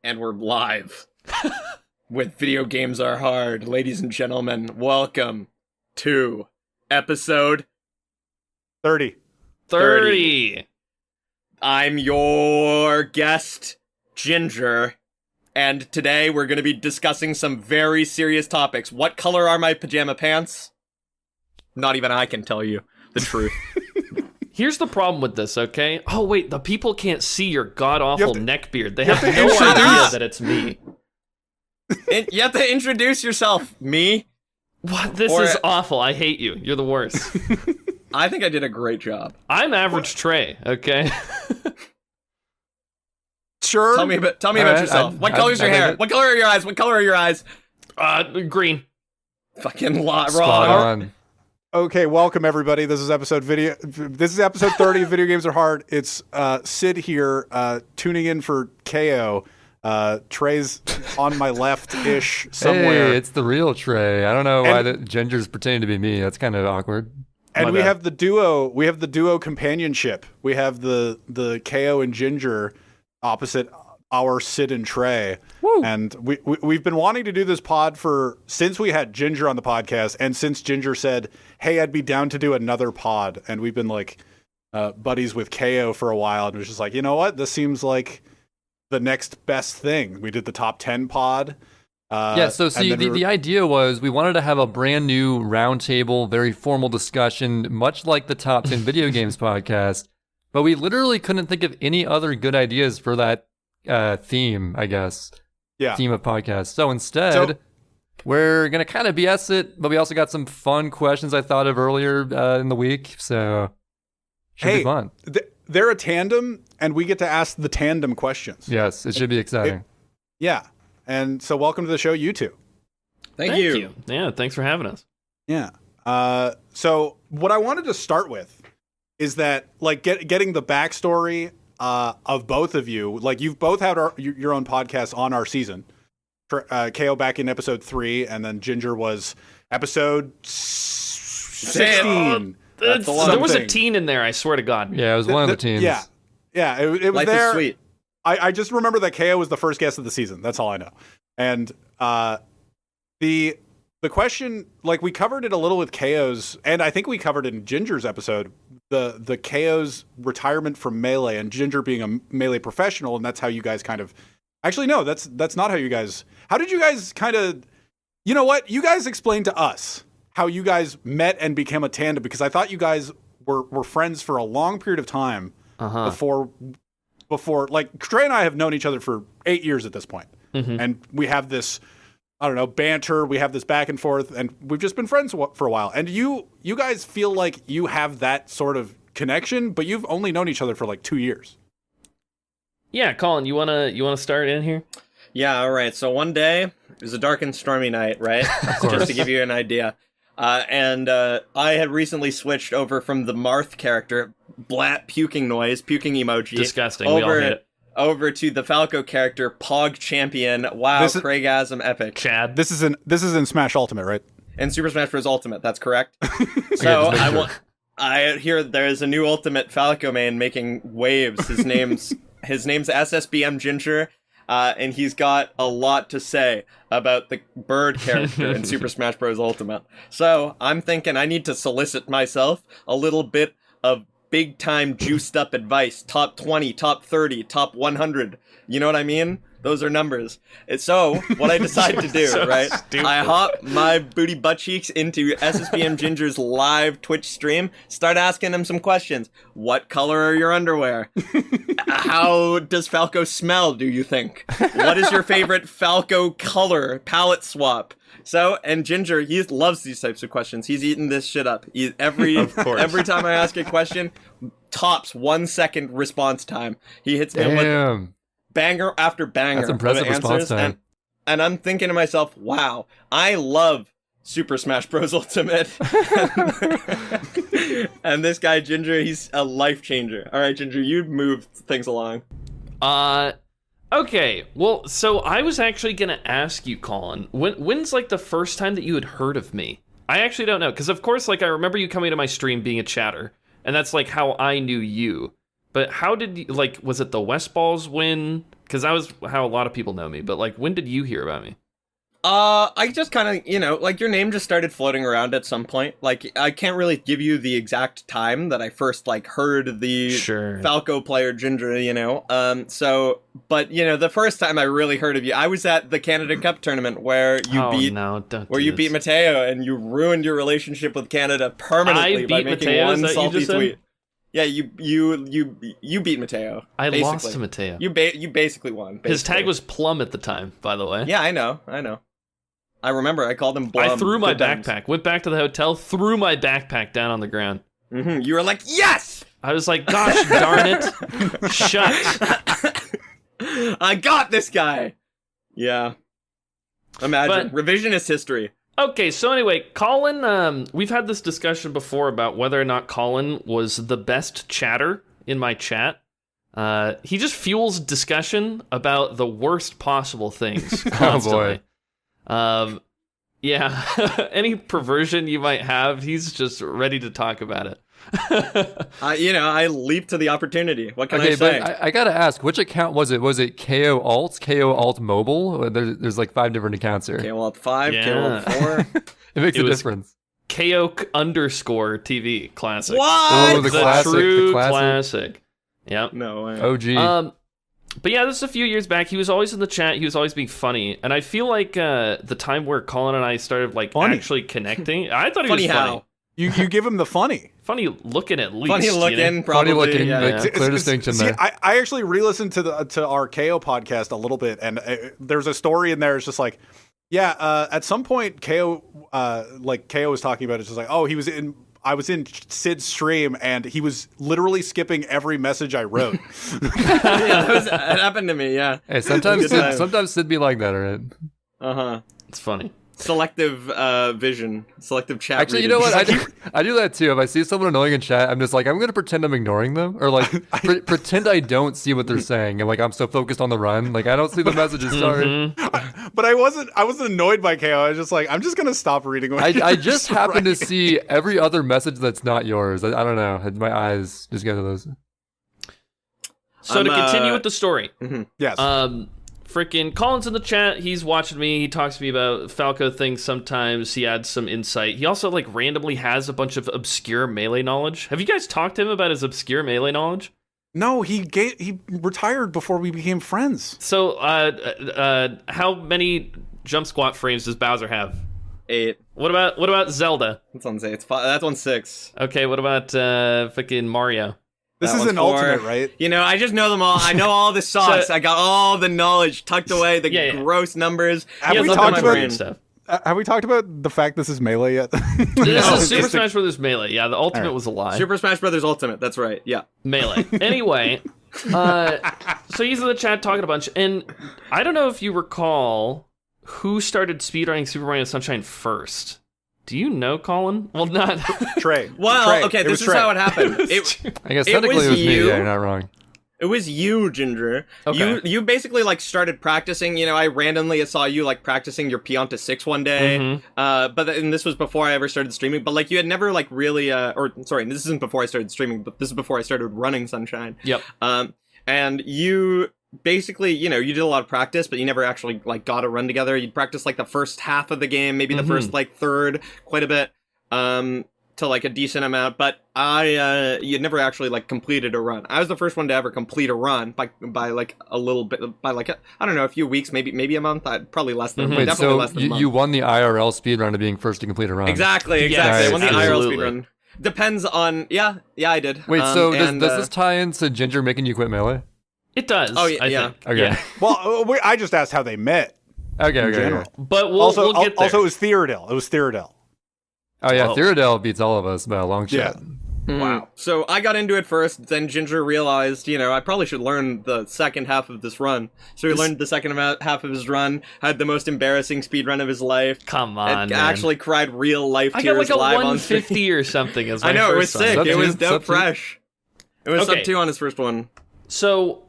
And we're live with Video Games Are Hard. Ladies and gentlemen, welcome to episode 30. I'm your guest, Ginger, and today we're going to be discussing some very serious topics. What color are my pajama pants? Not even I can tell you the truth. Here's the problem with this, okay? Oh, wait, the people can't see your god-awful neckbeard. They have no idea that it's me. You have to introduce yourself. Me? What? This is awful. I hate you. You're the worst. I think I did a great job. I'm average Trey, okay? Sure. Tell me about yourself. What color's your hair? What color are your eyes? What color are your eyes? Green. Fucking wrong. Okay, welcome everybody. This is episode 30 of Video Games Are Hard. It's Sid here, tuning in for Kao. Trey's on my left-ish somewhere. Hey, it's the real Trey. I don't know why the Ginger's pretending to be me. That's kind of awkward. And we have the duo companionship. We have the Kao and Ginger opposite our Sid and Trey. Woo. And we've been wanting to do this pod since we had Ginger on the podcast, and since Ginger said, hey, I'd be down to do another pod. And we've been like buddies with Kao for a while, and it was just like, you know what? This seems like the next best thing. We did the top 10 pod. So see, the idea was we wanted to have a brand new roundtable, very formal discussion, much like the top 10 video games podcast. But we literally couldn't think of any other good ideas for that theme, I guess. Yeah. Theme of podcast. So instead, we're going to kind of BS it, but we also got some fun questions I thought of earlier in the week. So should be fun. They're a tandem, and we get to ask the tandem questions. Yes, it should be exciting. Yeah. And so welcome to the show, you two. Thank you. Yeah, thanks for having us. Yeah. So what I wanted to start with is that, like, getting the backstory of both of you. Like, you've both had your own podcast on our season. Kao back in episode 3, and then Ginger was episode 16. There was a teen in there, I swear to God. Yeah, it was one of the teens. Yeah, it was Life there. Is sweet. I just remember that Kao was the first guest of the season. That's all I know. And the question, like, we covered it a little with Kao's, and I think we covered it in Ginger's episode, the Kao's retirement from Melee and Ginger being a Melee professional, and that's how you guys kind of... Actually, no, that's not how you guys... How did you guys kind of... You know what? You guys explained to us how you guys met and became a tandem, because I thought you guys were friends for a long period of time before, like, Trey and I have known each other for 8 years at this point. Mm-hmm. And we have this, I don't know, banter, we have this back and forth, and we've just been friends for a while. And you guys feel like you have that sort of connection, but you've only known each other for like 2 years. Yeah, Colin, you wanna start in here? Yeah, all right. So one day, it was a dark and stormy night, right? Just to give you an idea. And I had recently switched over from the Marth character, blat puking noise, puking emoji. Disgusting, we all hate it. Over to the Falco character, Pog Champion. Wow, Craigasm epic. Chad. This is in Smash Ultimate, right? In Super Smash Bros. Ultimate, that's correct. So I hear there's a new Ultimate Falco main making waves. His name's SSBM Ginger. And he's got a lot to say about the bird character in Super Smash Bros. Ultimate. So I'm thinking I need to solicit myself a little bit of big-time juiced-up advice. Top 20, top 30, top 100. You know what I mean? Those are numbers. So what I decide to do, right? Stupid. I hop my booty butt cheeks into SSBM Ginger's live Twitch stream, start asking him some questions. What color are your underwear? How does Falco smell, do you think? What is your favorite Falco color palette swap? So, and Ginger, he loves these types of questions. He's eating this shit up. Every time I ask a question, tops 1 second response time. He hits me with banger after banger. That's impressive response time. And I'm thinking to myself, wow, I love Super Smash Bros. Ultimate. And this guy, Ginger, he's a life changer. All right, Ginger, you move things along. Okay, well, so I was actually going to ask you, Colin, when's, like, the first time that you had heard of me? I actually don't know, because, of course, like, I remember you coming to my stream being a chatter, and that's, like, how I knew you. But how did you, like, was it the West Balls win Because that was how a lot of people know me. But like, when did you hear about me? I just kind of, like your name just started floating around at some point. Like, I can't really give you the exact time that I first like heard the Falco player Ginger, but the first time I really heard of you, I was at the Canada Cup tournament where you beat Mateo and you ruined your relationship with Canada permanently by making Mateo, one salty tweet. Yeah, you beat Mateo. I lost to Mateo. You basically won. His tag was Plum at the time, by the way. Yeah, I know. I remember I called him Blum. I threw my backpack, went back to the hotel, threw my backpack down on the ground. Mm-hmm. You were like, yes! I was like, gosh darn it. Shut. I got this guy. Yeah. Imagine. Revisionist history. Okay, so anyway, Colin, we've had this discussion before about whether or not Colin was the best chatter in my chat. He just fuels discussion about the worst possible things constantly. Oh boy. Yeah, any perversion you might have, he's just ready to talk about it. I leaped to the opportunity. What can I say? But I gotta ask, which account was it? Was it KO Alt, KO Alt Mobile? There's like 5 different accounts here. KO Alt 5, KO Alt 4. It makes a difference. KO_TV classic. What? Oh, the classic. True the classic. Yep. No way. OG. But yeah, this is a few years back. He was always in the chat. He was always being funny. And I feel like the time where Colin and I started actually connecting, I thought he was funny. You give him the funny. Funny looking at least. Funny looking, probably. Funny looking, yeah. clear distinction there. I actually re-listened to our KO podcast a little bit, and there's a story in there. It's just like, at some point, KO was talking about it. It's just like, oh, I was in Sid's stream, and he was literally skipping every message I wrote. It happened to me, yeah. Hey, sometimes Sid be like that, right? Uh-huh. It's funny. Selective vision, selective chat. Actually, you know what? I do that too. If I see someone annoying in chat, I'm just like, I'm gonna pretend I'm ignoring them, or like pretend I don't see what they're saying, and like I'm so focused on the run, like I don't see the messages. Sorry, but I wasn't annoyed by KO. I was just like, I'm just gonna stop reading. I just happen to see every other message that's not yours. I don't know. My eyes just go to those. So to continue with the story, yes. Freaking Colin's in the chat. He's watching me. He talks to me about Falco things sometimes. He adds some insight. He also like randomly has a bunch of obscure melee knowledge. Have you guys talked to him about his obscure melee knowledge? No, he retired before we became friends. So, how many jump squat frames does Bowser have? 8. What about Zelda? That's on 8. That's on 6. Okay, what about freaking Mario? This is an ultimate, right? I just know them all. I know all the sauce. I got all the knowledge tucked away, the gross numbers. Have we talked about stuff? Have we talked about the fact this is Melee yet? This is Super Smash Bros. Melee. Yeah, the Ultimate was a lie. Super Smash Bros. Ultimate. That's right. Yeah. Melee. Anyway, so he's in the chat talking a bunch, and I don't know if you recall who started speedrunning Super Mario Sunshine first. Do you know, Colin? Well, not Trey. Well, Trey. Okay, this is how it happened. I guess technically it was me. Yeah, you're not wrong. It was you, Ginger. Okay. You basically like started practicing. I randomly saw you like practicing your Pianta to 6 one day. And this was before I ever started streaming. But like you had never like really, this isn't before I started streaming, but this is before I started running Sunshine. Yep. And you basically, you did a lot of practice, but you never actually like got a run together. You'd practice like the first half of the game, maybe the first like third, quite a bit, to like a decent amount. But you'd never actually like completed a run. I was the first one to ever complete a run by like a little bit, by like I don't know, a few weeks, maybe a month. Probably less than Wait, definitely so less than a month. You won the IRL speedrun of being first to complete a run. Exactly. Yes, I won the absolutely. IRL speedrun. Depends on I did. Wait, so does this tie into Ginger making you quit Melee? It does. Oh, yeah, I yeah. think. Okay. Yeah. Well, I just asked how they met. Okay. But we'll get there. Also, it was Theodel. Oh yeah, Whoa. Theodel beats all of us by a long shot. Wow. So I got into it first, then Ginger realized, I probably should learn the second half of this run. So he learned the second half of his run, had the most embarrassing speed run of his life. Come on, and man. actually cried real life I tears got like a live on 150 or something. As my I know, it was first sick. run. It was Sub-2? dope fresh. It was Okay. sub 2 on his first one. So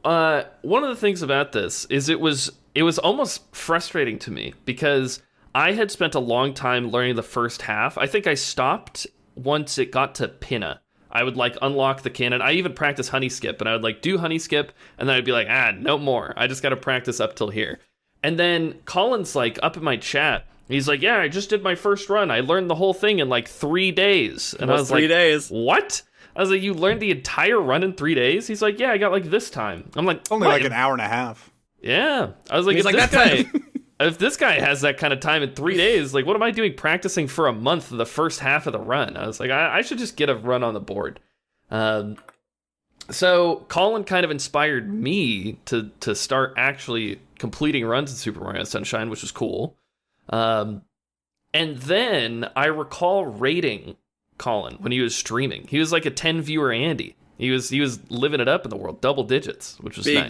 one of the things about this is it was almost frustrating to me because I had spent a long time learning the first half. I think I stopped once it got to Pinna. I would like unlock the cannon. I even practice honey skip, and I would like do honey skip, and then I'd be like, no more. I just got to practice up till here. And then Colin's like up in my chat. He's like, yeah, I just did my first run. I learned the whole thing in like 3 days. And I was 3 like, days. What? I was like, you learned the entire run in 3 days? He's like, yeah, I got like this time. I'm like, Only what? like an hour and a half. Yeah. I was like, if this guy has that kind of time in 3 days, like, what am I doing practicing for a month the first half of the run? I was like, I should just get a run on the board. So Colin kind of inspired me to start actually completing runs in Super Mario Sunshine, which was cool. And then I recall rating Colin when he was streaming. He was like a 10 viewer Andy. He was living it up in the world, double digits, which was nice.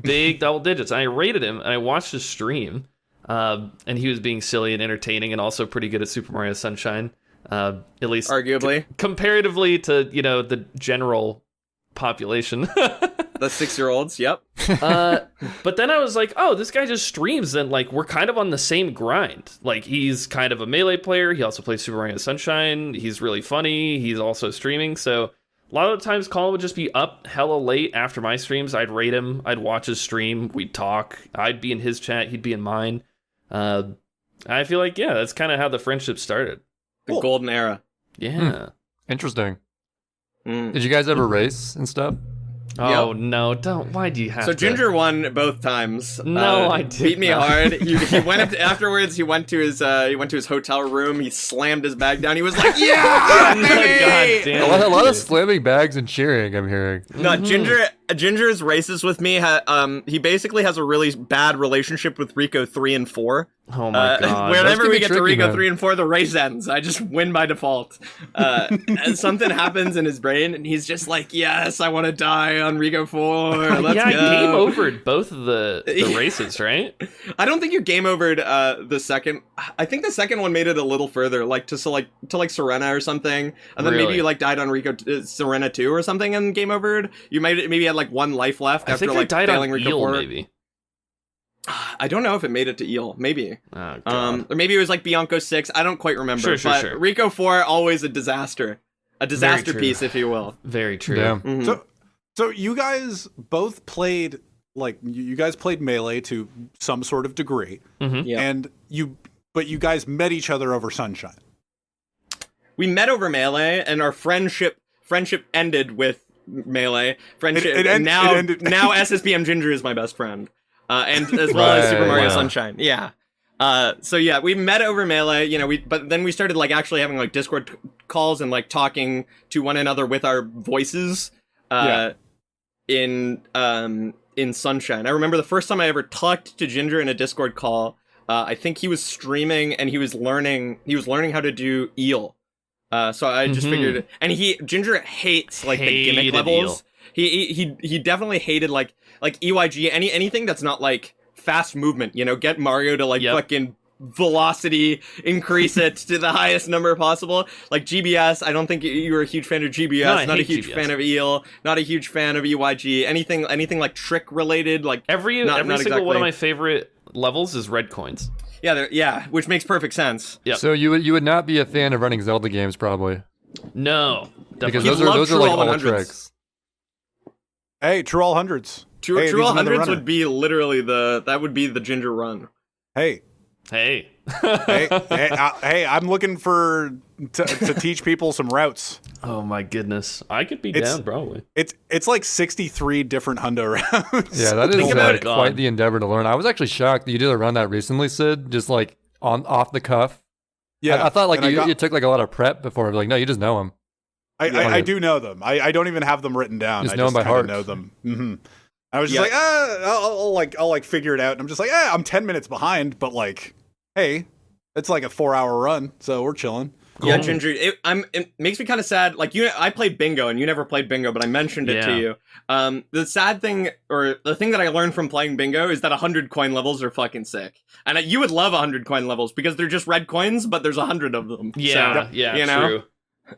Big double digits. I rated him, and I watched his stream, and he was being silly and entertaining, and also pretty good at Super Mario Sunshine, at least arguably comparatively to the general population. The 6-year-olds. Yep. But then I was like, oh, this guy just streams, and like we're kind of on the same grind. Like he's kind of a Melee player. He also plays Super Mario Sunshine. He's really funny. He's also streaming, so. A lot of the times, Colin would just be up hella late after my streams. I'd rate him. I'd watch his stream. We'd talk. I'd be in his chat. He'd be in mine. I feel like, yeah, that's kind of how the friendship started. The golden era. Yeah. Interesting. Did you guys ever race and stuff? Oh, no, don't. Why do you have to? So Ginger won both times. No, I did beat me hard. He went up afterwards. He went to his hotel room. He slammed his bag down. He was like, "Yeah, God damn a lot of slamming bags and cheering. I'm hearing. No, Ginger's races with me. He basically has a really bad relationship with Rico 3 and 4. Oh my god! Whenever we get to Rico 3 and 4, the race ends. I just win by default. And something happens in his brain, and he's just like, "Yes, I want to die on Rico 4. Let's go." Game overed both of the races, right? I don't think you game overed the second. I think the second one made it a little further, like to Serena or something, and then maybe you like died on Rico Serena 2 or something, and game overed. You maybe had like 1 life left after like died failing on Rico Eel, 4. maybe. I don't know if it made it to Eel. Maybe. Oh, God. Or maybe it was like Bianco 6. I don't quite remember. Sure. Rico 4, always a disaster. A disaster piece, if you will. Very true. Yeah. Mm-hmm. So you guys both played, like, you guys played Melee to some sort of degree. Mm-hmm. Yeah. And you guys met each other over Sunshine. We met over Melee, and our friendship ended with Melee. Now SSBM Ginger is my best friend. And as well as Super Mario Sunshine. Yeah. So yeah, we met over Melee, but then we started like actually having like Discord calls and like talking to one another with our voices, in Sunshine. I remember the first time I ever talked to Ginger in a Discord call, I think he was streaming and he was learning how to do Eel. So I just figured, and Ginger hates like the gimmick levels. Eel. He definitely hated like EYG, anything that's not like fast movement, get Mario to like fucking velocity, increase it to the highest number possible. Like GBS, I don't think you were a huge fan of GBS, no, not a huge fan of Eel, not a huge fan of EYG, anything like trick related, like every single one of my favorite levels is red coins. Yeah, which makes perfect sense. Yep. So you would not be a fan of running Zelda games, probably. No, because those are like all tricks. Hey, True All Hundreds. True All Hundreds would be literally that would be the Ginger run. Hey, I'm looking to teach people some routes. Oh my goodness, I could be down probably. It's like 63 different hundo routes. Yeah, that is quite the endeavor to learn. I was actually shocked that you did a run that recently, Sid, just like off the cuff. Yeah, I thought like you took like a lot of prep before. Like, no, you just know them. I do know them. I don't even have them written down. Just know them by heart. Know them. Mm-hmm. I was just like, I'll figure it out. And I'm just like, I'm 10 minutes behind, but like, hey, it's like a 4-hour run, so we're chilling. Cool. Yeah, Ginger, it makes me kind of sad. Like I played bingo, and you never played bingo, but I mentioned it to you. The sad thing, or the thing that I learned from playing bingo, is that 100 coin levels are fucking sick. And you would love 100 coin levels because they're just red coins, but there's 100 of them. Yeah, true.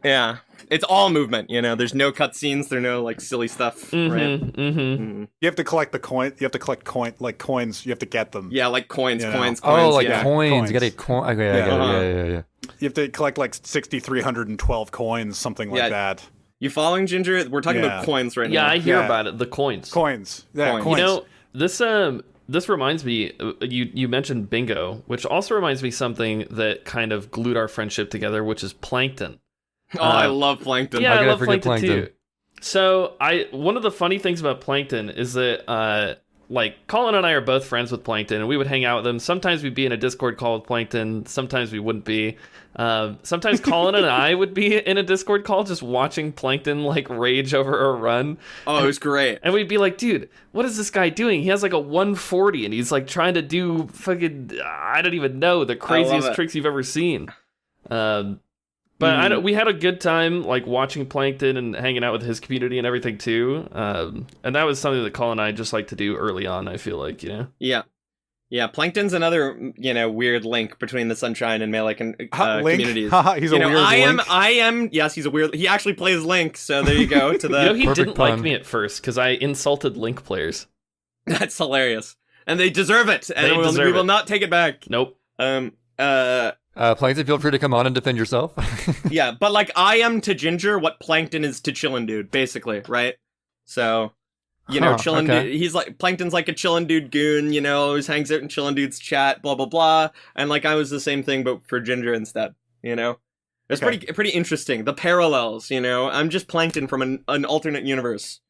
Yeah, it's all movement. There's no cutscenes. There's no like silly stuff. Right? You have to collect the coin. You have to collect coins. You have to get them. Yeah, like coins. Oh, coins. coins. You got to get coins. Okay, yeah. You have to collect like 6,312 coins, something like that. You following, Ginger? We're talking about coins right now. Yeah, I hear about it. The coins. Yeah, Coins. You know, this reminds me. You mentioned bingo, which also reminds me something that kind of glued our friendship together, which is Plankton. Oh, I love Plankton. Yeah, I love Plankton too. So one of the funny things about Plankton is that like Colin and I are both friends with Plankton, and we would hang out with him. Sometimes we'd be in a Discord call with Plankton. Sometimes we wouldn't be. Sometimes Colin and I would be in a Discord call just watching Plankton like rage over a run. Oh, it was great. And we'd be like, dude, what is this guy doing? He has like a 140 and he's like trying to do fucking, I don't even know, the craziest tricks you've ever seen. But we had a good time like watching Plankton and hanging out with his community and everything too. And that was something that Colin and I just like to do early on, I feel like, you know? Yeah. Yeah, Plankton's another, weird link between the Sunshine and Melee communities. He's a weird Link. Yes, he's a weird. He actually plays Link, so there you go. To the he didn't like me at first because I insulted Link players. That's hilarious, and they deserve it. And we will not take it back. Nope. Plankton, feel free to come on and defend yourself. Yeah, but like I am to Ginger what Plankton is to Chillin' Dude, basically, right? So. Chillin' Dude, he's like, Plankton's like a Chillin' Dude goon, always hangs out in Chillin' Dude's chat, blah, blah, blah. And like, I was the same thing, but for Ginger instead, It's pretty interesting. The parallels, I'm just Plankton from an alternate universe.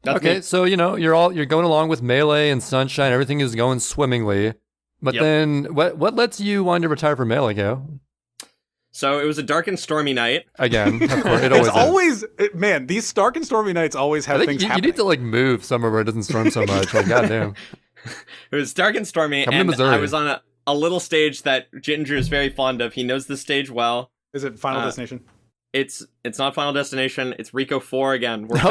That's okay, me. so, you're going along with Melee and Sunshine, everything is going swimmingly. But then, what lets you want to retire from Melee, Kao? So it was a dark and stormy night. Again, of course, man, these dark and stormy nights always have things happening. You need to like move somewhere where it doesn't storm so much. Like, goddamn. It was dark and stormy, and I was on a little stage that Ginger is very fond of. He knows the stage well. Is it Final Destination? It's not Final Destination. It's Rico 4 again. We're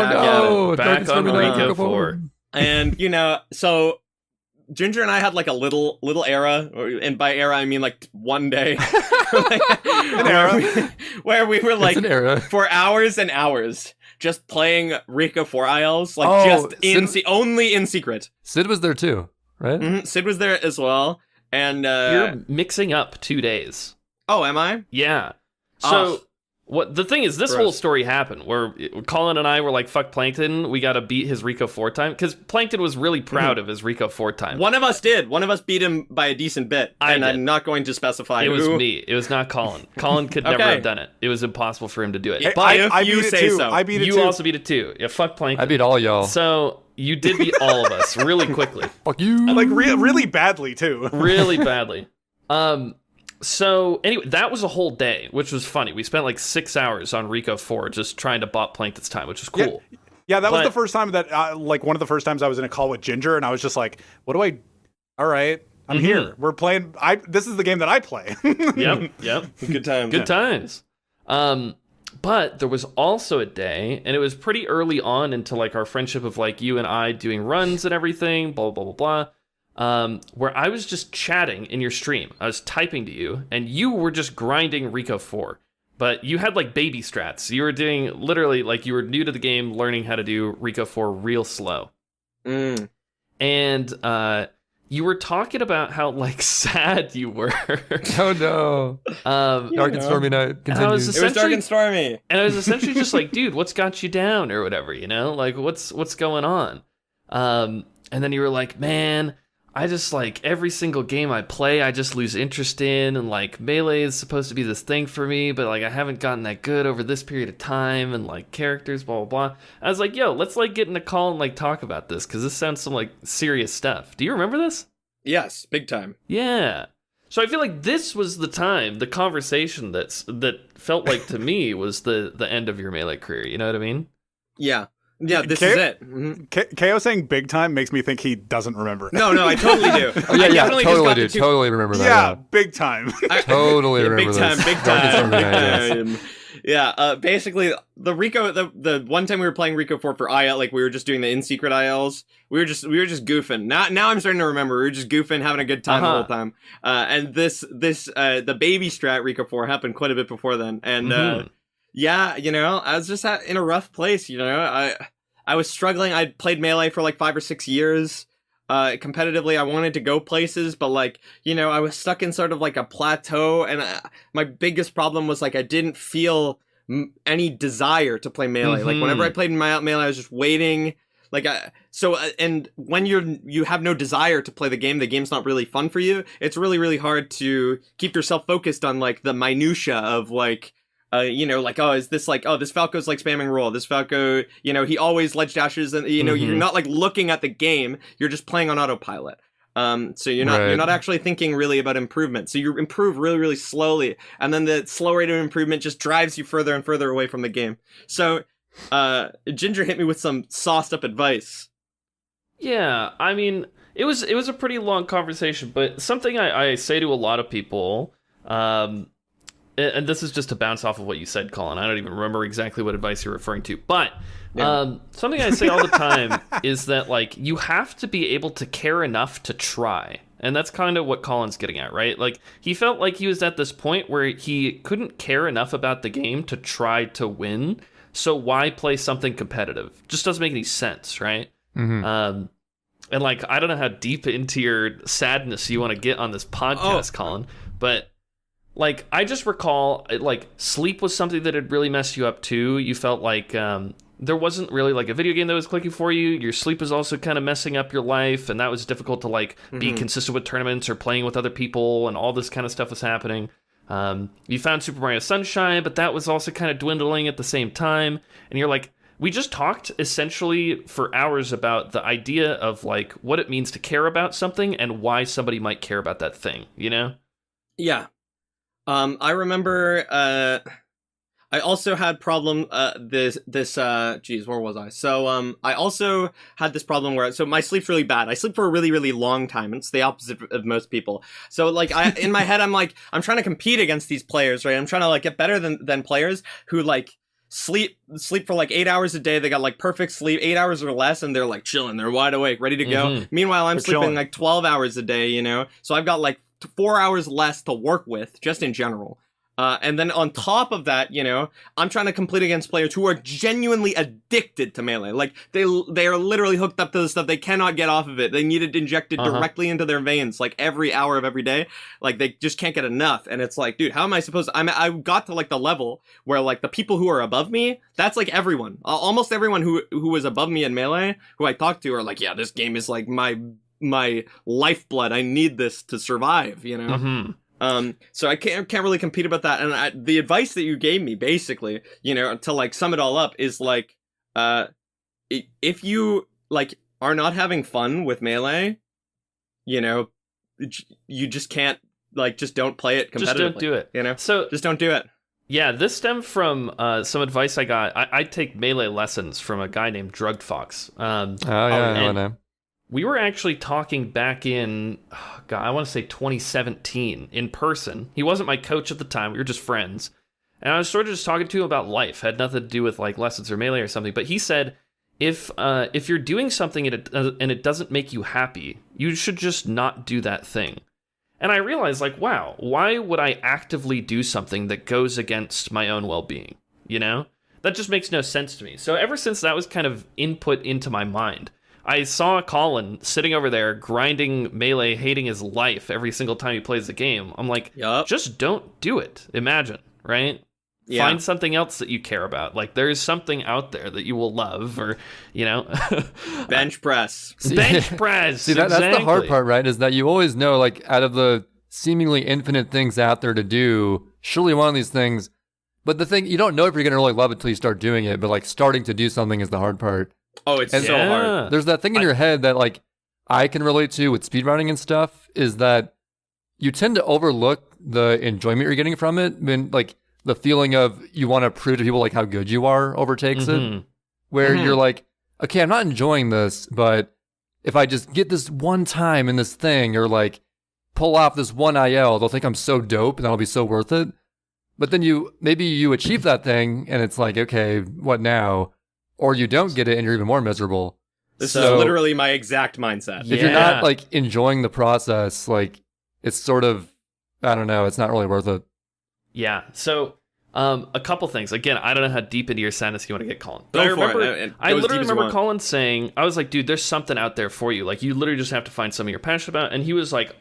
back on Rico 4. And so Ginger and I had like a little era, and by era I mean like one day, an era where we were like for hours and hours just playing Rico 4 ILs, like only in secret. Sid was there too, right? Mm-hmm. Sid was there as well, and you're mixing up 2 days. Oh, am I? Yeah. So. What the thing is, this whole story happened where Colin and I were like, "Fuck Plankton, we got to beat his Rico 4 time," because Plankton was really proud of his Rico 4 time. One of us did. One of us beat him by a decent bit, I'm not going to specify. It was me. It was not Colin. Colin could never have done it. It was impossible for him to do it. But I beat it too. I beat it too. You also beat it too. Yeah, fuck Plankton. I beat all y'all. So you did beat all of us really quickly. Fuck you. Like really badly too. Really badly. So anyway, that was a whole day, which was funny. We spent like 6 hours on Rico 4 just trying to bot Plankton's time, which was cool. Yeah, that was the first time that, one of the first times I was in a call with Ginger, and I was just like, all right, I'm here. We're playing, this is the game that I play. Yep. Good times. Good times. But there was also a day, and it was pretty early on into like our friendship of like you and I doing runs and everything, blah, blah, blah, blah. Where I was just chatting in your stream. I was typing to you, and you were just grinding Rico 4. But you had, like, baby strats. You were doing, literally, like, you were new to the game, learning how to do Rico 4 real slow. And, you were talking about how, like, sad you were. Oh, no. Dark and stormy night continues. It was dark and stormy. And I was essentially just like, dude, what's got you down, or whatever, Like, what's going on? And then you were like, man, I just, like, every single game I play, I just lose interest in, and, like, Melee is supposed to be this thing for me, but, like, I haven't gotten that good over this period of time, and, like, characters, blah, blah, blah. I was like, yo, let's, like, get in a call and, like, talk about this, because this sounds some, like, serious stuff. Do you remember this? Yes, big time. Yeah. So I feel like this was the time, the conversation that felt like, to me, was the end of your Melee career, you know what I mean? Yeah. Yeah, this is it. Mm-hmm. Kao saying big time makes me think he doesn't remember it. No, I totally do. Totally remember that. Yeah, big time. Totally remember this. Big time. Yeah, basically, the Rico, the one time we were playing Rico 4 for IL, like we were just doing the in secret ILs. We were just goofing. Now I'm starting to remember. We were just goofing, having a good time the whole time. And this the baby strat Rico 4 happened quite a bit before then. And yeah, I was just in a rough place. I was struggling. I'd played Melee for like 5 or 6 years. Competitively, I wanted to go places, but like, I was stuck in sort of like a plateau, and my biggest problem was like I didn't feel any desire to play Melee. Like whenever I played Melee, I was just waiting. Like, and when you have no desire to play the game's not really fun for you. It's really, really hard to keep yourself focused on like the minutia of like, like, oh, is this like, oh, this Falco's like spamming roll. This Falco, he always ledge dashes, and you're not like looking at the game. You're just playing on autopilot. So you're not actually thinking really about improvement. So you improve really, really slowly, and then the slow rate of improvement just drives you further and further away from the game. So Ginger hit me with some sauced up advice. Yeah, I mean, it was a pretty long conversation, but something I say to a lot of people, and this is just to bounce off of what you said, Colin. I don't even remember exactly what advice you're referring to, but something I say all the time is that like you have to be able to care enough to try. And that's kind of what Colin's getting at, right? Like, he felt like he was at this point where he couldn't care enough about the game to try to win. So why play something competitive? Just doesn't make any sense, right? And like, I don't know how deep into your sadness you want to get on this podcast, Colin, but like, I just recall, like, sleep was something that had really messed you up too. You felt like there wasn't really like a video game that was clicking for you. Your sleep was also kind of messing up your life, and that was difficult to like be consistent with tournaments or playing with other people, and all this kind of stuff was happening. You found Super Mario Sunshine, but that was also kind of dwindling at the same time. And you're like, we just talked essentially for hours about the idea of like what it means to care about something and why somebody might care about that thing, Yeah. I remember, I also had problem, geez, where was I? So, I also had this problem where, so my sleep's really bad. I sleep for a really, really long time, and it's the opposite of most people. So, like, in my head, I'm trying to compete against these players, right? I'm trying to, like, get better than players who, like, sleep for, like, 8 hours a day. They got, like, perfect sleep, 8 hours or less, and they're, like, chilling. They're wide awake, ready to go. Meanwhile, I'm sleeping, chilling. like, 12 hours a day, So I've got, like, 4 hours less to work with, just in general. And then on top of that, I'm trying to compete against players who are genuinely addicted to Melee. Like, they are literally hooked up to this stuff. They cannot get off of it. They need it injected directly into their veins, like, every hour of every day. Like, they just can't get enough. And it's like, dude, how am I supposed to... I got to, like, the level where, like, the people who are above me, that's, like, everyone. Almost everyone who was above me in Melee, who I talked to, are like, yeah, this game is, like, my lifeblood. I need this to survive, So I can't really compete about that. And the advice that you gave me, basically, to like sum it all up, is like, if you like are not having fun with Melee, you just can't, like, just don't play it competitively. Just don't do it. So just don't do it. Yeah, this stemmed from some advice I got. I take Melee lessons from a guy named Drugged Fox. I know. We were actually talking back in, I want to say 2017 in person. He wasn't my coach at the time. We were just friends. And I was sort of just talking to him about life. Had nothing to do with like lessons or Melee or something. But he said, if you're doing something and it doesn't make you happy, you should just not do that thing. And I realized, like, wow, why would I actively do something that goes against my own well-being? That just makes no sense to me. So ever since that was kind of input into my mind, I saw Colin sitting over there grinding Melee, hating his life every single time he plays the game. I'm like, just don't do it. Imagine, right? Yeah. Find something else that you care about. Like, there's something out there that you will love, or, bench press. Bench press. See, that's the hard part, right? Is that you always know, like, out of the seemingly infinite things out there to do, surely one of these things. But the thing, you don't know if you're going to really love it until you start doing it. But, like, starting to do something is the hard part. Oh, it's so hard. There's that thing in your head that, like, I can relate to with speedrunning and stuff, is that you tend to overlook the enjoyment you're getting from it. When, like, the feeling of you want to prove to people, like, how good you are overtakes it. Where you're like, okay, I'm not enjoying this, but if I just get this one time in this thing, or, like, pull off this one IL, they'll think I'm so dope, and that'll be so worth it. But then maybe you achieve that thing, and it's like, okay, what now? Or you don't get it and you're even more miserable. This is literally my exact mindset. If you're not, like, enjoying the process, like, it's sort of, I don't know, it's not really worth it. Yeah. So, a couple things. Again, I don't know how deep into your sadness you want to get, Colin. But I literally remember Colin saying, I was like, dude, there's something out there for you. Like, you literally just have to find something you're passionate about. And he was like,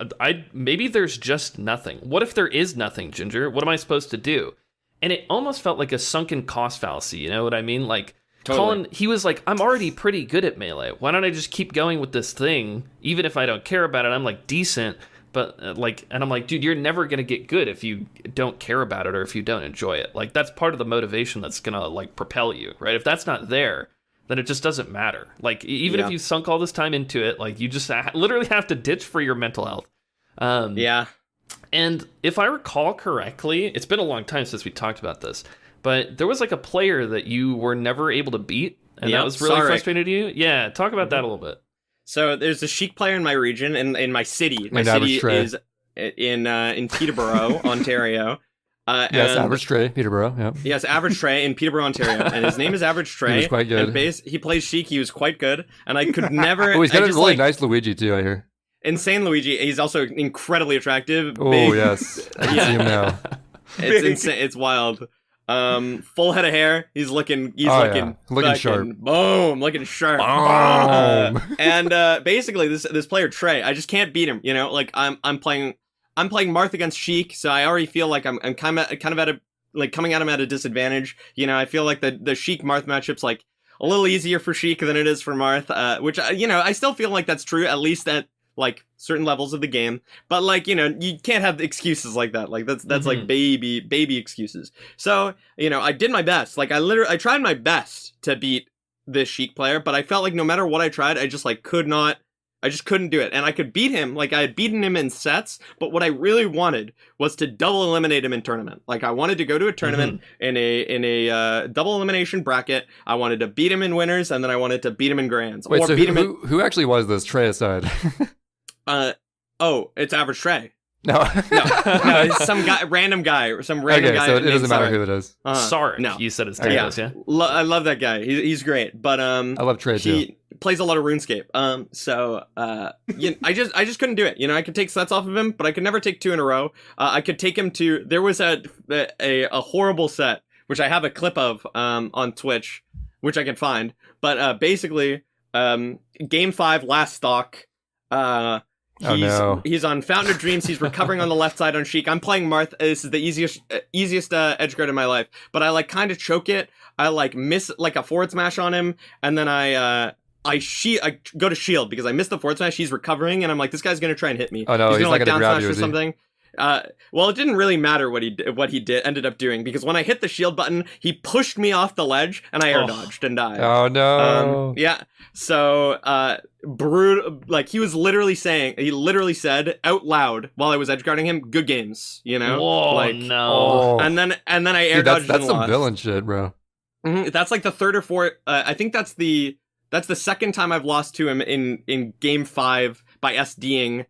maybe there's just nothing. What if there is nothing, Ginger? What am I supposed to do? and it almost felt like a sunken cost fallacy. You know what I mean? Like, Totally. Colin, he was like, I'm already pretty good at melee. Why don't I just keep going with this thing? Even if I don't care about it, I'm like decent. But and I'm like, dude, you're never going to get good if you don't care about it or if you don't enjoy it. Like, that's part of the motivation that's going to like propel you, right? If that's not there, then it just doesn't matter. Like, even if you sunk all this time into it, like, you just literally have to ditch for your mental health. Yeah. And if I recall correctly, it's been a long time since we talked about this, but there was like a player that you were never able to beat, and that was really frustrating to you. Yeah, talk about that a little bit. So there's a Sheik player in my region, in my city. My city is in Peterborough, Ontario. Yes, Average Trey, Peterborough. Yeah. Yes, Average Trey in Peterborough, Ontario, and his name is Average Trey. He was quite good. And he plays Sheik. He was quite good, and I could never. Oh, he's got a really nice Luigi too, I hear. Insane Luigi. He's also incredibly attractive. Oh big. Yes, I can see him now. It's insane. It's wild. Full head of hair. He's looking sharp. Boom, looking sharp. And basically, this player Trey, I just can't beat him. You know, like I'm playing Marth against Sheik, so I already feel like I'm kind of at a coming at him at a disadvantage. You know, I feel like the Sheik Marth matchup's like a little easier for Sheik than it is for Marth. Which I still feel like that's true, at least at like certain levels of the game, but like, you can't have excuses like that. Like that's like baby excuses. So, I did my best. Like I tried my best to beat this Sheik player, but I felt like no matter what I tried, I just couldn't do it. And I could beat him. Like I had beaten him in sets, but what I really wanted was to double eliminate him in tournament. Like I wanted to go to a tournament in a double elimination bracket. I wanted to beat him in winners, and then I wanted to beat him in grands. Wait, so who actually was this Trey aside? It's Average Trey. No, it's some random guy. So it doesn't matter who it is. Sark. No, you said it's Trey. Yeah. I love that guy. He's great. But I love Trey too. He plays a lot of RuneScape. I just couldn't do it. I could take sets off of him, but I could never take 2 in a row. I could take him to. There was a horrible set which I have a clip of on Twitch, which I can find. But basically, game 5, last stock. He's on Fountain of Dreams. He's recovering on the left side on Sheik. I'm playing Marth. This is the easiest edge guard in my life. But I kind of choke it. I miss a forward smash on him, and then I go to shield because I missed the forward smash. He's recovering, and I'm like, this guy's gonna try and hit me. Oh no, he's gonna not gonna grab you or something. Well, it didn't really matter what he did ended up doing, because when I hit the shield button, he pushed me off the ledge and I air dodged and died. Oh no. Yeah. So, he literally said out loud while I was edgeguarding him, "Good games," Whoa, no. And then I air dodged. That's some villain shit, bro. Mm-hmm. That's like the third or fourth. I think that's the second time I've lost to him in game 5 by SDing.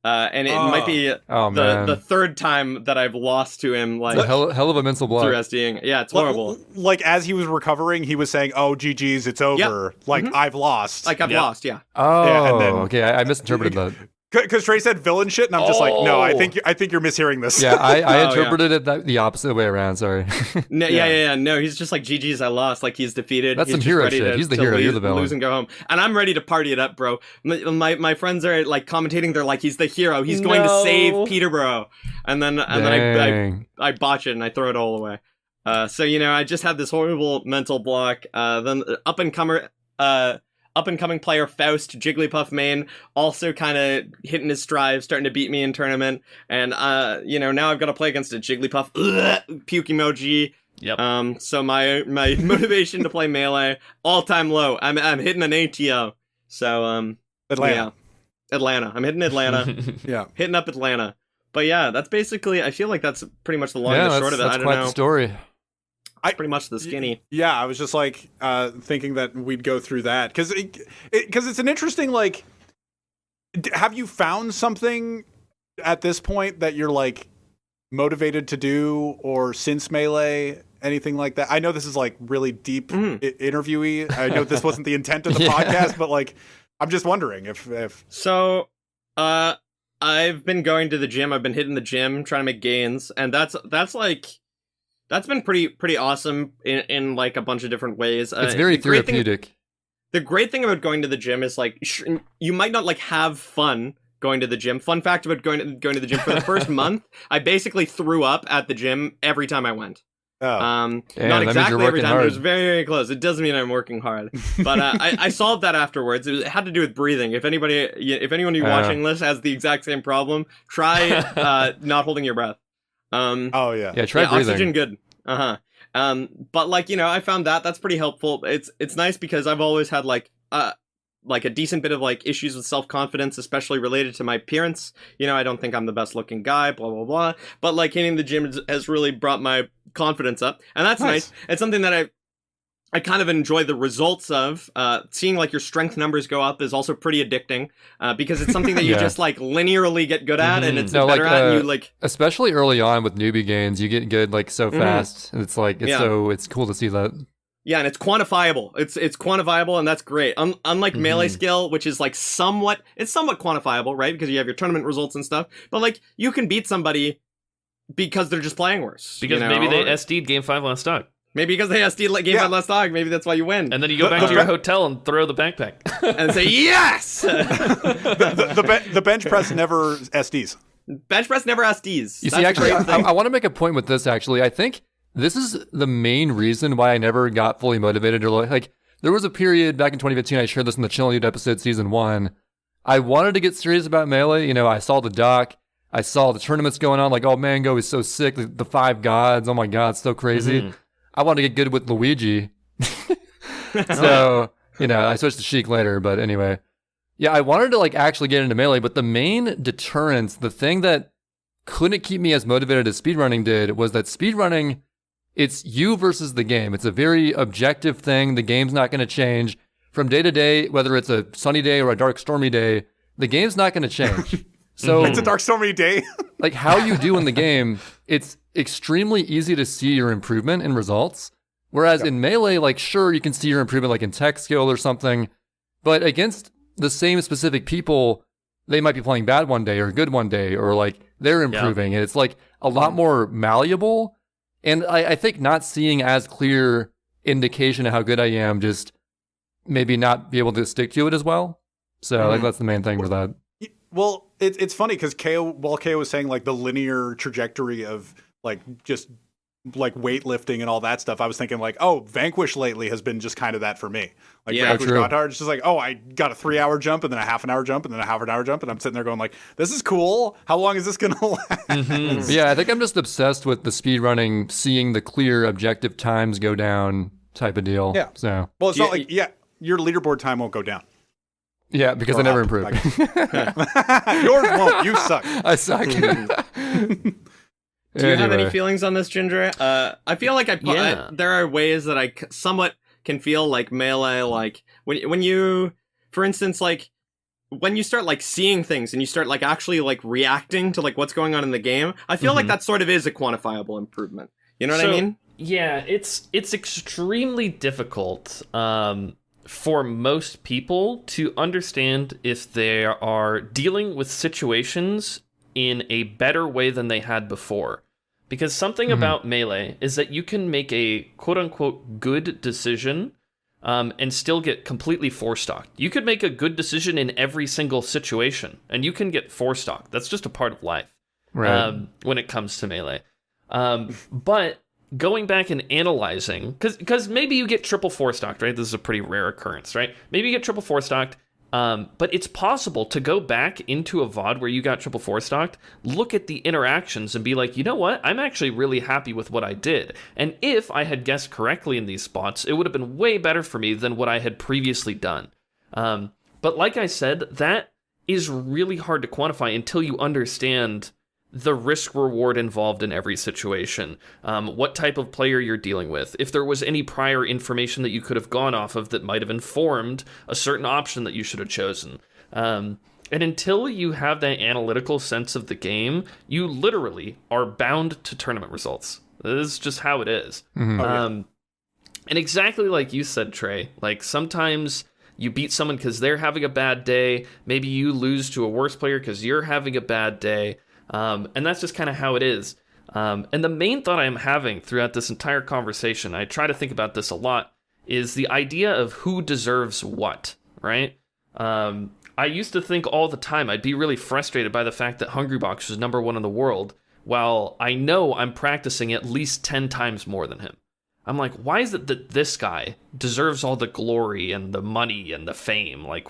And it might be the third time that I've lost to him. Like, it's a hell of a mental block. Through SDing. Yeah, it's horrible. Like, as he was recovering, he was saying, "Oh, GG's, it's over." Yep. Like, I've lost. Like, I've lost, yeah. Oh, yeah, and then, okay, I misinterpreted that. Because Trey said villain shit, and I'm just like, no, I think you're mishearing this. Yeah, I interpreted it the opposite way around. Sorry. No, yeah. No, he's just like, GG's, I lost. Like, he's defeated. That's some hero shit. He's the hero. You're the villain. Lose and go home. And I'm ready to party it up, bro. My friends are like commentating. They're like, he's the hero. He's going to save Peterborough. And then I botch it and I throw it all away. So I just had this horrible mental block. Then up and coming player Faust, Jigglypuff main, also kind of hitting his stride, starting to beat me in tournament. And now I've got to play against a Jigglypuff puke emoji. Yep. So my motivation to play melee all-time low. I'm hitting an ATO. So Atlanta. Yeah. Atlanta. I'm hitting Atlanta. Yeah. Hitting up Atlanta. But yeah, that's basically, I feel like that's pretty much the long and the short of it. That's I don't quite know. The story. Pretty much the skinny. Yeah, I was just like thinking that we'd go through that because it's an interesting, like, have you found something at this point that you're like motivated to do, or since Melee, anything like that? I know this is like really deep interviewee. I know this wasn't the intent of the podcast, but like, I'm just wondering if so. I've been going to the gym. I've been hitting the gym, trying to make gains, and that's been pretty awesome in like a bunch of different ways. It's very therapeutic. The great thing about going to the gym is like you might not like have fun going to the gym. Fun fact about going to the gym, for the first month, I basically threw up at the gym every time I went. Oh. Not exactly every time, but it was hard. very, very close. It doesn't mean I'm working hard, but I solved that afterwards. It had to do with breathing. If anyone watching this has the exact same problem, try not holding your breath. Yeah, try breathing. Oxygen, good. But like, I found that's pretty helpful. It's nice because I've always had like a decent bit of like issues with self-confidence, especially related to my appearance. I don't think I'm the best looking guy, blah, blah, blah. But like hitting the gym has really brought my confidence up. And that's nice. It's something that I kind of enjoy the results of. Seeing like your strength numbers go up is also pretty addicting because it's something that you just like linearly get good at and it's better at. And you like, especially early on with newbie games, you get good like so fast. And it's like, it's cool to see that. Yeah, and it's quantifiable. It's quantifiable, and that's great. Unlike melee skill, which is like somewhat quantifiable, right? Because you have your tournament results and stuff. But like, you can beat somebody because they're just playing worse. Because maybe they SD'd Game 5 last dog. Maybe because they SD'd Game 5 last dog. Maybe that's why you win. And then you go back to your hotel and throw the backpack. and say, yes! the bench press never SDs. Bench press never SDs. You see, actually, I want to make a point with this, actually. I think this is the main reason why I never got fully motivated. Or like, there was a period back in 2015, I shared this in the Chill Dude episode, season 1. I wanted to get serious about Melee. I saw the doc. I saw the tournaments going on. Like, oh, Mango is so sick. The 5 gods. Oh my God, it's so crazy. I wanted to get good with Luigi. So, I switched to Sheik later. But anyway, yeah, I wanted to like actually get into Melee. But the main deterrence, the thing that couldn't keep me as motivated as speedrunning did, was that speedrunning, it's you versus the game. It's a very objective thing. The game's not going to change from day to day, whether it's a sunny day or a dark, stormy day. The game's not going to change. So it's a dark, stormy day. Like how you do in the game, it's extremely easy to see your improvement in results. Whereas in Melee, like sure, you can see your improvement like in tech skill or something, but against the same specific people, they might be playing bad one day or good one day, or like they're improving. And it's like a lot more malleable. And I think not seeing as clear indication of how good I am, just maybe not be able to stick to it as well. So I think that's the main thing with that. Well, it's funny because while Kao was saying like the linear trajectory of like just like weightlifting and all that stuff, I was thinking like, oh, Vanquish lately has been just kind of that for me. Like Vanquish got hard. It's just like, oh, I got a 3-hour jump and then a half an hour jump and then a half an hour jump. And I'm sitting there going like, this is cool. How long is this going to last? Yeah, I think I'm just obsessed with the speedrunning, seeing the clear objective times go down type of deal. Yeah. So, well, it's not like, your leaderboard time won't go down. Yeah, because I never improve. Yours won't. You suck. I suck. Do you have any feelings on this, Ginger? I feel like there are ways that I somewhat can feel like Melee, like when you, for instance, like when you start like seeing things and you start like actually like reacting to like what's going on in the game, I feel like that sort of is a quantifiable improvement. You know what I mean? Yeah, it's extremely difficult for most people to understand if they are dealing with situations in a better way than they had before. Because something about Melee is that you can make a quote-unquote good decision and still get completely four-stocked. You could make a good decision in every single situation, and you can get four-stocked. That's just a part of life when it comes to Melee. But going back and analyzing, because maybe you get triple four-stocked, right? This is a pretty rare occurrence, right? Maybe you get triple four-stocked, but it's possible to go back into a VOD where you got triple four-stocked, look at the interactions and be like, you know what? I'm actually really happy with what I did. And if I had guessed correctly in these spots, it would have been way better for me than what I had previously done. But like I said, that is really hard to quantify until you understand the risk-reward involved in every situation, what type of player you're dealing with, if there was any prior information that you could have gone off of that might have informed a certain option that you should have chosen. And until you have that analytical sense of the game, you literally are bound to tournament results. This is just how it is. And exactly like you said, Trey, like sometimes you beat someone because they're having a bad day, maybe you lose to a worse player because you're having a bad day. And that's just kind of how it is. And the main thought I'm having throughout this entire conversation, I try to think about this a lot, is the idea of who deserves what, right? I used to think all the time, I'd be really frustrated by the fact that Hungrybox was #1 in the world, while I know I'm practicing at least 10 times more than him. I'm like, why is it that this guy deserves all the glory and the money and the fame? Like,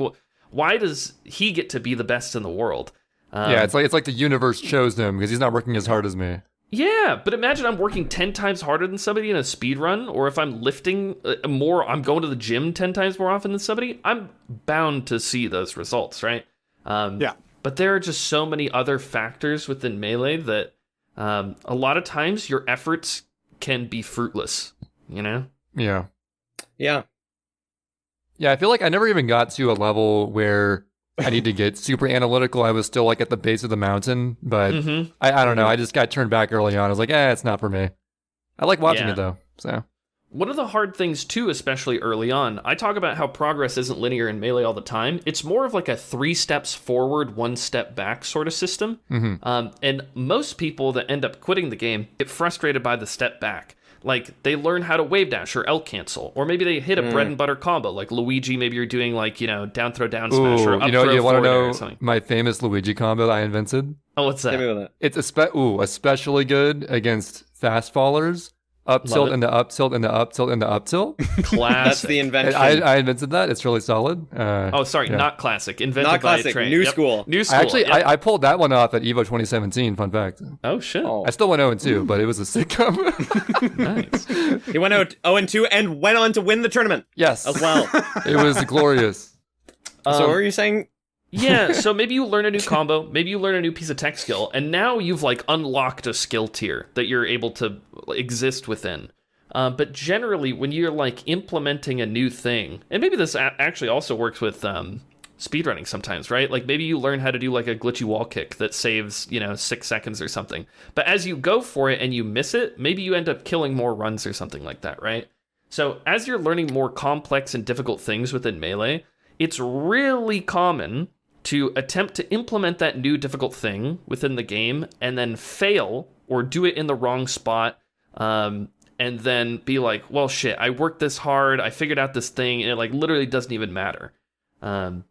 why does he get to be the best in the world? It's like the universe chose him because he's not working as hard as me. Yeah, but imagine I'm working 10 times harder than somebody in a speed run, or if I'm lifting more, I'm going to the gym 10 times more often than somebody, I'm bound to see those results, right? But there are just so many other factors within Melee that a lot of times your efforts can be fruitless, you know? Yeah. Yeah. Yeah, I feel like I never even got to a level where I need to get super analytical. I was still like at the base of the mountain, but I don't know. I just got turned back early on. I was like, it's not for me. I like watching it though. So one of the hard things too, especially early on, I talk about how progress isn't linear in Melee all the time. It's more of like a 3 steps forward, 1 step back sort of system. And most people that end up quitting the game get frustrated by the step back. Like, they learn how to wave dash or L cancel, or maybe they hit a bread and butter combo, like Luigi, maybe you're doing like, down throw, down smash, or up throw, you want to know or something. my famous Luigi combo that I invented? Oh, what's that? Hit me with it. It's especially good against fast fallers. Up tilt into up tilt into up tilt into up tilt. Classic. That's the invention. I invented that. It's really solid. Not classic. Invented Not classic. by a train. New school. New school. Actually, I pulled that one off at EVO 2017. Fun fact. Oh shit. I still went 0-2, but it was a sick combo. Nice. He went out 0-2 and went on to win the tournament. Yes. As well. It was glorious. So what were you saying? Yeah, so maybe you learn a new combo, maybe you learn a new piece of tech skill, and now you've like unlocked a skill tier that you're able to exist within. But generally, when you're like implementing a new thing, and maybe this actually also works with speedrunning sometimes, right? Like maybe you learn how to do like a glitchy wall kick that saves, 6 seconds or something. But as you go for it and you miss it, maybe you end up killing more runs or something like that, right? So as you're learning more complex and difficult things within Melee, it's really common to attempt to implement that new difficult thing within the game and then fail or do it in the wrong spot, and then be like, well, shit, I worked this hard, I figured out this thing, and it like literally doesn't even matter. I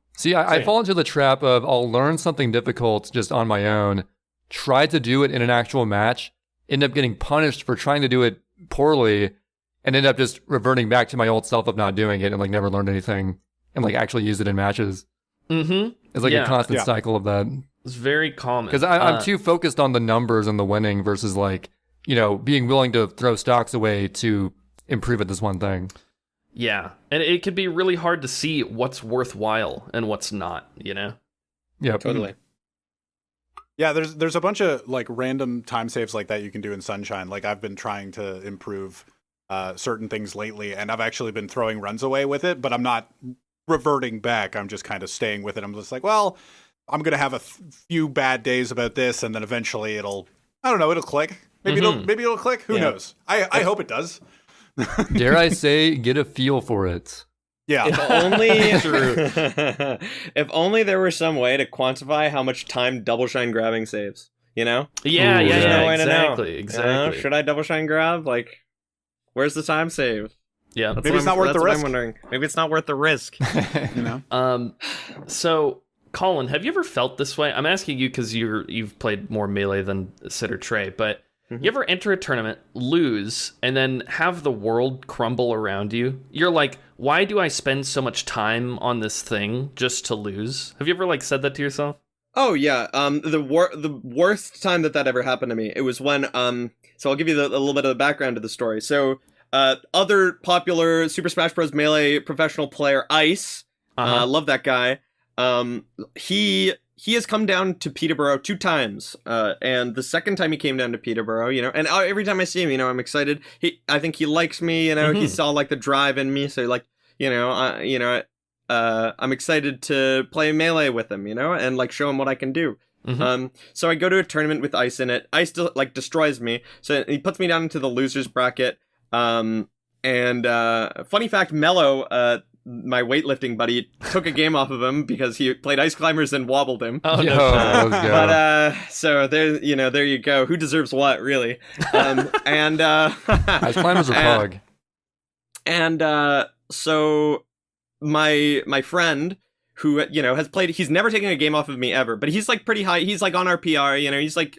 fall into the trap of I'll learn something difficult just on my own, try to do it in an actual match, end up getting punished for trying to do it poorly, and end up just reverting back to my old self of not doing it and like never learned anything and like actually use it in matches. It's like a constant cycle of that. It's very common. Because I'm too focused on the numbers and the winning versus like, being willing to throw stocks away to improve at this one thing. Yeah, and it can be really hard to see what's worthwhile and what's not, Yeah, Totally. Yeah, there's a bunch of like random time saves like that you can do in Sunshine. Like I've been trying to improve certain things lately, and I've actually been throwing runs away with it, but I'm not reverting back. I'm just kind of staying with it. I'm just like, well, I'm gonna have a few bad days about this, and then eventually it'll click. Maybe it'll click. Who knows? I hope it does. Dare I say, get a feel for it. Yeah. If only there were some way to quantify how much time double shine grabbing saves. Yeah, There's no way to know. Exactly. Should I double shine grab? Like, where's the time save? Yeah, maybe it's not worth the risk. I'm wondering. Maybe it's not worth the risk. So, Colin, have you ever felt this way? I'm asking you because you've played more Melee than Sid or Trey, but you ever enter a tournament, lose, and then have the world crumble around you? You're like, why do I spend so much time on this thing just to lose? Have you ever like said that to yourself? Oh yeah. The worst time that ever happened to me, it was when So I'll give you a little bit of the background to the story. So other popular Super Smash Bros. Melee professional player, Ice, love that guy. He has come down to Peterborough 2 times, and the second time he came down to Peterborough, and every time I see him, I'm excited. I think he likes me, he saw like the drive in me, so like, I'm excited to play Melee with him, and like show him what I can do. So I go to a tournament with Ice in it. Ice like destroys me, so he puts me down into the losers bracket. And funny fact, Mello, my weightlifting buddy, took a game off of him because he played Ice Climbers and wobbled him. Oh no! But so there you go. Who deserves what, really? Ice Climbers are pug. And so my friend, who has played, he's never taken a game off of me ever, but he's like pretty high. He's like on our PR. He's like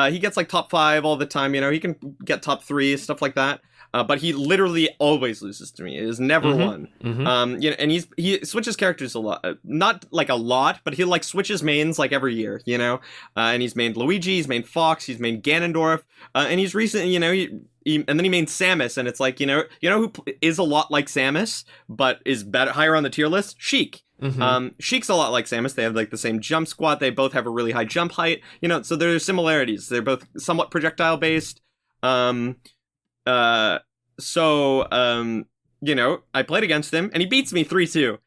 He gets like top 5 all the time. He can get top 3, stuff like that. But he literally always loses to me. It is never won. And he switches characters a lot, not like a lot, but he like switches mains like every year. And he's mained Luigi, he's mained Fox, he's mained Ganondorf, and he's recent. And then he mained Samus, and it's like who is a lot like Samus, but is better higher on the tier list? Sheik. Sheik's a lot like Samus. They have like the same jump squat. They both have a really high jump height. So there's similarities. They're both somewhat projectile based. I played against him, and he beats me 3-2.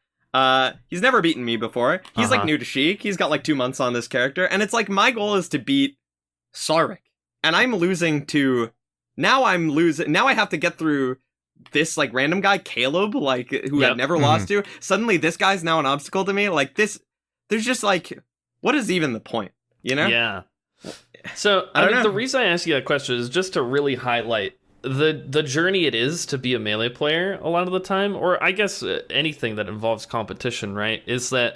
He's never beaten me before. He's like new to Sheik. He's got like 2 months on this character, and it's like my goal is to beat Sarek, and I'm losing to. Now I have to get through this like random guy Caleb, like who I've never lost to. Suddenly, this guy's now an obstacle to me. Like this, there's just like, what is even the point? Yeah. So the reason I ask you that question is just to really highlight the journey it is to be a Melee player a lot of the time, or I guess anything that involves competition, right? Is that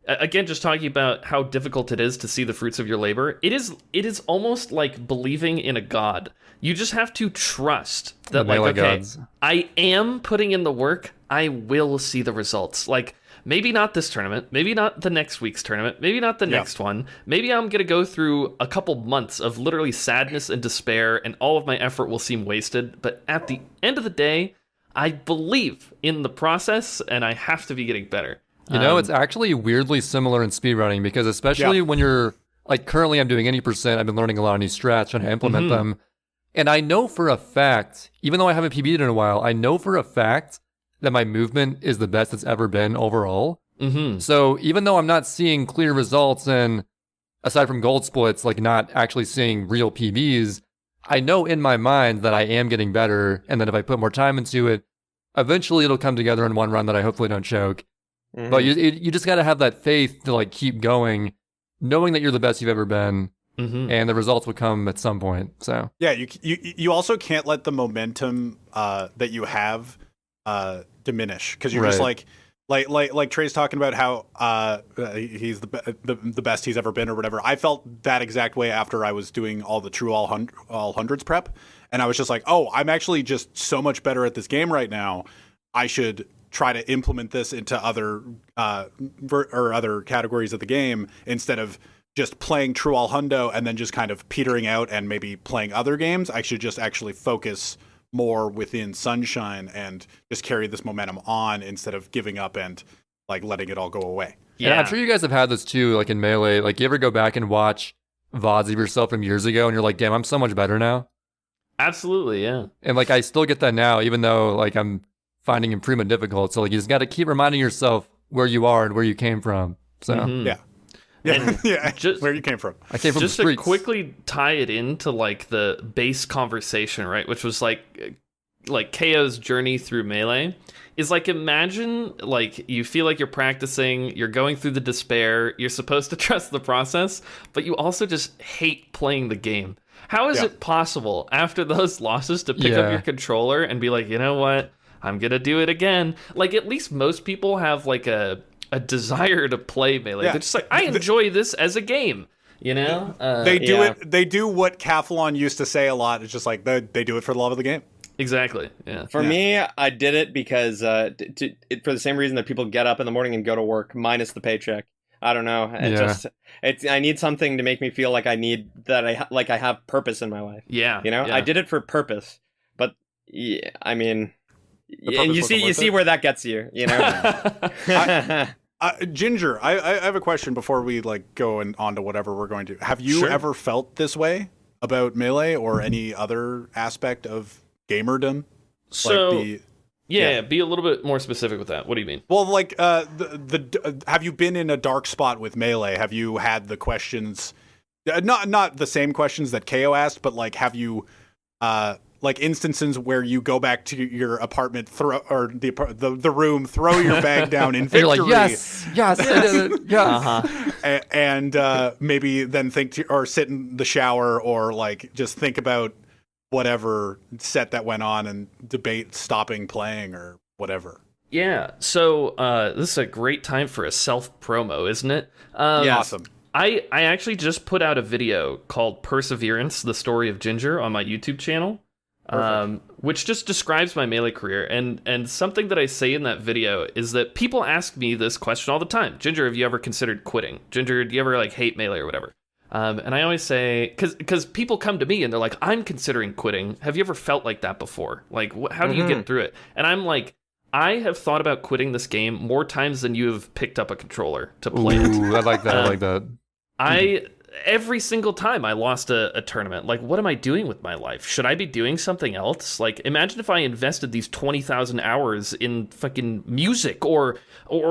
again, just talking about how difficult it is to see the fruits of your labor. It is almost like believing in a god. You just have to trust that, like, okay, gods. I am putting in the work. I will see the results. Like, maybe not this tournament, maybe not the next week's tournament, maybe not the next one. Maybe I'm going to go through a couple months of literally sadness and despair, and all of my effort will seem wasted. But at the end of the day, I believe in the process, and I have to be getting better. It's actually weirdly similar in speedrunning, because especially when you're, like, currently I'm doing any percent, I've been learning a lot of new strats, trying to implement them. And I know for a fact, even though I haven't PB'd in a while, I know for a fact that my movement is the best it's ever been overall. So even though I'm not seeing clear results, and aside from gold splits, like not actually seeing real PBs, I know in my mind that I am getting better, and that if I put more time into it, eventually it'll come together in one run that I hopefully don't choke. But you just got to have that faith to like keep going, knowing that you're the best you've ever been, and the results will come at some point. So yeah, you also can't let the momentum that you have diminish, because you're just like Trey's talking about how he's the best he's ever been or whatever. I felt that exact way after I was doing all the true all hundreds prep, and I was just like, oh, I'm actually just so much better at this game right now. I should try to implement this into other other categories of the game, instead of just playing true all hundo and then just kind of petering out and maybe playing other games. I should just actually focus more within Sunshine and just carry this momentum on, instead of giving up and like letting it all go away. Yeah, I'm sure you guys have had this too, like in Melee. Like, you ever go back and watch VODs of yourself from years ago, and you're like, damn, I'm so much better now? Absolutely, yeah. And like, I still get that now, even though like I'm finding improvement difficult. So like, you just got to keep reminding yourself where you are and where you came from. So yeah, just where you came from. I came from just the streets. To quickly tie it into like the base conversation, right? Which was like Kao's journey through Melee is like, imagine like you feel like you're practicing, you're going through the despair, you're supposed to trust the process, but you also just hate playing the game. How is it possible after those losses to pick up your controller and be like, you know what? I'm gonna do it again. Like, at least most people have like a desire to play Melee. They're just like, I enjoy this as a game, they do it. They do what Cathlon used to say a lot. It's just like they do it for the love of the game. Exactly. Yeah. For me, I did it because for the same reason that people get up in the morning and go to work, minus the paycheck. I don't know. I need something to make me feel like I have purpose in my life. Yeah. I did it for purpose, but I mean. And you see where that gets you, Ginger, I have a question before we like go on to whatever we're going to. Have you ever felt this way about Melee or any other aspect of gamerdom? So, like be a little bit more specific with that. What do you mean? Well, like, have you been in a dark spot with Melee? Have you had the questions, not the same questions that Kao asked, but like, have you, like instances where you go back to your apartment, or the room, throw your bag down in victory. You're like, yes, I did it, yes. And maybe then or sit in the shower, or like just think about whatever set that went on and debate stopping playing or whatever. Yeah. So this is a great time for a self promo, isn't it? Awesome. I actually just put out a video called Perseverance, the Story of Ginger on my YouTube channel, which just describes my Melee career. And something that I say in that video is that people ask me this question all the time. Ginger, have you ever considered quitting? Ginger, do you ever like hate Melee or whatever? And I always say, because people come to me and they're like, I'm considering quitting. Have you ever felt like that before? Like, how do you get through it? And I'm like, I have thought about quitting this game more times than you have picked up a controller to play it. I like that. I like that. Every single time I lost a tournament, like, what am I doing with my life? Should I be doing something else? Like, imagine if I invested these 20,000 hours in fucking music or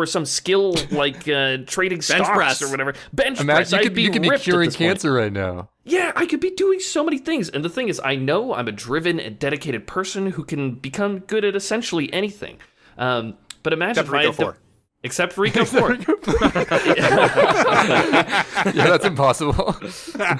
some skill like trading stocks press. or whatever. Bench Imagine press. you could be curing cancer right now. Yeah, I could be doing so many things. And the thing is, I know I'm a driven and dedicated person who can become good at essentially anything. But imagine if Rico Four. Except for Rico Four. Yeah, that's impossible.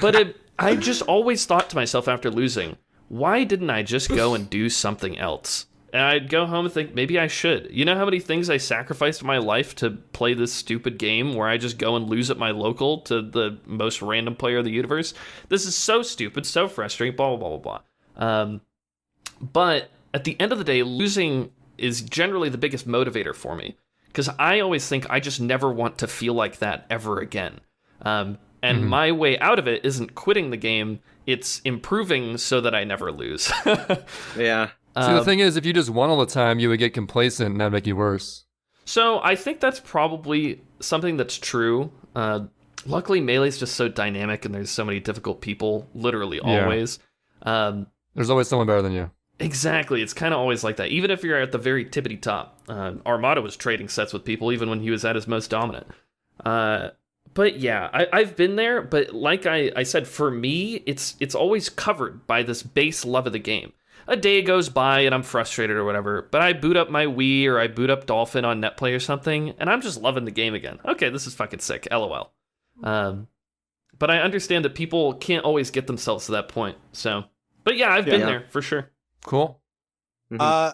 But I just always thought to myself after losing, why didn't I just go and do something else? And I'd go home and think, maybe I should. You know how many things I sacrificed in my life to play this stupid game where I just go and lose at my local to the most random player of the universe? This is so stupid, so frustrating, blah, blah, blah, blah. But at the end of the day, losing is generally the biggest motivator for me. Because I always think I just never want to feel like that ever again. And my way out of it isn't quitting the game, it's improving so that I never lose. Yeah. See, the thing is, if you just won all the time, you would get complacent and that'd make you worse. So I think that's probably something that's true. Luckily, Melee's just so dynamic and there's so many difficult people, literally always. There's always someone better than you. Exactly. It's kind of always like that. Even if you're at the very tippity top. Armada was trading sets with people even when he was at his most dominant. But yeah, I've been there. But like I said, for me, it's always covered by this base love of the game. A day goes by and I'm frustrated or whatever, but I boot up my Wii or I boot up Dolphin on Netplay or something, and I'm just loving the game again. Okay, this is fucking sick. LOL. But I understand that people can't always get themselves to that point. So, but yeah, I've been there for sure. Cool. I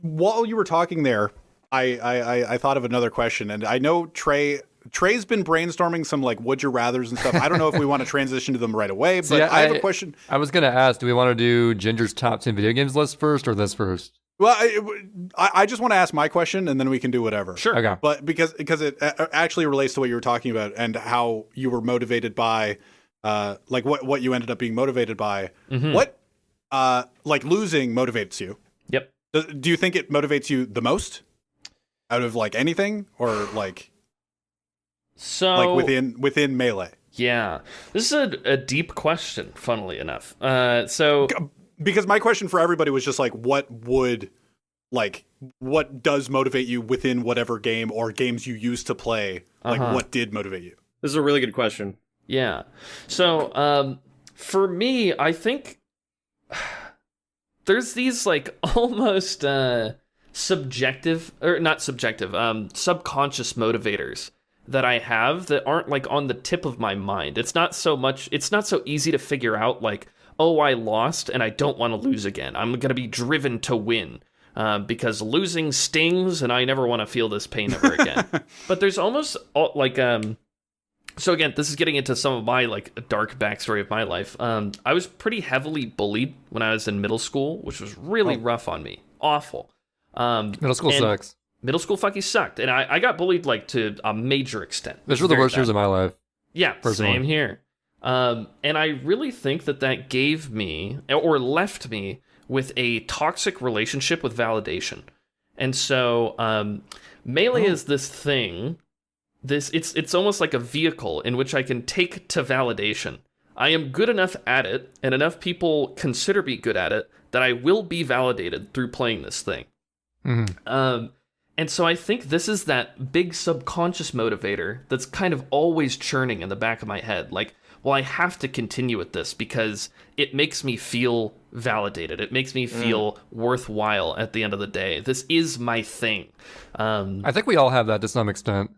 while you were talking there, I thought of another question, and I know Trey's been brainstorming some like would you rathers and stuff. I don't know if we want to transition to them right away, but I have a question. I was gonna ask, do we want to do Ginger's top 10 video games list first or this first? Well, I just want to ask my question, and then we can do whatever. Sure. Okay. But because it actually relates to what you were talking about and how you were motivated by, like what you ended up being motivated by. What, like losing motivates you? Yep. Do you think it motivates you the most out of like anything, or like? So like within Melee. Yeah. This is a deep question, funnily enough. So because my question for everybody was just like what does motivate you within whatever game or games you used to play? Like what did motivate you? This is a really good question. Yeah. So for me, I think there's these like almost subconscious motivators that I have that aren't like on the tip of my mind. It's not so easy to figure out like, oh, I lost and I don't want to lose again. I'm going to be driven to win because losing stings and I never want to feel this pain ever again. But there's almost like, so again, this is getting into some of my like dark backstory of my life. I was pretty heavily bullied when I was in middle school, which was really rough on me. Awful. Middle school sucks. Middle school fucking sucked, and I got bullied like to a major extent. Those were the worst years of my life. Yeah, same here. And I really think that gave me, or left me, with a toxic relationship with validation. And so Melee is this thing. It's almost like a vehicle in which I can take to validation. I am good enough at it, and enough people consider me good at it, that I will be validated through playing this thing. And so I think this is that big subconscious motivator that's kind of always churning in the back of my head. Like, well, I have to continue with this because it makes me feel validated. It makes me feel worthwhile at the end of the day. This is my thing. I think we all have that to some extent.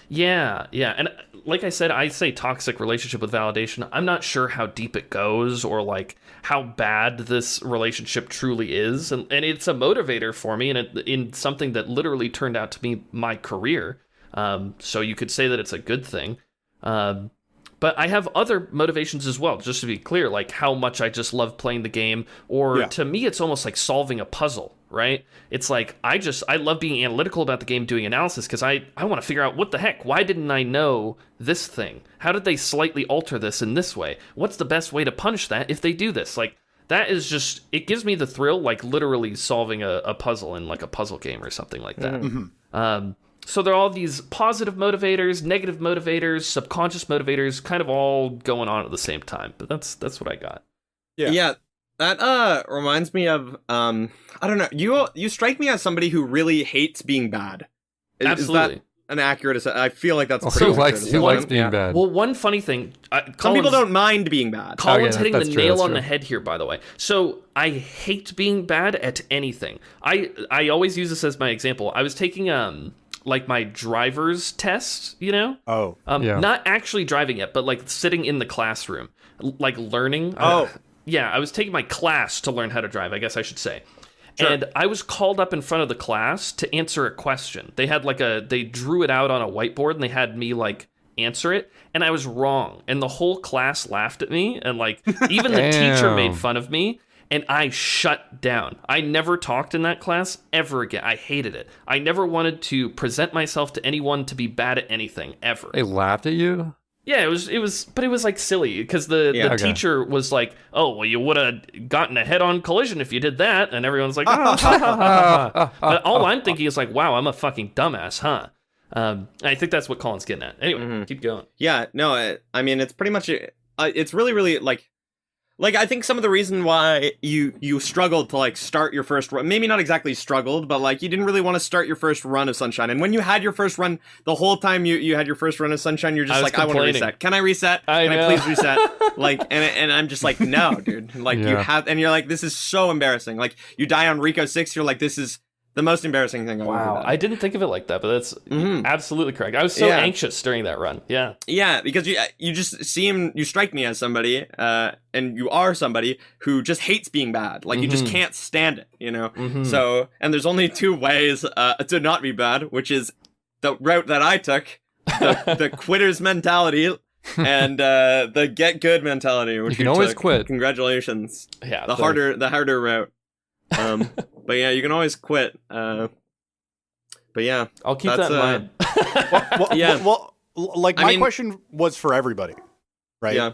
Yeah. And like I said, I say toxic relationship with validation. I'm not sure how deep it goes or like how bad this relationship truly is. And it's a motivator for me and in something that literally turned out to be my career. So you could say that it's a good thing. But I have other motivations as well, just to be clear, like how much I just love playing the game, or to me, it's almost like solving a puzzle, right? It's like, I love being analytical about the game, doing analysis, because I want to figure out, what the heck, why didn't I know this thing? How did they slightly alter this in this way? What's the best way to punish that if they do this? Like, that is just, it gives me the thrill, like literally solving a puzzle in like a puzzle game or something like that. Mm-hmm. So there are all these positive motivators, negative motivators, subconscious motivators, kind of all going on at the same time. But that's what I got. Yeah. That reminds me of I don't know. You strike me as somebody who really hates being bad. Absolutely. Is that an accurate? I feel like that's also pretty who likes being bad. Well, one funny thing, some people don't mind being bad. Colin's hitting the nail on the head here, by the way. So I hate being bad at anything. I always use this as my example. I was taking like my driver's test, you know? Not actually driving it, but like sitting in the classroom, like learning. Yeah, I was taking my class to learn how to drive, I guess I should say. Sure. And I was called up in front of the class to answer a question. They had they drew it out on a whiteboard and they had me like answer it, and I was wrong. And the whole class laughed at me, and like even the teacher made fun of me. And I shut down. I never talked in that class ever again. I hated it. I never wanted to present myself to anyone to be bad at anything, ever. They laughed at you? Yeah, it was, but it was like silly, because the teacher was like, "Oh, well, you would have gotten a head-on collision if you did that," and everyone's like, But all I'm thinking is like, "Wow, I'm a fucking dumbass, huh?" I think that's what Colin's getting at. Anyway, keep going. Yeah, no, I mean, it's pretty much, it's really, really like, I think some of the reason why you struggled to, like, start your first run, maybe not exactly struggled, but, like, you didn't really want to start your first run of Sunshine. And when you had your first run, the whole time you had your first run of Sunshine, you're just like, I want to reset. Can I reset? Can I please reset? Like, and I'm just like, no, dude. Like, you have, and you're like, this is so embarrassing. Like, you die on Rico 6, you're like, this is the most embarrassing thing I've ever done. I didn't think of it like that, but that's absolutely correct. I was so anxious during that run. Yeah, because you just you strike me as somebody, and you are somebody who just hates being bad. Like, you just can't stand it, you know? So, and there's only two ways to not be bad, which is the route that I took, the quitter's mentality, and the get good mentality, which you can always quit. Congratulations. Yeah, the harder route. But yeah, you can always quit. But yeah, I'll keep that in mind. Like, my question was for everybody, right? Yeah.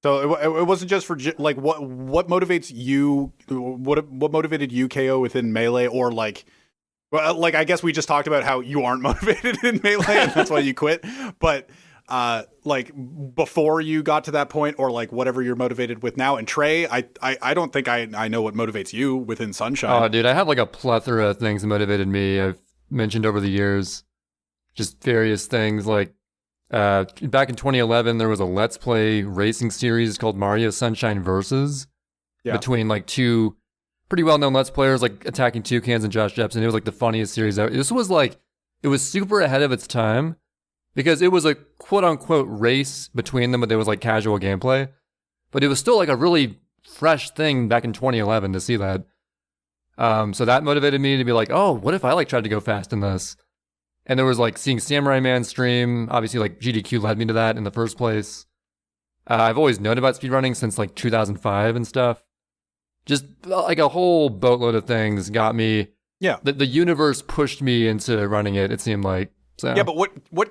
So it wasn't just for like what motivates you. What motivated you, KO, within Melee, or like, well, like, I guess we just talked about how you aren't motivated in Melee and that's why you quit. But like, before you got to that point, or like whatever you're motivated with now. And Trey, I don't think I know what motivates you within Sunshine. Oh, dude, I have like a plethora of things that motivated me. I've mentioned over the years, just various things. Like back in 2011, there was a Let's Play racing series called Mario Sunshine Versus between like two pretty well-known Let's Players, like Attacking Toucans and Josh Jepson. It was like the funniest series ever. This was like, it was super ahead of its time, because it was a quote-unquote race between them, but there was like casual gameplay. But it was still like a really fresh thing back in 2011 to see that. So that motivated me to be like, oh, what if I like tried to go fast in this? And there was like seeing Samurai Man stream. Obviously, like GDQ led me to that in the first place. I've always known about speedrunning since like 2005 and stuff. Just like a whole boatload of things got me. Yeah. The universe pushed me into running it, it seemed like. So. Yeah, but what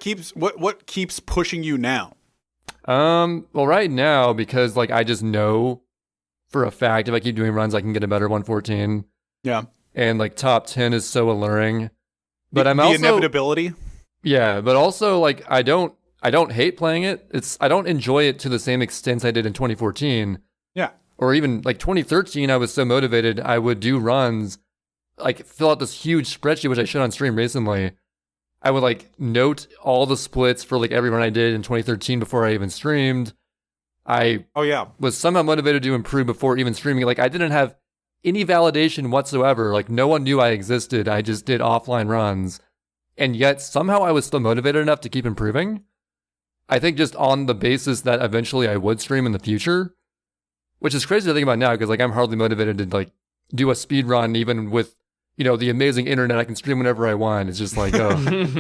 keeps pushing you now? Well, right now, because like I just know for a fact if I keep doing runs, I can get a better 114. Yeah, and like top 10 is so alluring. But the inevitability. Yeah, but also like I don't hate playing it. I don't enjoy it to the same extent I did in 2014. Yeah, or even like 2013. I was so motivated, I would do runs, like fill out this huge spreadsheet, which I showed on stream recently. I would like note all the splits for like every run I did in 2013 before I even streamed. I was somehow motivated to improve before even streaming. Like I didn't have any validation whatsoever. Like no one knew I existed. I just did offline runs. And yet somehow I was still motivated enough to keep improving. I think just on the basis that eventually I would stream in the future, which is crazy to think about now because like I'm hardly motivated to like do a speed run even with the amazing internet, I can stream whenever I want. It's just like, oh,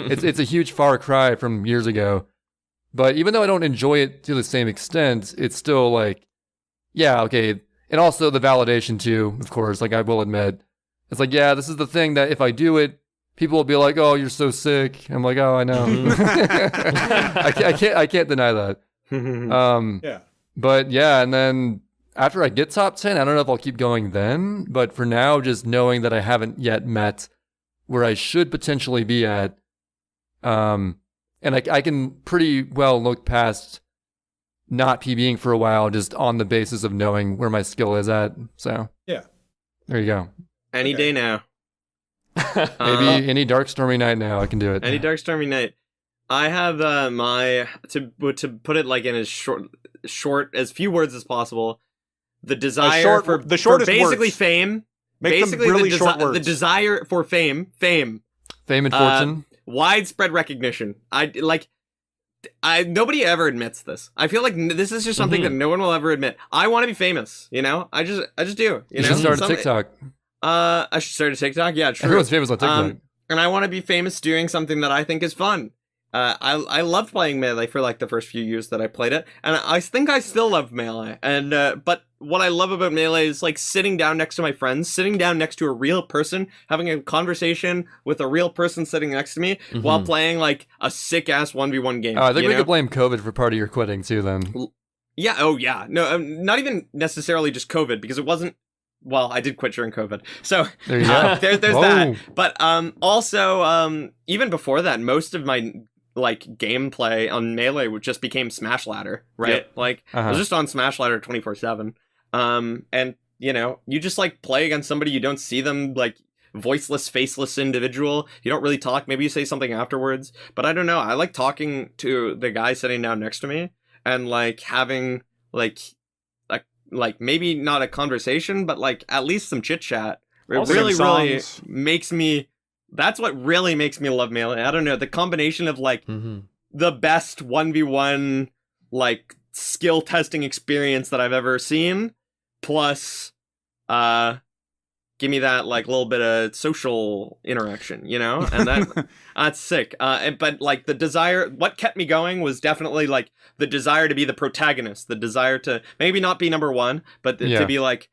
it's a huge far cry from years ago. But even though I don't enjoy it to the same extent, it's still like, yeah, okay. And also the validation too, of course, like I will admit. It's like, yeah, this is the thing that if I do it, people will be like, oh, you're so sick. I'm like, oh, I know. I can't deny that. Yeah. But yeah, and then after I get top 10, I don't know if I'll keep going then. But for now, just knowing that I haven't yet met where I should potentially be at, and I can pretty well look past not PBing for a while just on the basis of knowing where my skill is at. So yeah, there you go. Any day now. Maybe any dark stormy night now I can do it. Any dark stormy night. I have to put it like in as short as few words as possible. The desire for basically words. Fame. Make basically them really short words. The desire for fame and fortune. Widespread recognition. Nobody ever admits this. I feel like this is just something that no one will ever admit. I want to be famous, I just do. You should start a TikTok. I should start a TikTok. Yeah, true. Everyone's famous on TikTok. And I want to be famous doing something that I think is fun. I loved playing Melee for like the first few years that I played it, and I think I still love Melee. And but what I love about Melee is like sitting down next to my friends, sitting down next to a real person, having a conversation with a real person sitting next to me while playing like a sick ass 1v1 game. Oh, I think we could blame COVID for part of your quitting too. Then. Yeah. Oh yeah. No, not even necessarily just COVID, because it wasn't. Well, I did quit during COVID, so there you go. There's that. But also, even before that, most of my like gameplay on Melee just became Smash Ladder, right? Yep. Like I was just on Smash Ladder 24/7. And you just like play against somebody, you don't see them, like voiceless, faceless individual. You don't really talk. Maybe you say something afterwards, but I don't know. I like talking to the guy sitting down next to me and like having like maybe not a conversation, but like at least some chit chat. It really makes me. That's what really makes me love Melee. I don't know, the combination of like the best 1v1 like skill testing experience that I've ever seen, plus give me that like little bit of social interaction, and that's sick. But like the desire, what kept me going was definitely like the desire to be the protagonist, the desire to maybe not be number one, but to be like,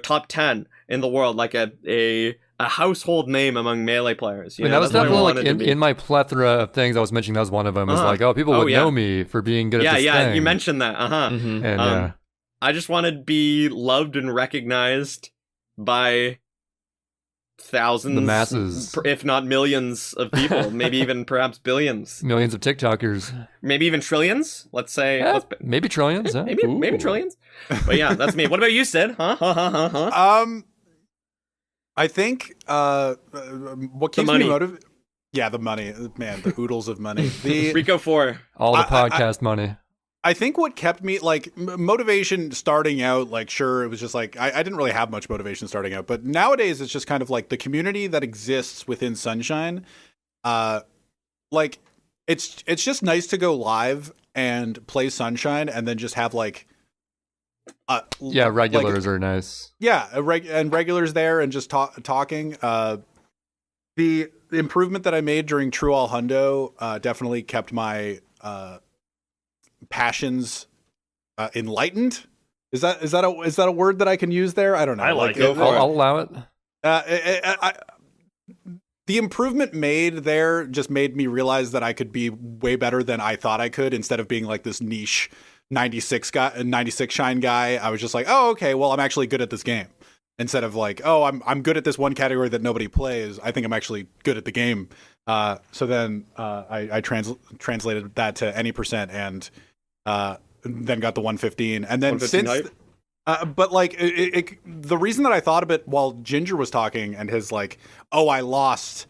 top 10 in the world, like a household name among Melee players. That was definitely like in my plethora of things I was mentioning. That was one of them. Was like, people would know me for being good at this thing. Yeah, you mentioned that. And I just want to be loved and recognized by thousands, the masses, if not millions of people, maybe even perhaps billions, millions of TikTokers, maybe even trillions. Let's say, maybe trillions, maybe trillions. But yeah, that's me. What about you, Sid? I think what keeps me motivated. Yeah, the money, man, the oodles of money. The Rico Four, all the podcast money. I think what kept me like motivation starting out, like sure, it was just like I didn't really have much motivation starting out, but nowadays it's just kind of like the community that exists within Sunshine. Like it's just nice to go live and play Sunshine and then just have like regulars are nice. Yeah, and regulars there and just talking. The improvement that I made during True All Hundo definitely kept my passions enlightened. Is that a word that I can use there? I don't know. I like it. I'll allow it. The improvement made there just made me realize that I could be way better than I thought I could, instead of being like this niche 96 shine guy. I was just like, oh, okay, well, I'm actually good at this game. Instead of like, oh, I'm good at this one category that nobody plays. I think I'm actually good at the game. So then I translated that to any percent and then got the 115. And then since, but like the reason that I thought of it while Ginger was talking and his like, oh, I lost,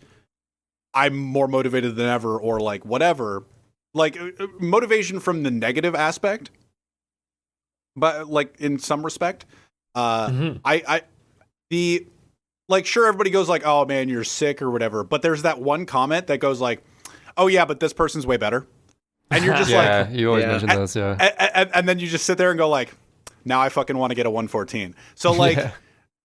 I'm more motivated than ever, or like whatever, like motivation from the negative aspect, but like in some respect, sure, everybody goes like, oh man, you're sick or whatever, but there's that one comment that goes like, oh yeah, but this person's way better. And you're just like, you always mention those, and then you just sit there and go like, now I fucking want to get a 114. So like,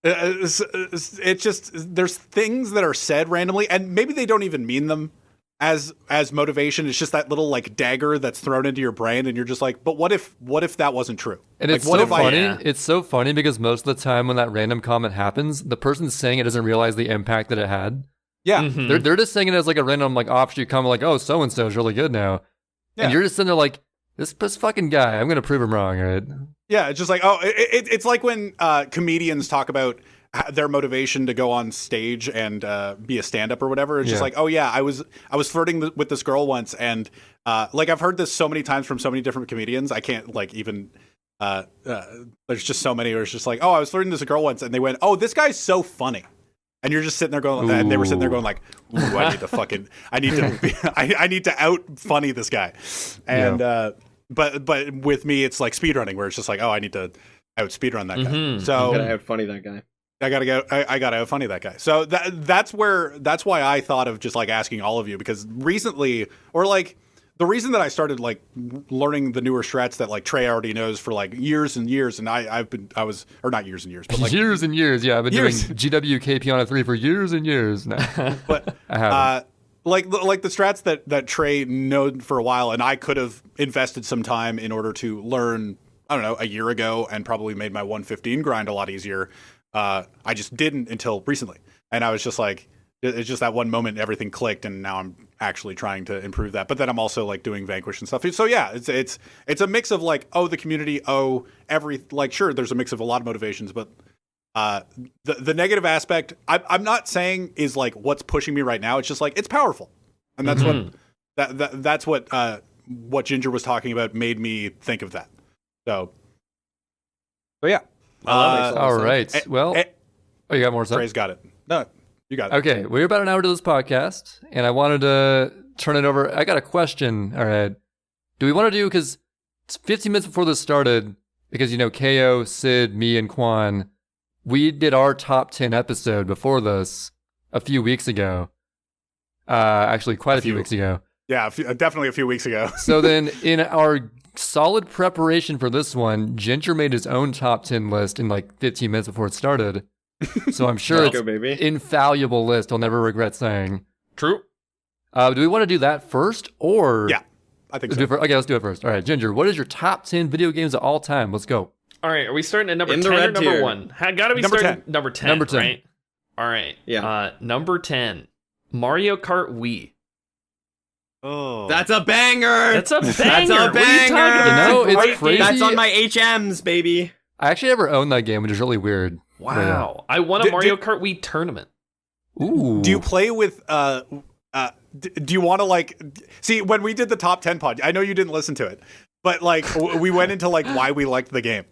It's just there's things that are said randomly, and maybe they don't even mean them as motivation. It's just that little like dagger that's thrown into your brain, and you're just like, but what if that wasn't true? And like, it's so funny. It's so funny because most of the time when that random comment happens, the person saying it doesn't realize the impact that it had. Yeah, they're just saying it as like a random like offshoot comment, like, oh, so and so is really good now, and you're just sitting there like, this fucking guy, I'm gonna prove him wrong, right? Yeah, it's just like, oh, it's like when comedians talk about their motivation to go on stage and be a stand-up or whatever. It's just like, oh yeah, I was flirting with this girl once, and like I've heard this so many times from so many different comedians, I can't like even. There's just so many where it's just like, oh, I was flirting with this girl once, and they went, oh, this guy's so funny. And you're just sitting there going, and they were sitting there going like, ooh, I need to out funny this guy. And, but with me, it's like speedrunning where it's just like, oh, I need to out speedrun that guy. So you gotta out funny that guy. I gotta out funny that guy. So that's why I thought of just like asking all of you, because recently, or like, the reason that I started like learning the newer strats that like Trey already knows for like years and years, and I was not years and years, but like years and years. Yeah, I've been doing GWKP on a 3 for years and years now. But I haven't. like the strats that Trey known for a while, and I could have invested some time in order to learn. I don't know, a year ago, and probably made my 115 grind a lot easier. I just didn't until recently, and I was just like, it's just that one moment everything clicked, and now I'm actually trying to improve that. But then I'm also like doing Vanquish and stuff. So yeah, it's a mix of like, oh, the community, like, sure, there's a mix of a lot of motivations, but the negative aspect, I'm not saying is like what's pushing me right now. It's just like, it's powerful, and that's that's what Ginger was talking about made me think of that. So yeah. All right. Well, you got more stuff? Trey's got it. No. You got it. Okay, we're about an hour to this podcast, and I wanted to turn it over. I got a question. All right. Do we want to do, because it's 15 minutes before this started, because, you know, KO, Sid, me, and Quan, we did our top 10 episode before this a few weeks ago. Actually, quite a few weeks ago. Yeah, definitely a few weeks ago. So then, in our solid preparation for this one, Ginger made his own top 10 list in like 15 minutes before it started. So I'm sure it's an infallible list I'll never regret saying. True. Do we want to do that first, or? Yeah, I think so. Okay, let's do it first. All right, Ginger, what is your top 10 video games of all time? Let's go. All right, are we starting at number 10 or number 1? Gotta be starting number 10. Number 10. Right? All right. Yeah. Number 10, Mario Kart Wii. Oh, that's a banger. That's a banger. That's a banger. What are you talking about? No, it's crazy. That's on my HMs, baby. I actually never owned that game, which is really weird. Wow. I won a Mario Kart Wii tournament. Ooh. Do you play with do you want to like see when we did the top 10 pod? I know you didn't listen to it, but like we went into like why we liked the game.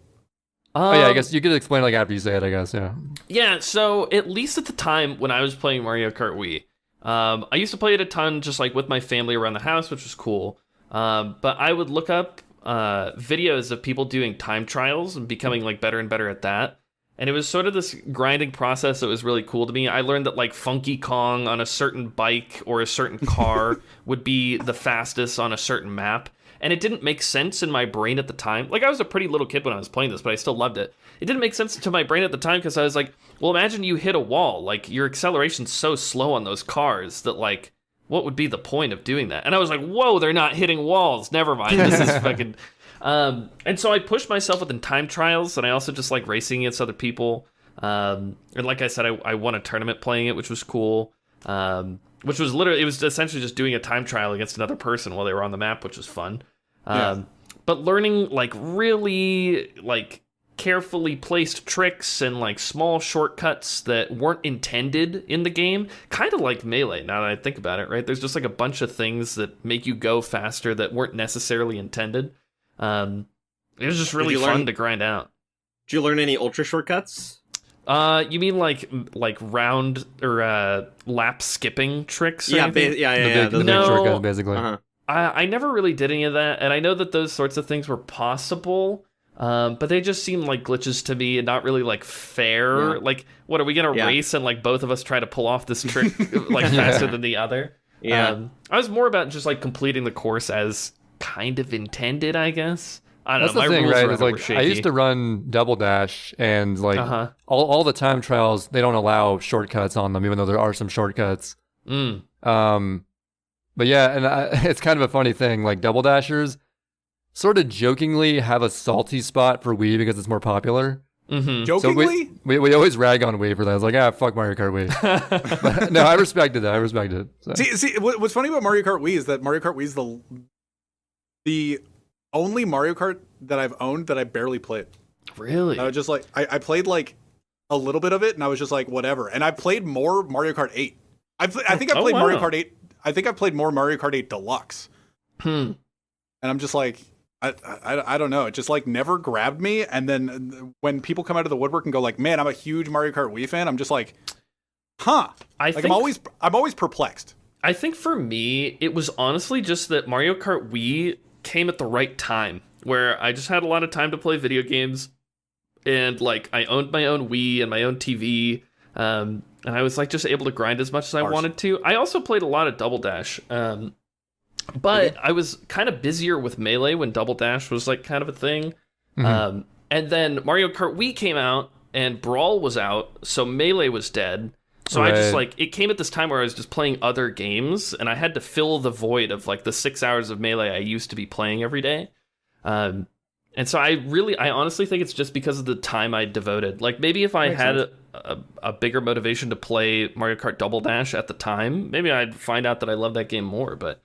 Oh yeah, I guess you could explain like after you say it, I guess, yeah. Yeah, so at least at the time when I was playing Mario Kart Wii, I used to play it a ton just like with my family around the house, which was cool. But I would look up videos of people doing time trials and becoming like better and better at that. And it was sort of this grinding process that was really cool to me. I learned that like Funky Kong on a certain bike or a certain car would be the fastest on a certain map. And it didn't make sense in my brain at the time. Like, I was a pretty little kid when I was playing this, but I still loved it. It didn't make sense to my brain at the time because I was like, well, imagine you hit a wall. Like, your acceleration's so slow on those cars that, like, what would be the point of doing that? And I was like, whoa, they're not hitting walls. Never mind. This is fucking... and so I pushed myself within time trials, and I also just like racing against other people. And like I said, I won a tournament playing it, which was cool. Which was literally, it was essentially just doing a time trial against another person while they were on the map, which was fun. But learning like really like carefully placed tricks and like small shortcuts that weren't intended in the game, kind of like Melee, now that I think about it, right? There's just like a bunch of things that make you go faster that weren't necessarily intended. It was just really fun to grind out. Did you learn any ultra shortcuts? You mean like round or lap skipping tricks? Yeah, the big shortcuts, basically. Uh-huh. I never really did any of that, and I know that those sorts of things were possible, but they just seemed like glitches to me and not really like fair. Yeah. Like, what are we gonna race and like both of us try to pull off this trick like faster than the other? Yeah, I was more about just like completing the course as kind of intended, I guess. I don't That's know. My the thing, rules right? around It's it were like shaky. I used to run Double Dash, and like all the time trials, they don't allow shortcuts on them, even though there are some shortcuts. But yeah, and it's kind of a funny thing. Like Double Dashers sort of jokingly have a salty spot for Wii because it's more popular. Jokingly? So we always rag on Wii for that. I was like, fuck Mario Kart Wii. But, no, I respected that. I respect it. So. See, what's funny about Mario Kart Wii is that Mario Kart Wii is the only Mario Kart that I've owned that I barely played. Really? I was just like, I played like a little bit of it, and I was just like, whatever. And I played more Mario Kart 8. I think I played Mario Kart 8. I think I played more Mario Kart 8 Deluxe. And I'm just like, I don't know. It just like never grabbed me. And then when people come out of the woodwork and go like, man, I'm a huge Mario Kart Wii fan, I'm just like, huh. I'm always perplexed. I think for me, it was honestly just that Mario Kart Wii came at the right time, where I just had a lot of time to play video games, and like I owned my own Wii and my own TV, and I was like just able to grind as much as I wanted to. I also played a lot of Double Dash, but I was kind of busier with Melee when Double Dash was like kind of a thing. And then Mario Kart Wii came out and Brawl was out, so Melee was dead. So I just like, it came at this time where I was just playing other games, and I had to fill the void of like the 6 hours of Melee I used to be playing every day. And so I honestly think it's just because of the time I devoted. Like maybe if I had a bigger motivation to play Mario Kart Double Dash at the time, maybe I'd find out that I love that game more. But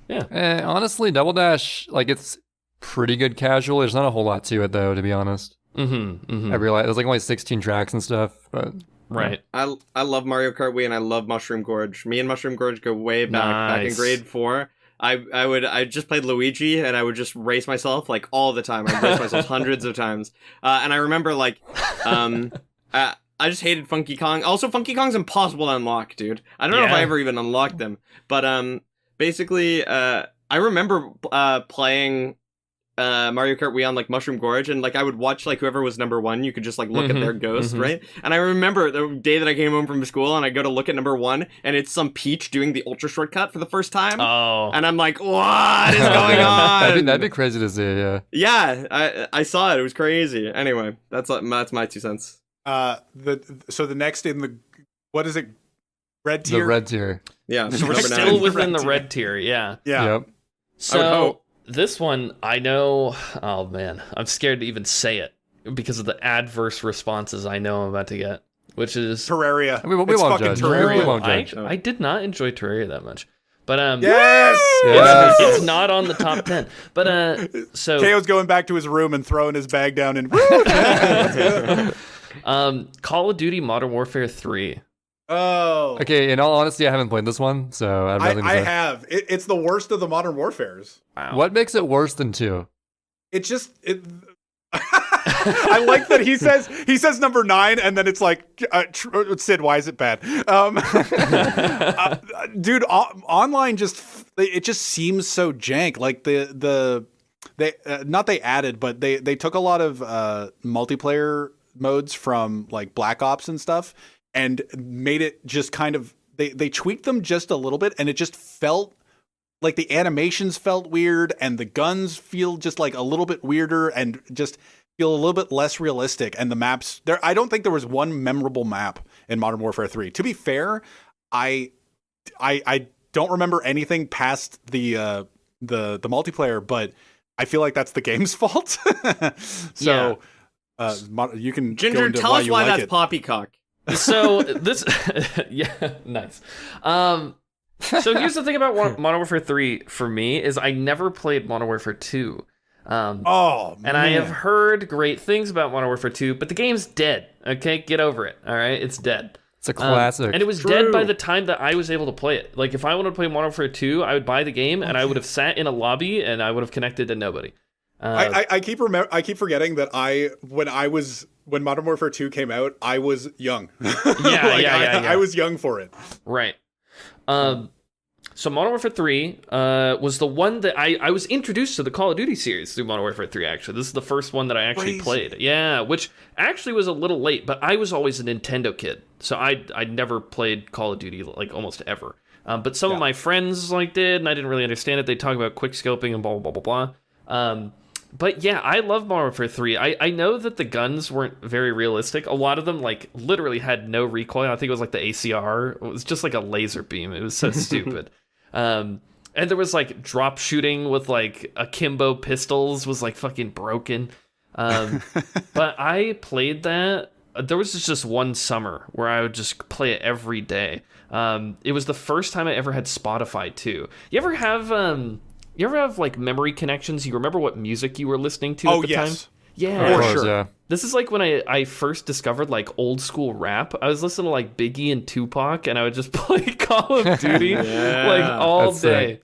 yeah. Honestly, Double Dash, like it's pretty good casual. There's not a whole lot to it though, to be honest. I realize there's like only 16 tracks and stuff, but right. I love Mario Kart Wii and I love Mushroom Gorge. Me and Mushroom Gorge go way back in grade 4. I just played Luigi and I would just race myself like all the time. I'd race myself hundreds of times. And I remember like I just hated Funky Kong. Also, Funky Kong's impossible to unlock, dude. I don't know if I ever even unlocked them. But basically I remember playing Mario Kart Wii on like Mushroom Gorge, and like I would watch like whoever was number 1, you could just like look at their ghost, right? And I remember the day that I came home from school and I go to look at number 1 and it's some Peach doing the ultra shortcut for the first time. And I'm like, what is going on? That'd be crazy to see. Yeah, I saw it. It was crazy. Anyway, that's my 2 cents. So the next in the, what is it? Red tier? The red tier. Yeah. So we're still within the red tier. Yeah. Yep. So this one, I know, oh man, I'm scared to even say it because of the adverse responses I know I'm about to get, which is Terraria. We won't judge. Terraria. We won't judge. I did not enjoy Terraria that much. But yes! It's not on the top 10. But so Kao's going back to his room and throwing his bag down and Call of Duty Modern Warfare 3. Oh. Okay, in all honesty, I haven't played this one, so I have. It's the worst of the Modern Warfares. Wow. What makes it worse than 2? It I like that he says number 9 and then it's like Sid, why is it bad? Dude, online just seems so jank. Like they added, but they took a lot of multiplayer modes from like Black Ops and stuff and made it just kind of they tweaked them just a little bit, and it just felt like the animations felt weird and the guns feel just like a little bit weirder and just feel a little bit less realistic. And the maps there, I don't think there was one memorable map in Modern Warfare 3. To be fair, I don't remember anything past the multiplayer, but I feel like that's the game's fault. So you can Ginger, go into tell us why like that's it. poppycock. So this, yeah, nice. So here's the thing about Modern Warfare 3 for me is I never played Modern Warfare 2. And I have heard great things about Modern Warfare 2, but the game's dead. Okay, get over it. All right, it's dead. It's a classic. And it was dead by the time that I was able to play it. Like if I wanted to play Modern Warfare 2, I would buy the game and I would have sat in a lobby and I would have connected to nobody. I keep forgetting that when Modern Warfare 2 came out, I was young. I was young for it. Right. So Modern Warfare 3 was the one that I was introduced to the Call of Duty series through Modern Warfare 3, actually. This is the first one that I actually played. Yeah, which actually was a little late, but I was always a Nintendo kid. So I never played Call of Duty, like, almost ever. But some of my friends, like, did, and I didn't really understand it. They talk about quick scoping and blah, blah, blah, blah, blah. But yeah, I love Modern Warfare 3. I know that the guns weren't very realistic. A lot of them like literally had no recoil. I think it was like the ACR. It was just like a laser beam. It was so stupid. And there was like drop shooting with like akimbo pistols was like fucking broken. But I played that. There was just one summer where I would just play it every day. It was the first time I ever had Spotify too. You ever have like memory connections? You remember what music you were listening to at the time? Yeah. For sure. Yeah. This is like when I first discovered like old school rap. I was listening to like Biggie and Tupac, and I would just play Call of Duty like all That's day. sick.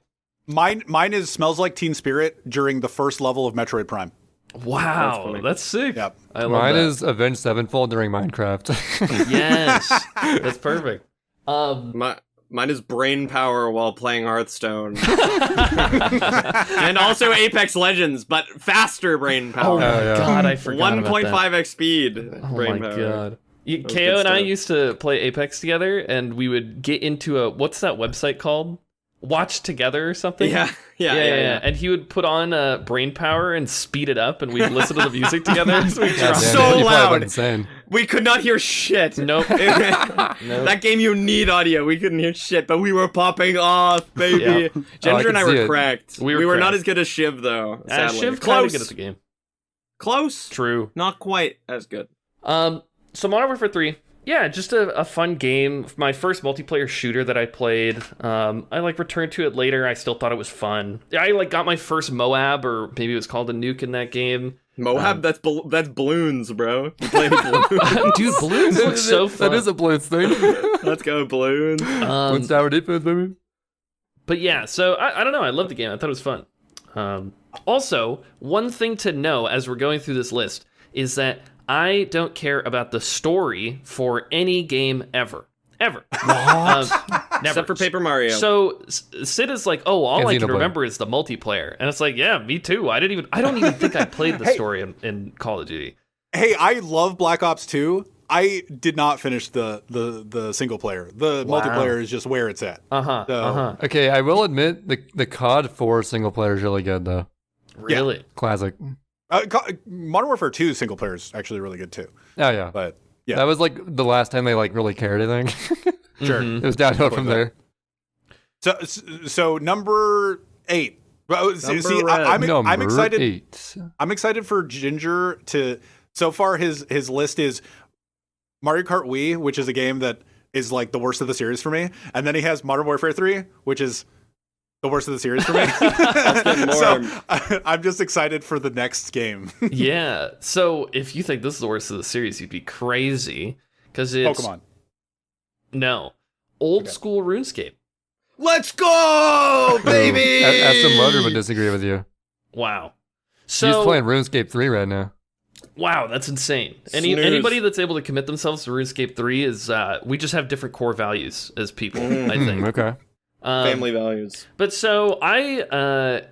Mine is Smells Like Teen Spirit during the first level of Metroid Prime. Wow, that's sick. Yep. I love Mine that. is Avenged Sevenfold during Minecraft. Yes, that's perfect. Mine is brain power while playing Hearthstone. And also Apex Legends, but faster brain Oh power. my yeah. god, I forgot about that. 1.5x speed Oh brain my power. god. was Kao good and I stuff. used to play Apex together, and we would get into what's that website called? Watch Together or something? Yeah. And he would put on brain power and speed it up, and we'd listen to the music together. So we'd God drop- damn, So you probably loud. went insane. We could not hear shit. Nope. That game you need audio. We couldn't hear shit, but we were popping off, baby. Yeah. Ginger and I can see were it. cracked. We We were were not cracked. as good as Shiv though. Sadly. Shiv kind of Close. good at the game. Close. True. Not quite as good. So Modern Warfare 3, yeah, just a fun game. My first multiplayer shooter that I played. I like returned to it later. I still thought it was fun. I like got my first Moab, or maybe it was called a nuke in that game. Moab, that's balloons, bro. You play balloons. Dude, balloons look so fun. That is a Blitz thing. Let's go balloons. Blitz tower defense, baby. But yeah, so I don't know. I love the game. I thought it was fun. Also, one thing to know as we're going through this list is that I don't care about the story for any game ever. Ever. Never. Except for Paper Mario. So Sid is like, oh, all I can Xenoblade. remember is the multiplayer, and it's like, yeah, me too. I don't even think I played the story in Call of Duty. Hey, I love Black Ops 2. I did not finish the single player. The Wow. multiplayer is just where it's at. So- Okay, I will admit the COD 4 single player is really good though. Really? Classic. Modern Warfare 2 single player is actually really good too. Oh yeah. But yeah, That was like the last time they like really cared, I think. sure. Mhm. It was downhill from there. So number 8. Well, Number see, red. I'm Number excited. 8. I'm excited for Ginger to. So far, his list is Mario Kart Wii, which is a game that is like the worst of the series for me, and then he has Modern Warfare 3, which is the worst of the series for me. get more. So I'm just excited for the next game. Yeah. So if you think this is the worst of the series, you'd be crazy because it's Pokemon. No, old school RuneScape. Let's go, baby! Aston Loader would disagree with you. Wow. He's So playing RuneScape 3 right now. wow, that's insane. Snooze. Anybody that's able to commit themselves to RuneScape 3 is we just have different core values as people. I think. Okay. Family values. But so I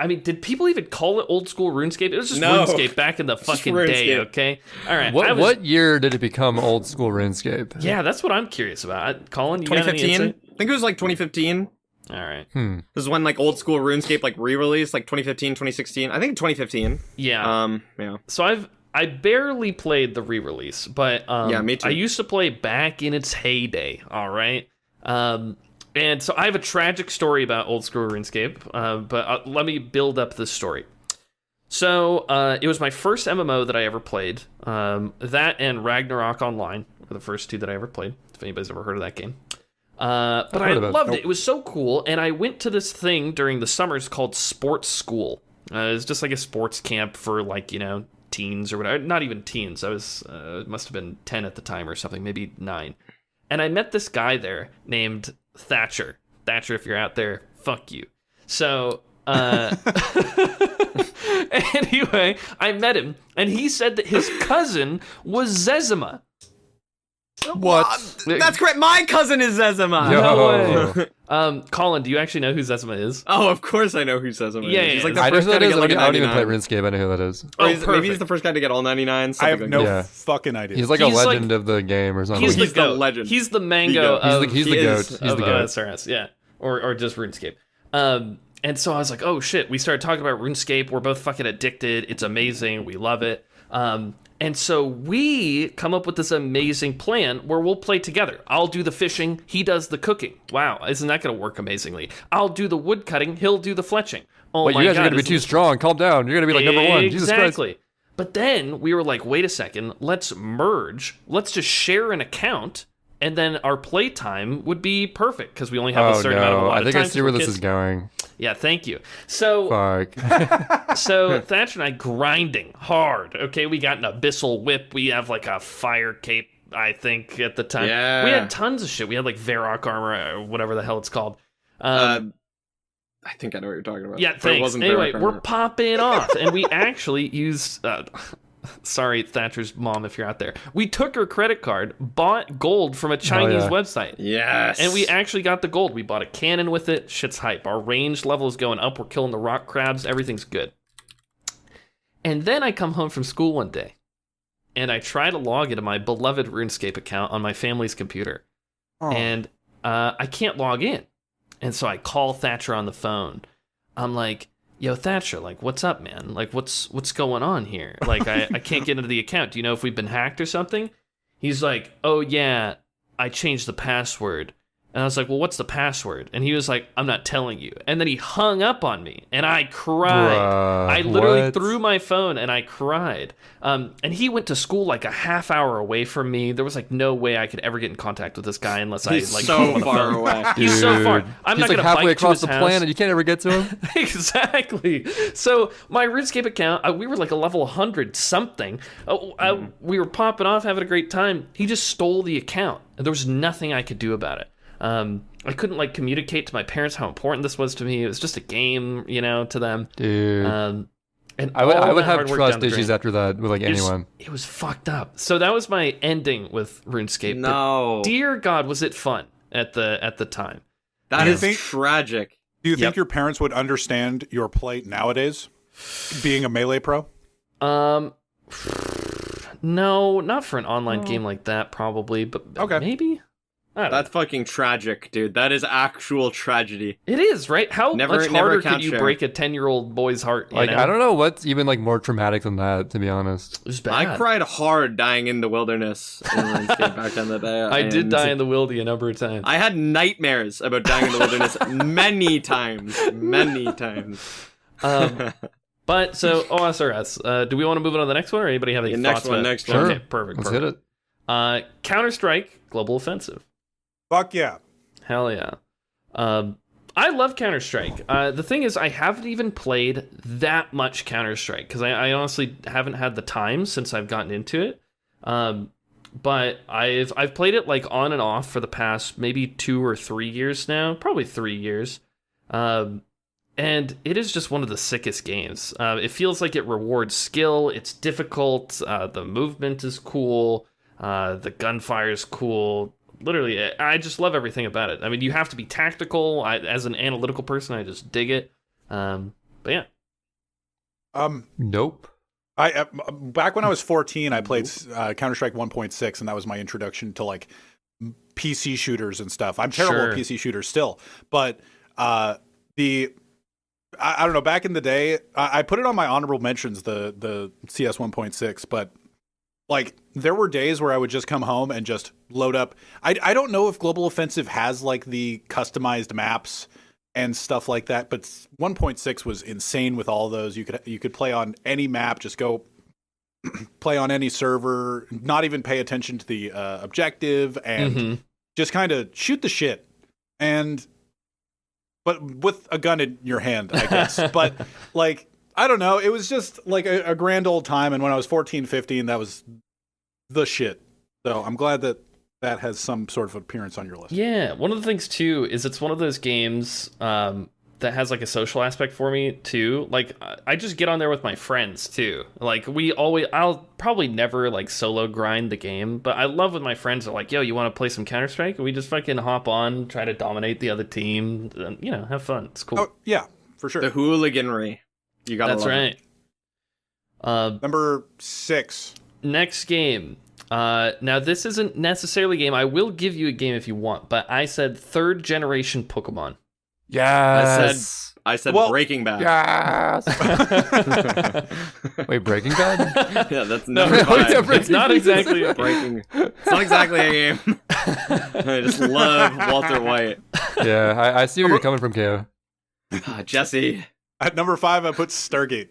mean, did people even call it old school RuneScape? It was just No. RuneScape back in the Just fucking day, RuneScape. okay? All right. What year did it become old school RuneScape? Yeah, that's what I'm curious about. Colin, you got any 2015? insight? I think it was like 2015. All right. Hmm. This is when like old school RuneScape like re-released, like 2015, 2016. I think 2015. Yeah. Yeah. So I barely played the re-release, but Yeah, me too. I used to play back in its heyday. All right. And so I have a tragic story about old school RuneScape, but let me build up this story. So it was my first MMO that I ever played. That and Ragnarok Online were the first two that I ever played. If anybody's ever heard of that game. But I heard of it. loved it. It was so cool. And I went to this thing during the summers called Sports School. It was just like a sports camp for like, teens or whatever. Not even teens. I was, must have been 10 at the time or something, maybe 9. And I met this guy there named Thatcher. Thatcher, if you're out there, fuck you. So, anyway, I met him, and he said that his cousin was Zezima. What? That's correct. My cousin is Zezima. Yo. No way. Colin, do you actually know who Zezima is? Oh, of course I know who Zezima Yeah, is. He's yeah, like the I know first who guy that to is. get like a I don't even play 99. RuneScape. I know who that is. Or Oh, maybe he's perfect. the first guy to get all 99. I have something no like Yeah. fucking idea. He's like a He's like- legend of the game or something. He's He's the the goat. legend. He's the mango goat. of He's the He goat. is He's of the goat. SRS, yeah, or just RuneScape. And so I was like, oh shit, we started talking about RuneScape. We're both fucking addicted. It's amazing. We love it. And so we come up with this amazing plan where we'll play together. I'll do the fishing. He does the cooking. Wow, isn't that going to work amazingly? I'll do the wood cutting. He'll do the fletching. Oh, Wait, my you guys God, are going to be too strong. Calm down. You're going to be like number one. Jesus Christ. Exactly. But then we were like, wait a second. Let's merge. Let's just share an account. And then our playtime would be perfect because we only have a certain amount of a lot I of think time. I see where this is going. Yeah, thank you. So, so Thatcher and I grinding hard. Okay, we got an abyssal whip. We have like a fire cape, I think, at the time. Yeah. We had tons of shit. We had like Varrock armor or whatever the hell it's called. I think I know what you're talking about. Yeah, But it thanks. wasn't Anyway, Varrock we're armor. popping off, and we actually used... sorry, Thatcher's mom, if you're out there. We took her credit card, bought gold from a Chinese website. Yes. And we actually got the gold. We bought a cannon with it. Shit's hype. Our range level is going up. We're killing the rock crabs. Everything's good. And then I come home from school one day, and I try to log into my beloved RuneScape account on my family's computer. Oh. And I can't log in. And so I call Thatcher on the phone. I'm like, yo, Thatcher, like, what's up, man? Like, what's going on here? Like, I can't get into the account. Do you know if we've been hacked or something? He's like, oh, yeah, I changed the password. And I was like, well, what's the password? And he was like, I'm not telling you. And then he hung up on me, and I cried. I literally threw my phone, and I cried. And he went to school like a half hour away from me. There was like no way I could ever get in contact with this guy unless He's I like so called him on the far phone. away. He's so far. I'm He's not like gonna halfway bike to across his the house. planet. You can't ever get to him. Exactly. So my RuneScape account, we were like a level 100 something. We were popping off, having a great time. He just stole the account. There was nothing I could do about it. I couldn't like communicate to my parents how important this was to me. It was just a game, you know, to them. Dude. And I would that have hard work trust down the issues drain. after that with like anyone. It was fucked up. So that was my ending with RuneScape. No. But dear God, was it fun at the time. That You is think- tragic. Do you think your parents would understand your plight nowadays, being a Melee pro? No, not for an online game like that, probably, but Okay. maybe? I don't know. That's fucking tragic, dude. That is actual tragedy. It is, right? How Never- much never harder account could you share. break a 10-year-old boy's heart? You Like, know? I don't know what's even like more traumatic than that, to be honest. It was bad. I cried hard dying in the wilderness in RuneScape back in the day. I did and die in the wildy a number of times. I had nightmares about dying in the wilderness many times. Many times. But so OSRS. Do we want to move on to the next one, or anybody have any Yeah, thoughts? next one, about- next one. Okay, perfect. Let's hit it. Counter-Strike Global Offensive. Fuck yeah. Hell yeah. I love Counter-Strike. The thing is, I haven't even played that much Counter-Strike because I honestly haven't had the time since I've gotten into it. But I've played it like on and off for the past maybe 2 or 3 years now, probably 3 years. And it is just one of the sickest games. It feels like it rewards skill. It's difficult. The movement is cool. The gunfire is cool. Literally, I just love everything about it. I mean, you have to be tactical. As an analytical person, I just dig it. But yeah. Nope. I back when I was 14, I played Counter-Strike 1.6, and that was my introduction to like PC shooters and stuff. I'm terrible at PC shooters still, but I don't know. Back in the day, I put it on my honorable mentions, the CS 1.6, but like there were days where I would just come home and just load up. I don't know if Global Offensive has like the customized maps and stuff like that, but 1.6 was insane with all those. You could play on any map, just go play on any server, not even pay attention to the objective, and just kind of shoot the shit. But with a gun in your hand, I guess. But like, I don't know. It was just like a grand old time. And when I was 14, 15, that was the shit. So I'm glad that has some sort of appearance on your list. Yeah, one of the things too is it's one of those games that has like a social aspect for me too. Like I just get on there with my friends too. Like I'll probably never like solo grind the game, but I love when my friends are like, "Yo, you want to play some Counter-Strike?" And we just fucking hop on, try to dominate the other team, and, you know, have fun. It's cool. Oh yeah, for sure. The hooliganry. You gotta That's love right. it. Number 6. Next game. Now this isn't necessarily a game. I will give you a game if you want, but I said 3rd generation Pokemon. Yes. I said Breaking Bad. Yes. Wait, Breaking Bad? Yeah, that's number 5. It's not exactly a Breaking. It's not exactly a game. I just love Walter White. Yeah, I see where you're coming from, Kao. Jesse. At number 5, I put Stargate.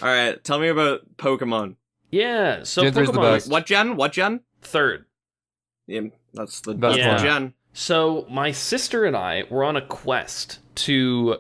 All right, tell me about Pokemon. Yeah, so Gen 3's the Pokemon. best. What gen? 3rd. Yeah, that's the Best best one. gen. So my sister and I were on a quest to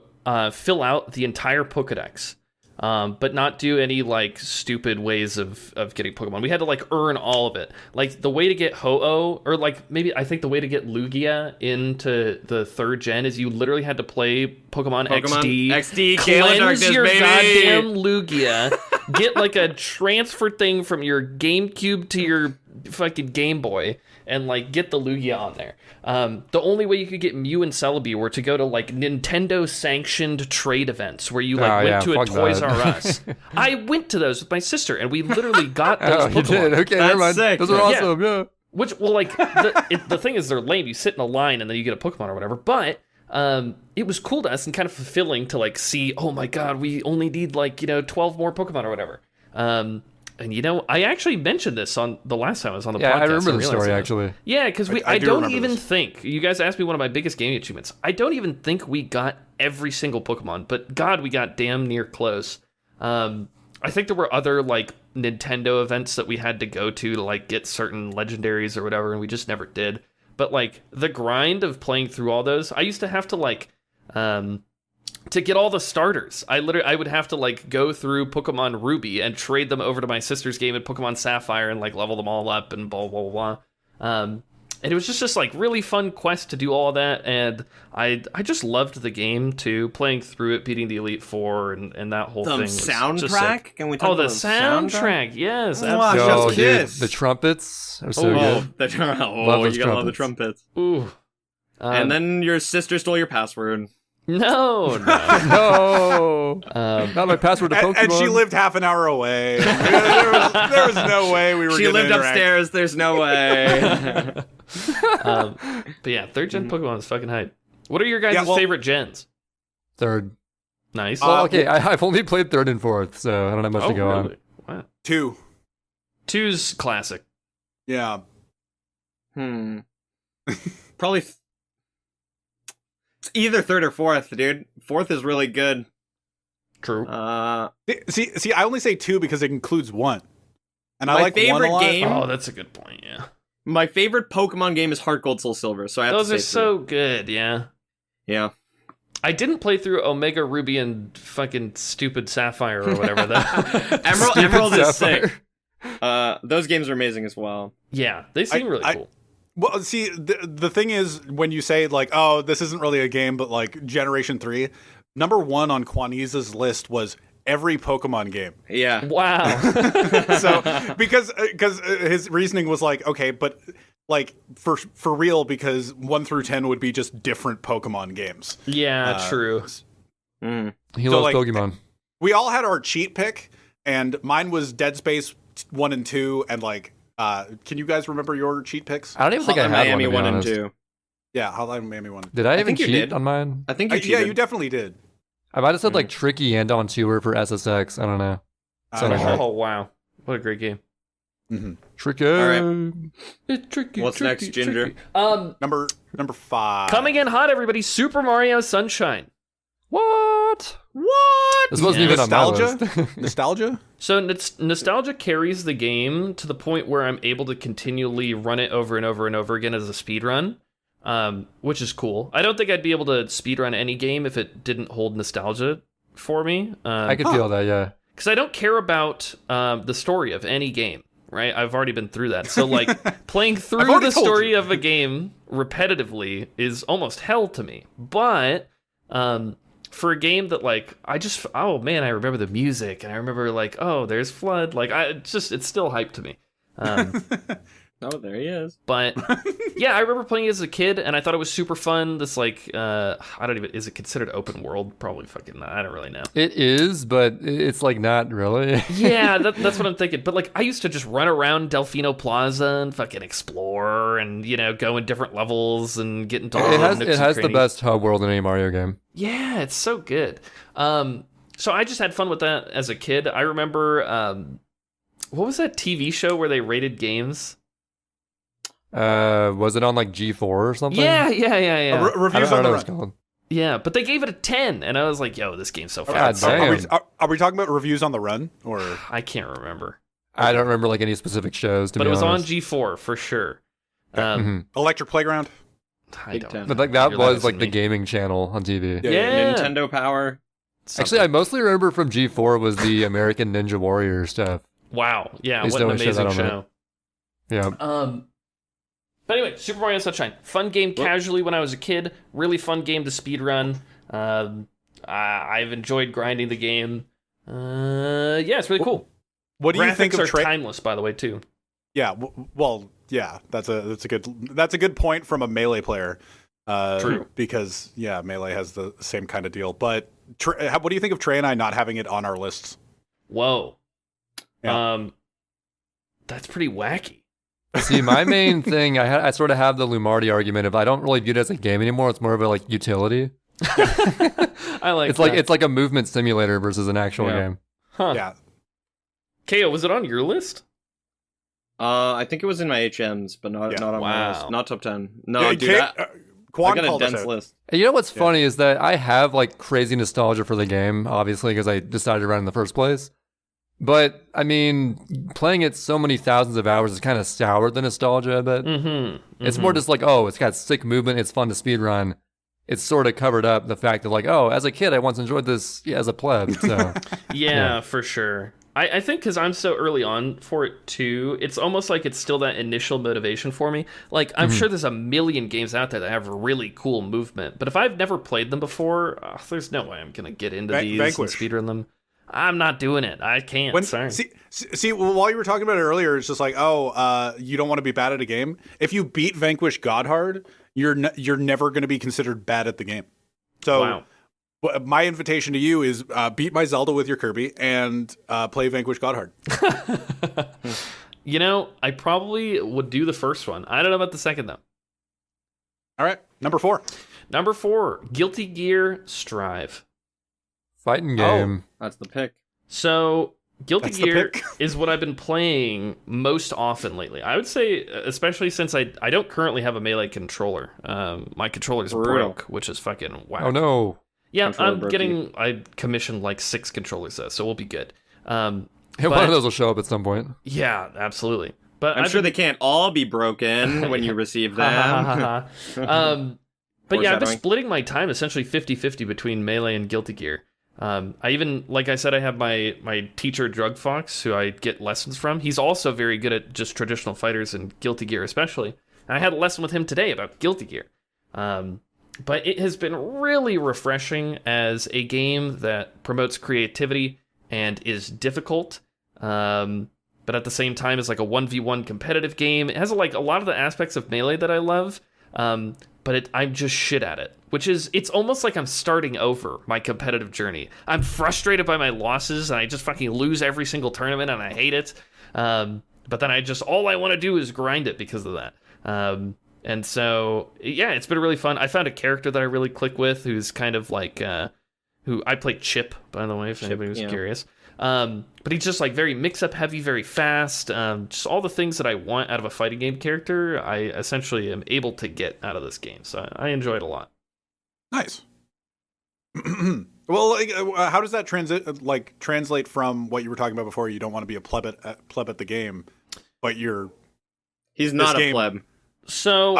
fill out the entire Pokedex, but not do any like stupid ways of getting Pokemon. We had to like earn all of it. Like the way to get Ho-Oh, or like maybe I think the way to get Lugia into the 3rd gen is you literally had to play Pokemon XD, cleanse your baby. goddamn Lugia, get like a transfer thing from your GameCube to your fucking Game Boy, and like get the Lugia on there. The only way you could get Mew and Celebi were to go to like Nintendo sanctioned trade events where you like went to a Toys R Us. I went to those with my sister and we literally got those Pokemon. You did? Okay, never mind. sick. Those are awesome, yeah. Which, well, like, the thing is they're lame. You sit in a line and then you get a Pokemon or whatever. But it was cool to us and kind of fulfilling to like see, oh my god, we only need like, 12 more Pokemon or whatever. And I actually mentioned this on the last time I was on the podcast. Yeah, I remember the story, actually. Yeah, because I do don't remember even this. think, you guys asked me one of my biggest gaming achievements. I don't even think we got every single Pokemon, but God, we got damn near close. I think there were other, like, Nintendo events that we had to go to like, get certain legendaries or whatever, and we just never did. But, like, the grind of playing through all those, I used to have to, like, to get all the starters, I would have to like go through Pokemon Ruby and trade them over to my sister's game at Pokemon Sapphire and like level them all up and blah blah blah. And it was just like really fun quest to do all that, and I just loved the game too, playing through it, beating the Elite Four, and that whole thing. Was soundtrack? just sick. Can we talk about the soundtrack? Yes, Oh, absolutely. Just dude, Kiss. the trumpets are so Oh, good. Oh, those you gotta love the trumpets. trumpets. Ooh. And then your sister stole your password. No. No, not my password to Pokemon. And she lived half an hour away. there was no way we were She gonna lived interact. upstairs. There's no way. But yeah, 3rd gen Pokemon is fucking hype. What are your guys' favorite gens? 3rd. Nice. Well, okay, I've only played 3rd and 4th, so I don't have much to go on. Wow. 2. 2's classic. Yeah. Probably. It's either 3rd or 4th, dude. 4th is really good. True. See, I only say 2 because it includes 1. And I My like 1 a favorite lot. game. Oh, that's a good point, yeah. My favorite Pokemon game is Heart Gold Soul Silver, so I have Those to are say so good, yeah. 3. Yeah. I didn't play through Omega Ruby and fucking stupid Sapphire or whatever that. Emerald is Sapphire. sick. Those games are amazing as well. Yeah, they seem really cool. Well, see, the thing is, when you say, like, oh, this isn't really a game, but, like, Generation 3, number 1 on Quaniza's list was every Pokemon game. Yeah. Wow. So, because his reasoning was like, okay, but, like, for real, because 1 through 10 would be just different Pokemon games. Yeah, true. He loves like, Pokemon. We all had our cheat pick, and mine was Dead Space 1 and 2, and, like, can you guys remember your cheat picks? I don't even think I Hotline had Miami one, to be 1 and honest. 2. Yeah, Hotline Miami 1. Did I even think you cheat did. on mine? I think you cheated. Yeah, you definitely did. I might have said like Tricky and on Tour for SSX. I don't know. Something like that. Oh, wow. What a great game. Mm-hmm. Tricky. All right. It's tricky. What's next, Ginger? Tricky. Number 5. Coming in hot, everybody. Super Mario Sunshine. What? What? This wasn't even on my Nostalgia? list. Nostalgia? So nostalgia carries the game to the point where I'm able to continually run it over and over and over again as a speedrun, which is cool. I don't think I'd be able to speedrun any game if it didn't hold nostalgia for me. I could feel that, yeah. Because I don't care about the story of any game, right? I've already been through that. So, like, playing through the story of a game repetitively is almost hell to me. But for a game that, like, I remember the music, and I remember, like, oh, there's Flood. Like, it's still hype to me. Oh, there he is. But yeah, I remember playing it as a kid, and I thought it was super fun. This like, I don't even, is it considered open world? Probably fucking not. I don't really know. It is, but it's like not really. Yeah, that's what I'm thinking. But like, I used to just run around Delfino Plaza and fucking explore, and go in different levels and get into all It has the best hub world in any Mario game. Yeah, it's so good. So I just had fun with that as a kid. I remember, what was that TV show where they rated games? Was it on like G4 or something? Yeah. Reviews on the Run. Called. Yeah, but they gave it a 10, and I was like, yo, this game's so fun. Are we talking about Reviews on the Run? Or I can't remember. I don't remember like any specific shows, but it was on G4 for sure. Electric Playground? I don't. But like that was like the gaming channel on TV. Yeah. Nintendo Power. Actually, I mostly remember from G4 was the American Ninja Warrior stuff. Wow. Yeah, what an amazing show. Yeah. But anyway, Super Mario Sunshine. Fun game casually when I was a kid. Really fun game to speedrun. I've enjoyed grinding the game. Yeah, it's really cool. What do you think of Graphics are timeless, by the way, too. Yeah, well, yeah, that's a good point from a Melee player. True. Because Melee has the same kind of deal. But what do you think of Trey and I not having it on our lists? Whoa. Yeah. That's pretty wacky. See, my main thing, I sort of have the Lumardi argument. If I don't really view it as a game anymore, it's more of a like utility. I like it's like a movement simulator versus an actual game. Huh. Yeah. Kao, was it on your list? I think it was in my HMs, but not on my list. Not top 10. No, dude, I got a dense list. And you know what's funny is that I have like crazy nostalgia for the game, obviously, because I decided to run in the first place. But, I mean, playing it so many thousands of hours has kind of soured the nostalgia a bit. It's more just like, oh, it's got sick movement, it's fun to speedrun. It's sort of covered up the fact that, like, oh, as a kid, I once enjoyed this as a pleb. So, yeah, for sure. I think because I'm so early on for it, too, it's almost like it's still that initial motivation for me. Like, I'm sure there's a million games out there that have really cool movement. But if I've never played them before, there's no way I'm going to get into these and speedrun them. I'm not doing it. I can't. Sorry. See, while you were talking about it earlier, it's just like, you don't want to be bad at a game. If you beat Vanquish God hard, you're never going to be considered bad at the game. So, my invitation to you is beat my Zelda with your Kirby and play Vanquish God hard. I probably would do the first one. I don't know about the second though. All right, number 4. Number 4, Guilty Gear Strive. Fighting game. Oh, that's the pick. So, Guilty Gear is what I've been playing most often lately. I would say, especially since I don't currently have a Melee controller. My controller's broke, which is fucking whack. Oh, no. Yeah, I commissioned like 6 controllers though, so we'll be good. One of those will show up at some point. Yeah, absolutely. But I'm sure they can't all be broken when you receive them. But yeah, I've been splitting my time essentially 50-50 between Melee and Guilty Gear. I even, like I said, I have my teacher Drug Fox, who I get lessons from. He's also very good at just traditional fighters and Guilty Gear especially. And I had a lesson with him today about Guilty Gear. But it has been really refreshing as a game that promotes creativity and is difficult. But at the same time is like a 1v1 competitive game. It has like a lot of the aspects of Melee that I love. But I'm just shit at it, which is, it's almost like I'm starting over my competitive journey. I'm frustrated by my losses, and I just fucking lose every single tournament, and I hate it. But then all I want to do is grind it because of that. And so, yeah, it's been really fun. I found a character that I really click with, who's kind of like, who I play Chip, by the way, if anybody was curious. But he's just like very mix-up heavy, very fast. Just all the things that I want out of a fighting game character, I essentially am able to get out of this game. So I enjoy it a lot. Nice. Well, how does that translate from what you were talking about before? You don't want to be a pleb at the game, but he's not a pleb. So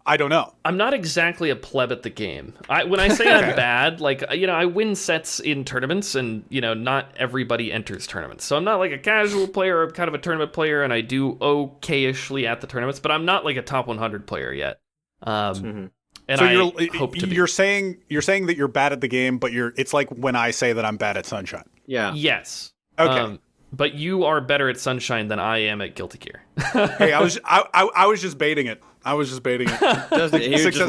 I don't know. I'm not exactly a pleb at the game. When I say I'm bad, like, I win sets in tournaments, and not everybody enters tournaments. So I'm not like a casual player. I'm kind of a tournament player, and I do okay-ishly at the tournaments. But I'm not like a top 100 player yet. And so hope to be. You're saying that you're bad at the game, but it's like when I say that I'm bad at Sunshine. Yeah. Yes. Okay. But you are better at Sunshine than I am at Guilty Gear. Hey, I was just baiting it. That's all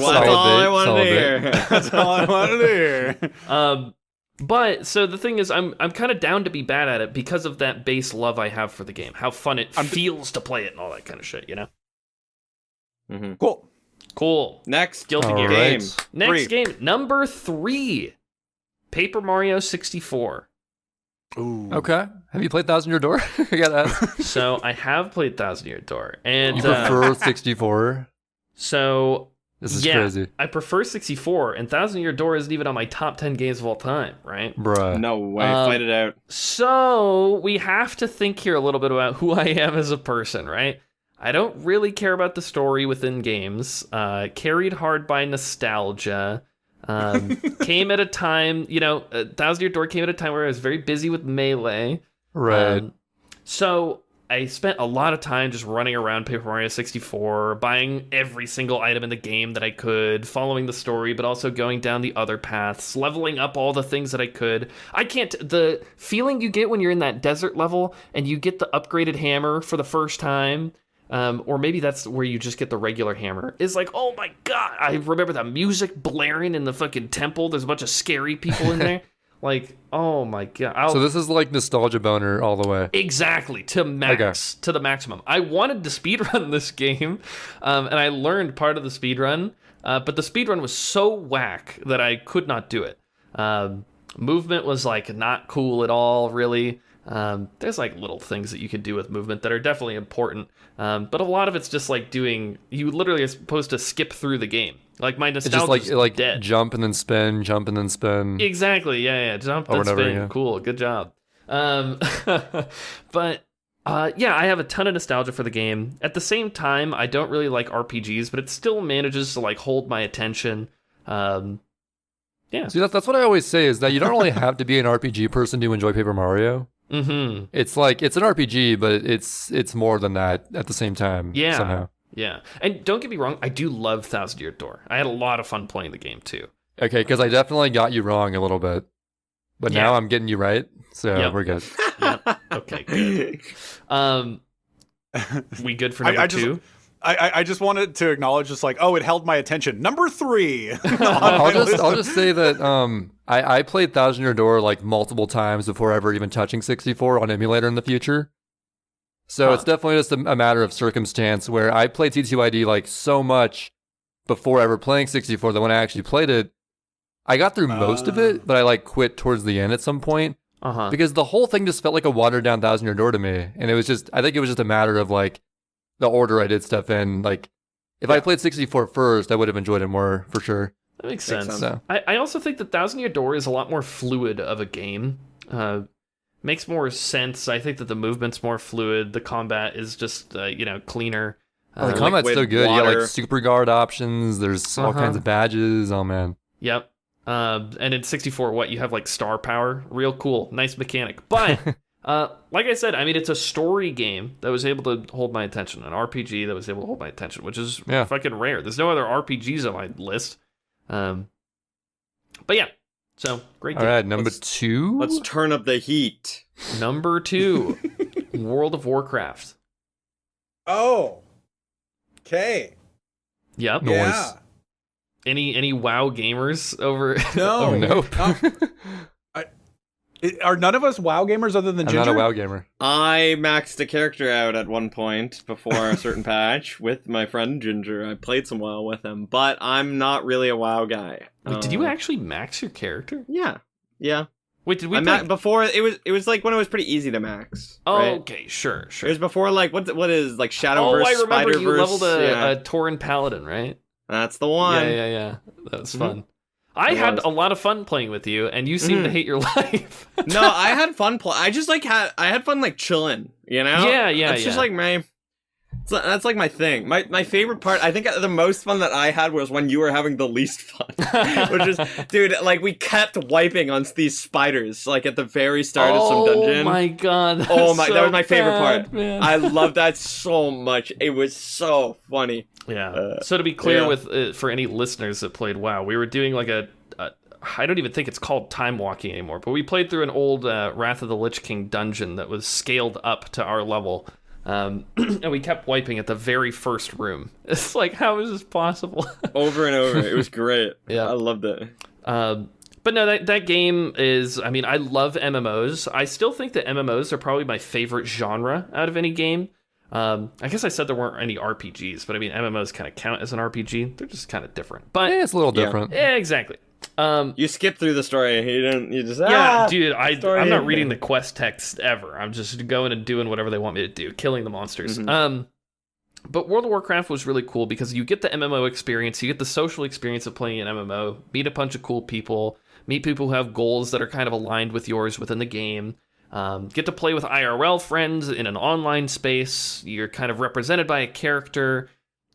I wanted to hear. That's all I wanted to hear. But so the thing is, I'm kind of down to be bad at it because of that base love I have for the game, how fun it feels to play it, and all that kind of shit. You know. Mm-hmm. Cool. Next Guilty Gear game. Next game, number 3, Paper Mario 64. Ooh. Okay. Have you played Thousand Year Door? I gotta ask. So I have played Thousand Year Door, and You prefer 64? so This is crazy. I prefer 64, and Thousand Year Door isn't even on my top 10 games of all time, right? Bruh. No way. Fight it out. So we have to think here a little bit about who I am as a person, right? I don't really care about the story within games. Carried hard by nostalgia. Came at a time, Thousand Year Door came at a time where I was very busy with Melee. Right. So I spent a lot of time just running around Paper Mario 64, buying every single item in the game that I could, following the story, but also going down the other paths, leveling up all the things that I could. The feeling you get when you're in that desert level and you get the upgraded hammer for the first time, or maybe that's where you just get the regular hammer, is like, oh my god, I remember the music blaring in the fucking temple. There's a bunch of scary people in there. Like, oh my god. So this is like nostalgia boner all the way. Exactly, to the maximum. I wanted to speedrun this game, and I learned part of the speedrun, but the speedrun was so whack that I could not do it. Movement was like not cool at all, really. There's like little things that you can do with movement that are definitely important, but a lot of it's just like you literally are supposed to skip through the game. Like my nostalgia it's just like dead. Jump and then spin, jump and then spin. Exactly, yeah, jump and spin. Yeah. Cool, good job. But I have a ton of nostalgia for the game. At the same time, I don't really like RPGs, but it still manages to like hold my attention. Yeah. See, that's what I always say, is that you don't really have to be an RPG person to enjoy Paper Mario. Mm-hmm. It's like, it's an RPG, but it's more than that at the same time. Yeah. Somehow. Yeah. And don't get me wrong, I do love Thousand Year Door. I had a lot of fun playing the game too. Okay, because I definitely got you wrong a little bit. But now I'm getting you right, so we're good. Yep. Okay, good. We good for number 2? I just wanted to acknowledge, just like, it held my attention. Number 3. I'll just say that I played Thousand Year Door like multiple times before ever even touching 64 on emulator in the future. So it's definitely just a matter of circumstance, where I played T2ID like so much before ever playing 64 that when I actually played it, I got through most of it, but I like quit towards the end at some point. Because the whole thing just felt like a watered down Thousand Year Door to me. And I think it was just a matter of like the order I did stuff in. Like, if I played 64 first, I would have enjoyed it more for sure. That makes sense. So. I also think that Thousand Year Door is a lot more fluid of a game. Makes more sense. I think that the movement's more fluid. The combat is just, cleaner. The combat's so good. You got like super guard options. There's all kinds of badges. Oh, man. Yep. And in 64, you have like star power. Real cool. Nice mechanic. But, like I said, I mean, it's a story game that was able to hold my attention. An RPG that was able to hold my attention, which is fucking rare. There's no other RPGs on my list. But yeah. So, great game. All right, number 2. Let's turn up the heat. Number 2, World of Warcraft. Oh. Okay. Yep. Noise. Yeah. Any WoW gamers over? No. Nope. Are none of us WoW gamers other than Ginger? I'm not a WoW gamer. I maxed a character out at one point before a certain patch with my friend Ginger. I played some WoW with him, but I'm not really a WoW guy. Wait, did you actually max your character? Yeah. Wait, did we before? It was like when it was pretty easy to max. Oh, right? okay, sure. It was before like what is like Shadowverse, I remember Spider-Verse. You leveled a Tauren Paladin, right? That's the one. Yeah. That was fun. I had a lot of fun playing with you, and you seem to hate your life. No, I had fun. I just like I had fun like chilling. You know? Yeah. It's just like that's like my thing. My favorite part, I think the most fun that I had was when you were having the least fun. Which is, dude, like we kept wiping on these spiders, like at the very start of some dungeon. Oh my god. That was my favorite part. Man. I love that so much. It was so funny. Yeah. So to be clear, with for any listeners that played WoW, we were doing like a I don't even think it's called time walking anymore, but we played through an old Wrath of the Lich King dungeon that was scaled up to our level. And we kept wiping at the very first room. It's like, how is this possible? Over and over. It was great. Yeah. I loved it. But no, that game is, I mean, I love MMOs. I still think that MMOs are probably my favorite genre out of any game. I guess I said there weren't any RPGs, but I mean, MMOs kind of count as an RPG. They're just kind of different. But it's a little different. Yeah, exactly. You skip through the story. You just dude. I'm not reading the quest text ever. I'm just going and doing whatever they want me to do, killing the monsters. Mm-hmm. But World of Warcraft was really cool because you get the MMO experience, you get the social experience of playing an MMO, meet a bunch of cool people, meet people who have goals that are kind of aligned with yours within the game. Get to play with IRL friends in an online space. You're kind of represented by a character.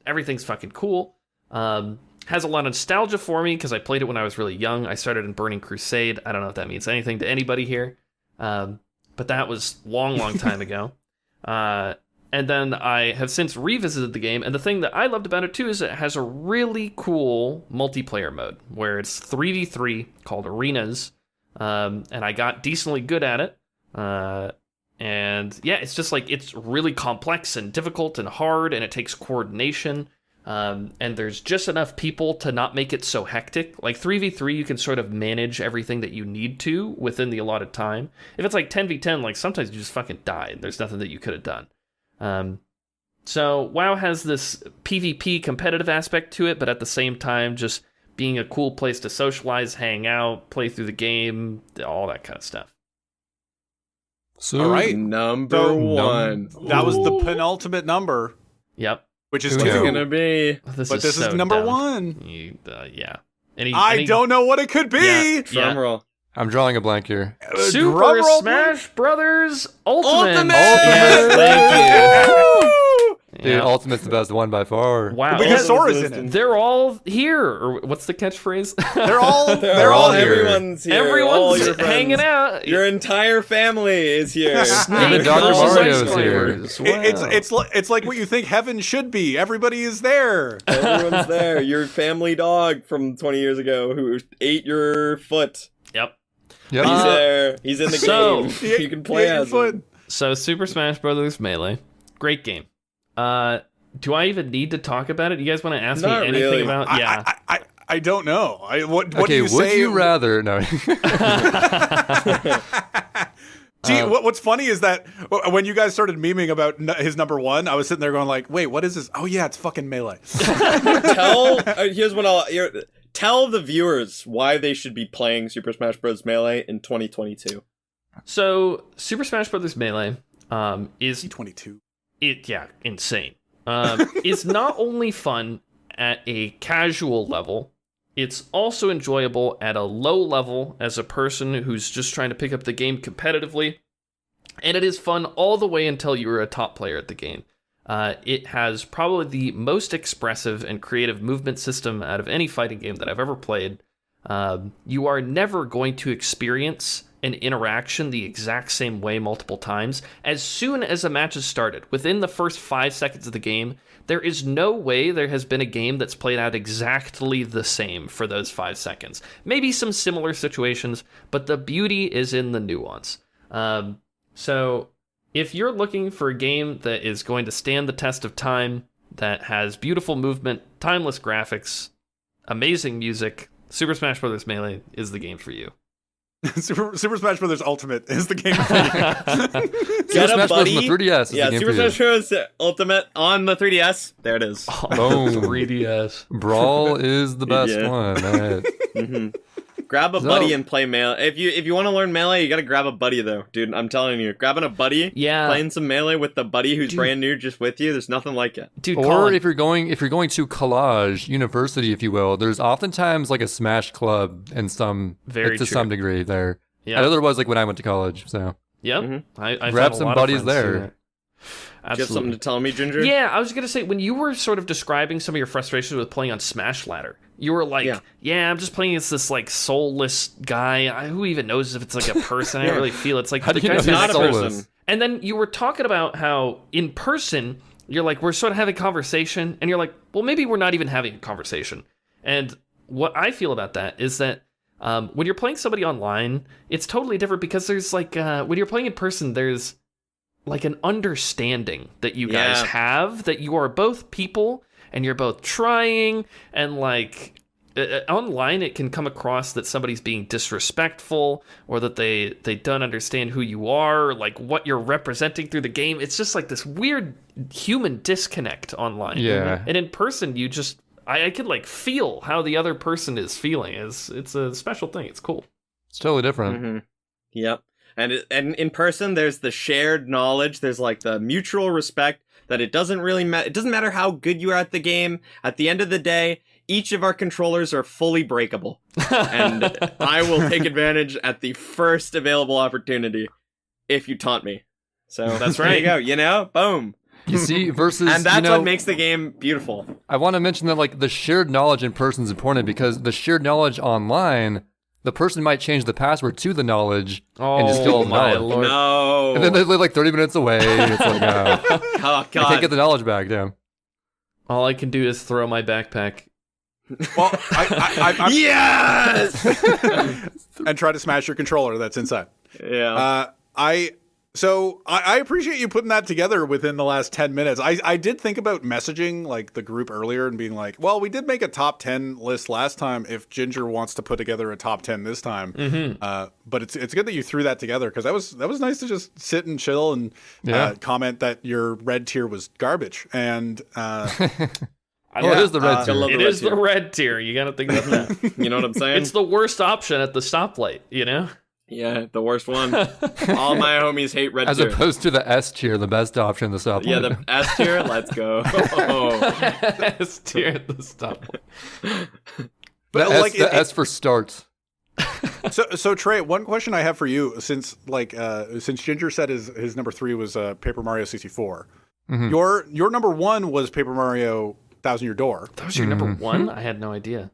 Everything's fucking cool. Has a lot of nostalgia for me because I played it when I was really young. I started in Burning Crusade. I don't know if that means anything to anybody here. But that was long time ago. And then I have since revisited the game. And the thing that I loved about it too is it has a really cool multiplayer mode where it's 3v3 called Arenas. And I got decently good at it. And yeah, it's just like, it's really complex and difficult and hard, and it takes coordination. And there's just enough people to not make it so hectic. Like 3v3, you can sort of manage everything that you need to within the allotted time. If it's like 10v10, like sometimes you just fucking die and there's nothing that you could have done. So WoW has this PvP competitive aspect to it, but at the same time, just being a cool place to socialize, hang out, play through the game, all that kind of stuff. So, all right, number one. That was the penultimate number. Yep. Which is Who's two. Gonna be. This is number dumb. one. Yeah. I don't know what it could be. Drum roll. I'm drawing a blank here. Super Smash Brothers Ultimate. Yes, thank you. Dude, Ultimate's the best one by far. Wow. Because Sora's in it. They're all here. Or what's the catchphrase? They're all here. Everyone's here. All Everyone's your friends. hanging out. Your entire family is here. Even Dr. Mario's here. Wow. It's like what you think heaven should be. Everybody is there. Everyone's there. Your family dog from 20 years ago who ate your foot. Yep. Yep. He's there. He's in the game. You can play as him. So Super Smash Brothers Melee, great game. Do I even need to talk about it? You guys want to ask Not me anything really. about? I don't know. What do Okay, you would say? you rather? No. Gee, what's funny is that when you guys started memeing about his number one, I was sitting there going like, wait, what is this? Oh yeah, it's fucking Melee. Tell the viewers why they should be playing Super Smash Bros. Melee in 2022. So Super Smash Brothers Melee is 22. Insane. It's not only fun at a casual level, it's also enjoyable at a low level as a person who's just trying to pick up the game competitively, and it is fun all the way until you're a top player at the game. It has probably the most expressive and creative movement system out of any fighting game that I've ever played. You are never going to experience an interaction the exact same way multiple times. As soon as a match is started, within the first 5 seconds of the game, there is no way there has been a game that's played out exactly the same for those 5 seconds. Maybe some similar situations, but the beauty is in the nuance. So if you're looking for a game that is going to stand the test of time, that has beautiful movement, timeless graphics, amazing music, Super Smash Bros. Melee is the game for you. Super Smash Bros. Ultimate is the game for you. Super Smash Bros. On the 3DS is the game Super for you. Smash Bros. Ultimate on the 3DS. There it is. Boom. 3DS. Brawl is the best Yeah. one. All right. Mm-hmm. Grab a buddy and play Melee. If you want to learn Melee, you gotta grab a buddy though, dude. I'm telling you, grabbing a buddy, playing some Melee with the buddy who's brand new, just with you. There's nothing like it. Dude, Or Colin, if you're going to college university, if you will, there's oftentimes like a Smash club and some some degree there. Yeah. I know there was like when I went to college. So Yep. Mm-hmm. I've grab had a some lot of buddies friends do there. that. Do you have Absolutely. something to tell me, Ginger? Yeah, I was going to say, when you were sort of describing some of your frustrations with playing on Smash Ladder, you were like, yeah I'm just playing as this, like, soulless guy. Who even knows if it's, like, a person? I don't really feel it's like... How do you know guy's he's not a soulless? person. And then you were talking about how, in person, you're like, we're sort of having a conversation, and you're like, well, maybe we're not even having a conversation. And what I feel about that is that When you're playing somebody online, it's totally different because there's like when you're playing in person, there's like an understanding that you guys have that you are both people and you're both trying, and like online it can come across that somebody's being disrespectful or that they don't understand who you are or like what you're representing through the game. It's just like this weird human disconnect online. Yeah. And in person you just I can like feel how the other person is feeling. It's a special thing. It's cool. It's totally different. Mm-hmm. Yep. And in person, there's the shared knowledge. There's like the mutual respect that it doesn't really matter. It doesn't matter how good you are at the game. At the end of the day, each of our controllers are fully breakable. And I will take advantage at the first available opportunity if you taunt me. So that's right. There you go. You know, boom. You see, versus, and that's you know, what makes the game beautiful. I want to mention that like the shared knowledge in person is important because the shared knowledge online, the person might change the password to the knowledge and just steal all the knowledge. Lord. No. And then they live like 30 minutes away. It's like, oh, God. I can't get the knowledge back, damn. All I can do is throw my backpack. Well, I'm yes! and try to smash your controller that's inside. Yeah. I appreciate you putting that together within the last 10 minutes. I did think about messaging like the group earlier and being like, well, we did make a top 10 list last time if Ginger wants to put together a top 10 this time. Mm-hmm. But it's good that you threw that together because that was nice to just sit and chill and comment that your red tier was garbage. And it is the red tier. It is the red tier. You got to think about that. You know what I'm saying? It's the worst option at the stoplight, you know? Yeah, the worst one. All my homies hate red As tier. opposed to the S tier, the best option, the stoplight. Yeah, the S tier, let's go. S tier at the stoplight. but like S for start. So Trey, one question I have for you, since Ginger said his number 3 was Paper Mario 64. Mm-hmm. Your number 1 was Paper Mario Thousand Year Door. That was your number 1? I had no idea.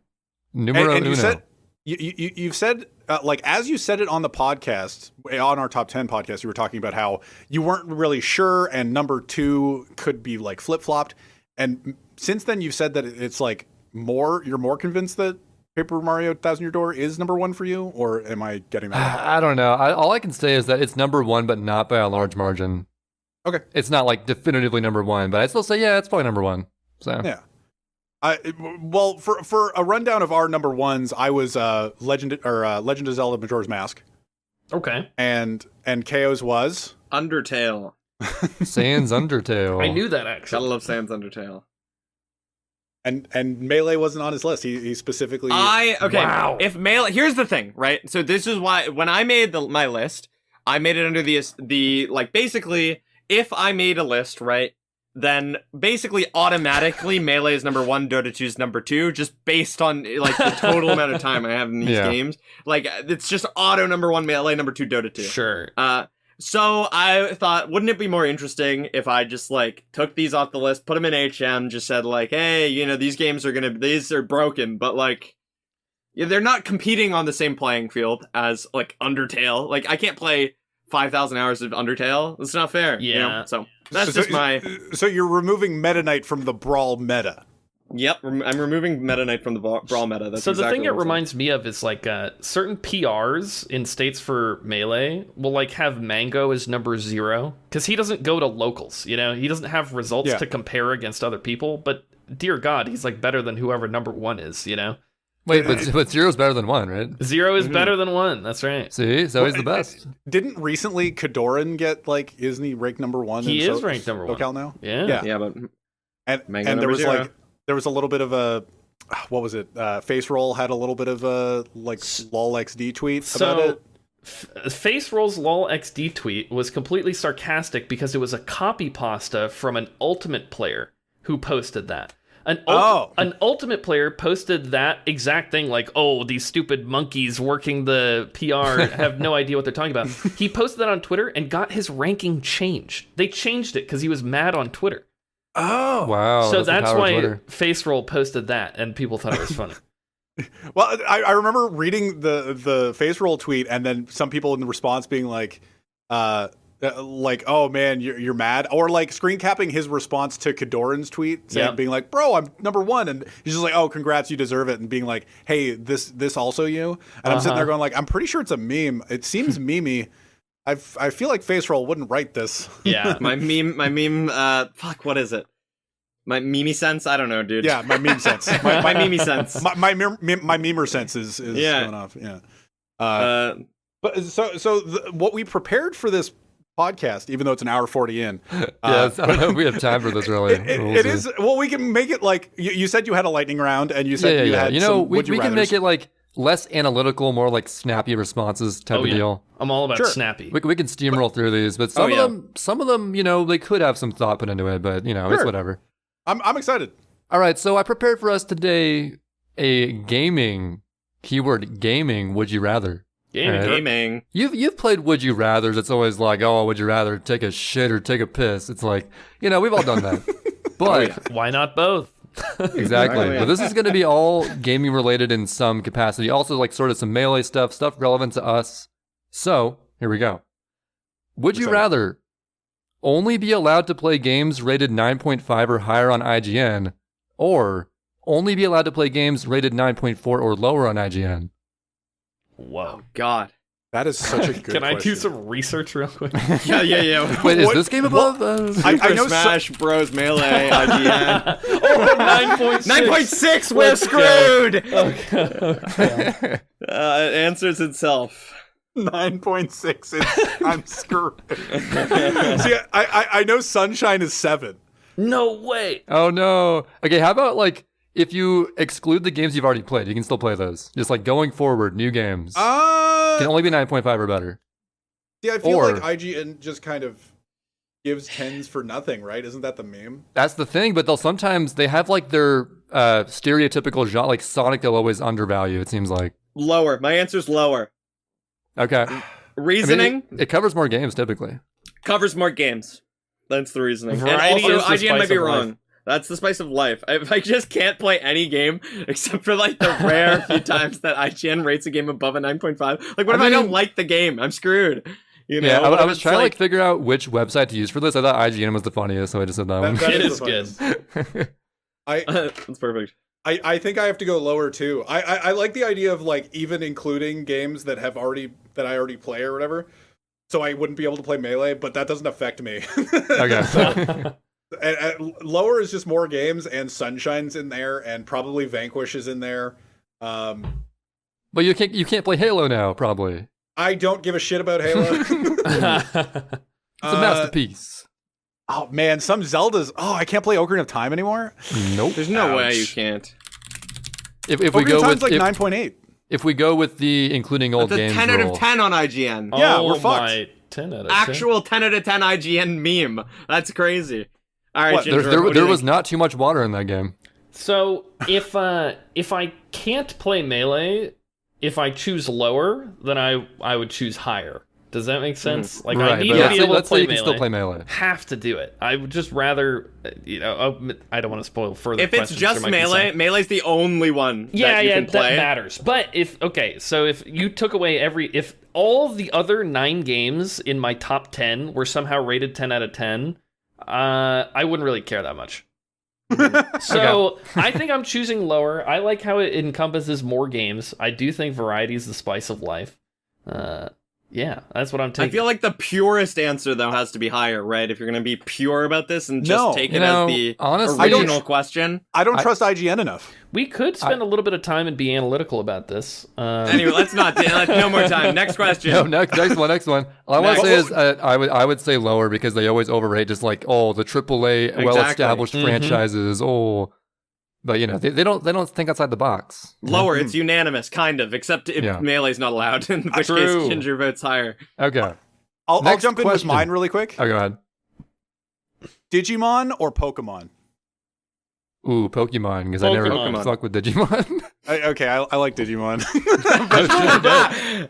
Numero and uno. You said you've said like as you said it on the podcast, on our top 10 podcast, you were talking about how you weren't really sure, and number 2 could be like flip flopped. And since then, you've said that it's like you're more convinced that Paper Mario Thousand Year Door is number 1 for you, or am I getting that wrong? I don't know. All I can say is that it's number 1, but not by a large margin. Okay, it's not like definitively number 1, but I still say it's probably number 1. So yeah. Well, for a rundown of our number 1s, I was Legend of Zelda: Majora's Mask. Okay. And Kao's was Undertale. Sans Undertale. I knew that actually. Gotta love Sans Undertale. And Melee wasn't on his list. He specifically. Wow. If Melee, here's the thing, right? So this is why when I made my list, I made it under the like basically if I made a list, right? Then basically automatically Melee is number 1, Dota 2 is number 2, just based on like the total amount of time I have in these games. Like it's just auto number 1 Melee, number 2 Dota 2. Sure. So I thought, wouldn't it be more interesting if I just like took these off the list, put them in HM, just said like, hey, you know, these are broken, but like they're not competing on the same playing field as like Undertale. Like I can't play 5,000 hours of Undertale. That's not fair. Yeah. You know? So that's just my. So you're removing Meta Knight from the Brawl meta. Yep, I'm removing Meta Knight from the Brawl meta. That's so the exactly thing it reminds me of is like certain PRs in states for Melee will like have Mango as number 0 because he doesn't go to locals. You know, he doesn't have results to compare against other people. But dear God, he's like better than whoever number 1 is. You know. Wait, but 0 is better than 1, right? 0 is better than 1. That's right. See, so he's the best. Didn't recently Kadoran get like? Isn't he ranked number 1? He is ranked number 1. SoCal now. Yeah, but and there was 0. Like there was a little bit of a what was it? Face Roll had a little bit of a like lol XD tweet about it. Face Roll's lol XD tweet was completely sarcastic because it was a copy pasta from an Ultimate player who posted that. An Ultimate player posted that exact thing, like, oh, these stupid monkeys working the PR have no idea what they're talking about. He posted that on Twitter and got his ranking changed. They changed it because he was mad on Twitter. Oh. Wow. So that's why Face Roll posted that, and people thought it was funny. Well, I remember reading the Face Roll tweet, and then some people in the response being like, like, oh man, you're mad, or like screen capping his response to Kadoran's tweet, saying, being like, bro, I'm number one, and he's just like, oh, congrats, you deserve it, and being like, hey, this also you, and I'm sitting there going like, I'm pretty sure it's a meme. It seems memey. I feel like Face Roll wouldn't write this. Yeah, my meme. Fuck, what is it? My meme sense? I don't know, dude. Yeah, my meme sense. My meme sense. My memer sense is going off. Yeah. But so what we prepared for this podcast, even though it's an hour 40 in. I don't know if we have time for this really. It is. Well, we can make it like you said. You had a lightning round, and you said you had. You know, we can make it like less analytical, more like snappy responses type of deal. I'm all about snappy. We can steamroll through these, but some of them, you know, they could have some thought put into it, but you know, it's whatever. I'm excited. All right, so I prepared for us today a gaming keyword gaming. Would you rather? Gaming. You've played Would You Rathers. It's always like, oh, would you rather take a shit or take a piss? It's like, you know, we've all done that. But why not both? Exactly. But this is going to be all gaming related in some capacity. Also, like sort of some melee stuff relevant to us. So here we go. Would you rather only be allowed to play games rated 9.5 or higher on IGN, or only be allowed to play games rated 9.4 or lower on IGN? Whoa. Oh, God. That is such a good Can I question. do some research real quick? Yeah. Wait, is this game above? I know Smash Bros. Melee, IGN. 9.6, we're screwed! Okay. It answers itself. 9.6. I'm screwed. See, I know Sunshine is 7. No way. Oh no. Okay, how about like if you exclude the games you've already played, you can still play those. Just like going forward, new games. Can only be 9.5 or better. Yeah, I feel like IGN just kind of gives 10s for nothing, right? Isn't that the meme? That's the thing, but they have like their stereotypical genre, like Sonic they'll always undervalue, it seems like. Lower. My answer's lower. Okay. Reasoning? I mean, it covers more games typically. Covers more games. That's the reasoning. Variety and also, is the IGN might be spice of wrong. life. That's the spice of life. If I just can't play any game, except for like the rare few times that IGN rates a game above a 9.5. Like, what if I don't like the game? I'm screwed. You know? Yeah, I was trying to like figure out which website to use for this. I thought IGN was the funniest, so I just said that one. It is good. That's perfect. I think I have to go lower too. I like the idea of like even including games that I already play or whatever. So I wouldn't be able to play Melee, but that doesn't affect me. Okay. And lower is just more games, and Sunshine's in there, and probably Vanquish is in there. But you can't play Halo now, probably. I don't give a shit about Halo. It's a masterpiece. Oh man, some Zeldas. Oh, I can't play Ocarina of Time anymore. Nope. There's no way you can't. If we Ocarina go of Time's with like 9.8. If we go with the including old That's a games 10 out rule. of 10 on IGN. Yeah, we're fucked. 10 out of 10. Actual 10 out of 10 IGN meme. That's crazy. All right, What, Ginger, There what do you was think? not too much water in that game. So if I can't play Melee, if I choose lower, then I would choose higher. Does that make sense? Like I need to be able to let's say play you can Melee. still play Melee. Have to do it. I would just rather, I don't want to spoil further. If it's just Melee, Melee's the only one that you can play. That matters. But if you took away if all of the other 9 games in my top 10 were somehow rated 10 out of 10, I wouldn't really care that much. So I think I'm choosing lower. I like how it encompasses more games. I do think variety is the spice of life. Yeah, that's what I'm taking. I feel like the purest answer, though, has to be higher, right? If you're going to be pure about this and just take it as the original question. I don't trust IGN enough. We could spend a little bit of time and be analytical about this. Anyway, let's not. No more time. Next question. No, next one. All I want to say is I would say lower because they always overrate just like, oh, the AAA well-established franchises. Oh, but you know they don't think outside the box. Lower, it's unanimous, kind of, except if Melee's not allowed, in which case Ginger votes higher. Okay. I'll jump in with mine really quick. Oh, go ahead. Digimon or Pokemon? Ooh, Pokemon, because I never fuck with Digimon. I like Digimon.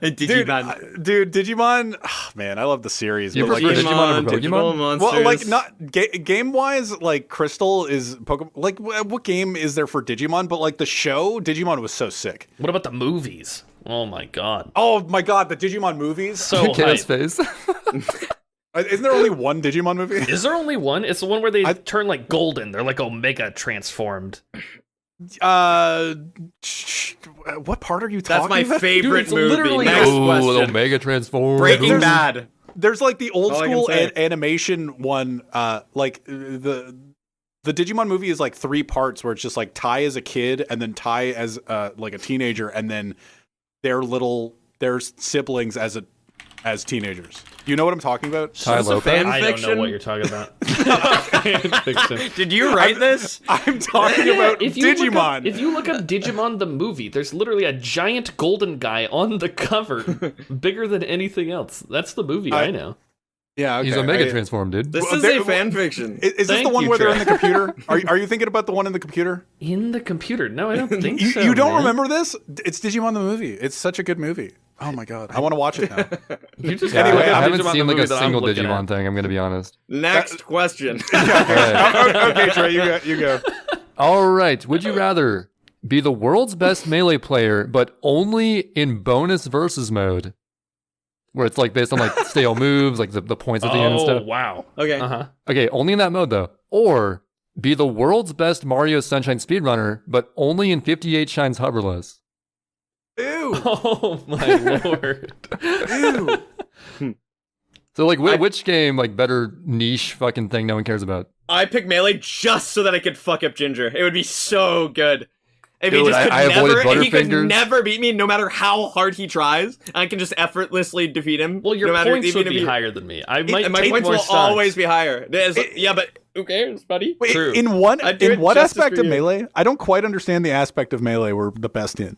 Digimon. Dude, Digimon. Oh, man, I love the series. You prefer Digimon over Pokemon? Well, like not game wise, like Crystal is Pokemon. Like, what game is there for Digimon? But like the show, Digimon was so sick. What about the movies? Oh my god. Oh my god, the Digimon movies. So Chaos face. Isn't there only one Digimon movie? Is there only one? It's the one where they turn like golden. They're like Omega transformed. What part are you talking That's my about? favorite Dude, movie. literally- Next question. Omega transform. Breaking Bad. There's like the old All I can school say. animation one. Like the Digimon movie is like 3 parts where it's just like Tai as a kid and then Tai as like a teenager and then their siblings as teenagers. You know what I'm talking about? Tai Is this a Lopez? fan I don't know fiction? what you're talking about. Did you write this? I'm talking about Digimon. If you look up Digimon the movie, there's literally a giant golden guy on the cover, bigger than anything else. That's the movie I know. Yeah, okay. He's Omega transform, dude. This is there- a fan fiction. Is this Thank the one you, where they're Trey. in the computer? Are you thinking about the one in the computer? In the computer? No, I don't think so. You don't man. remember this? It's Digimon the movie. It's such a good movie. Oh my god, I want to watch it now. You just Yeah, Anyway, look up I haven't Digimon seen the like a movie that I'm single looking Digimon at. thing. I'm gonna be honest. Next question. Okay, Trey, you go. All right. Would you rather be the world's best melee player, but only in bonus versus mode, where it's like based on like stale moves, like the points at the end and Oh, stuff? wow. Okay. Uh-huh. Okay, only in that mode though. Or be the world's best Mario Sunshine speedrunner, but only in 58 Shines hoverless. Ew. Oh, my lord. Ew. So like, which game like better niche fucking thing no one cares about? I picked Melee just so that I could fuck up Ginger. It would be so good. If Dude, he just could I avoided never, if he could Butterfingers. never beat me, no matter how hard he tries, I can just effortlessly defeat him. Well, your no matter, points even would if be he- higher than me. I might And my take points more will stunts. always be higher. Yeah, but who cares, buddy? Wait, True. in what I'd do it what justice aspect for of you. Melee? I don't quite understand the aspect of Melee we're the best in.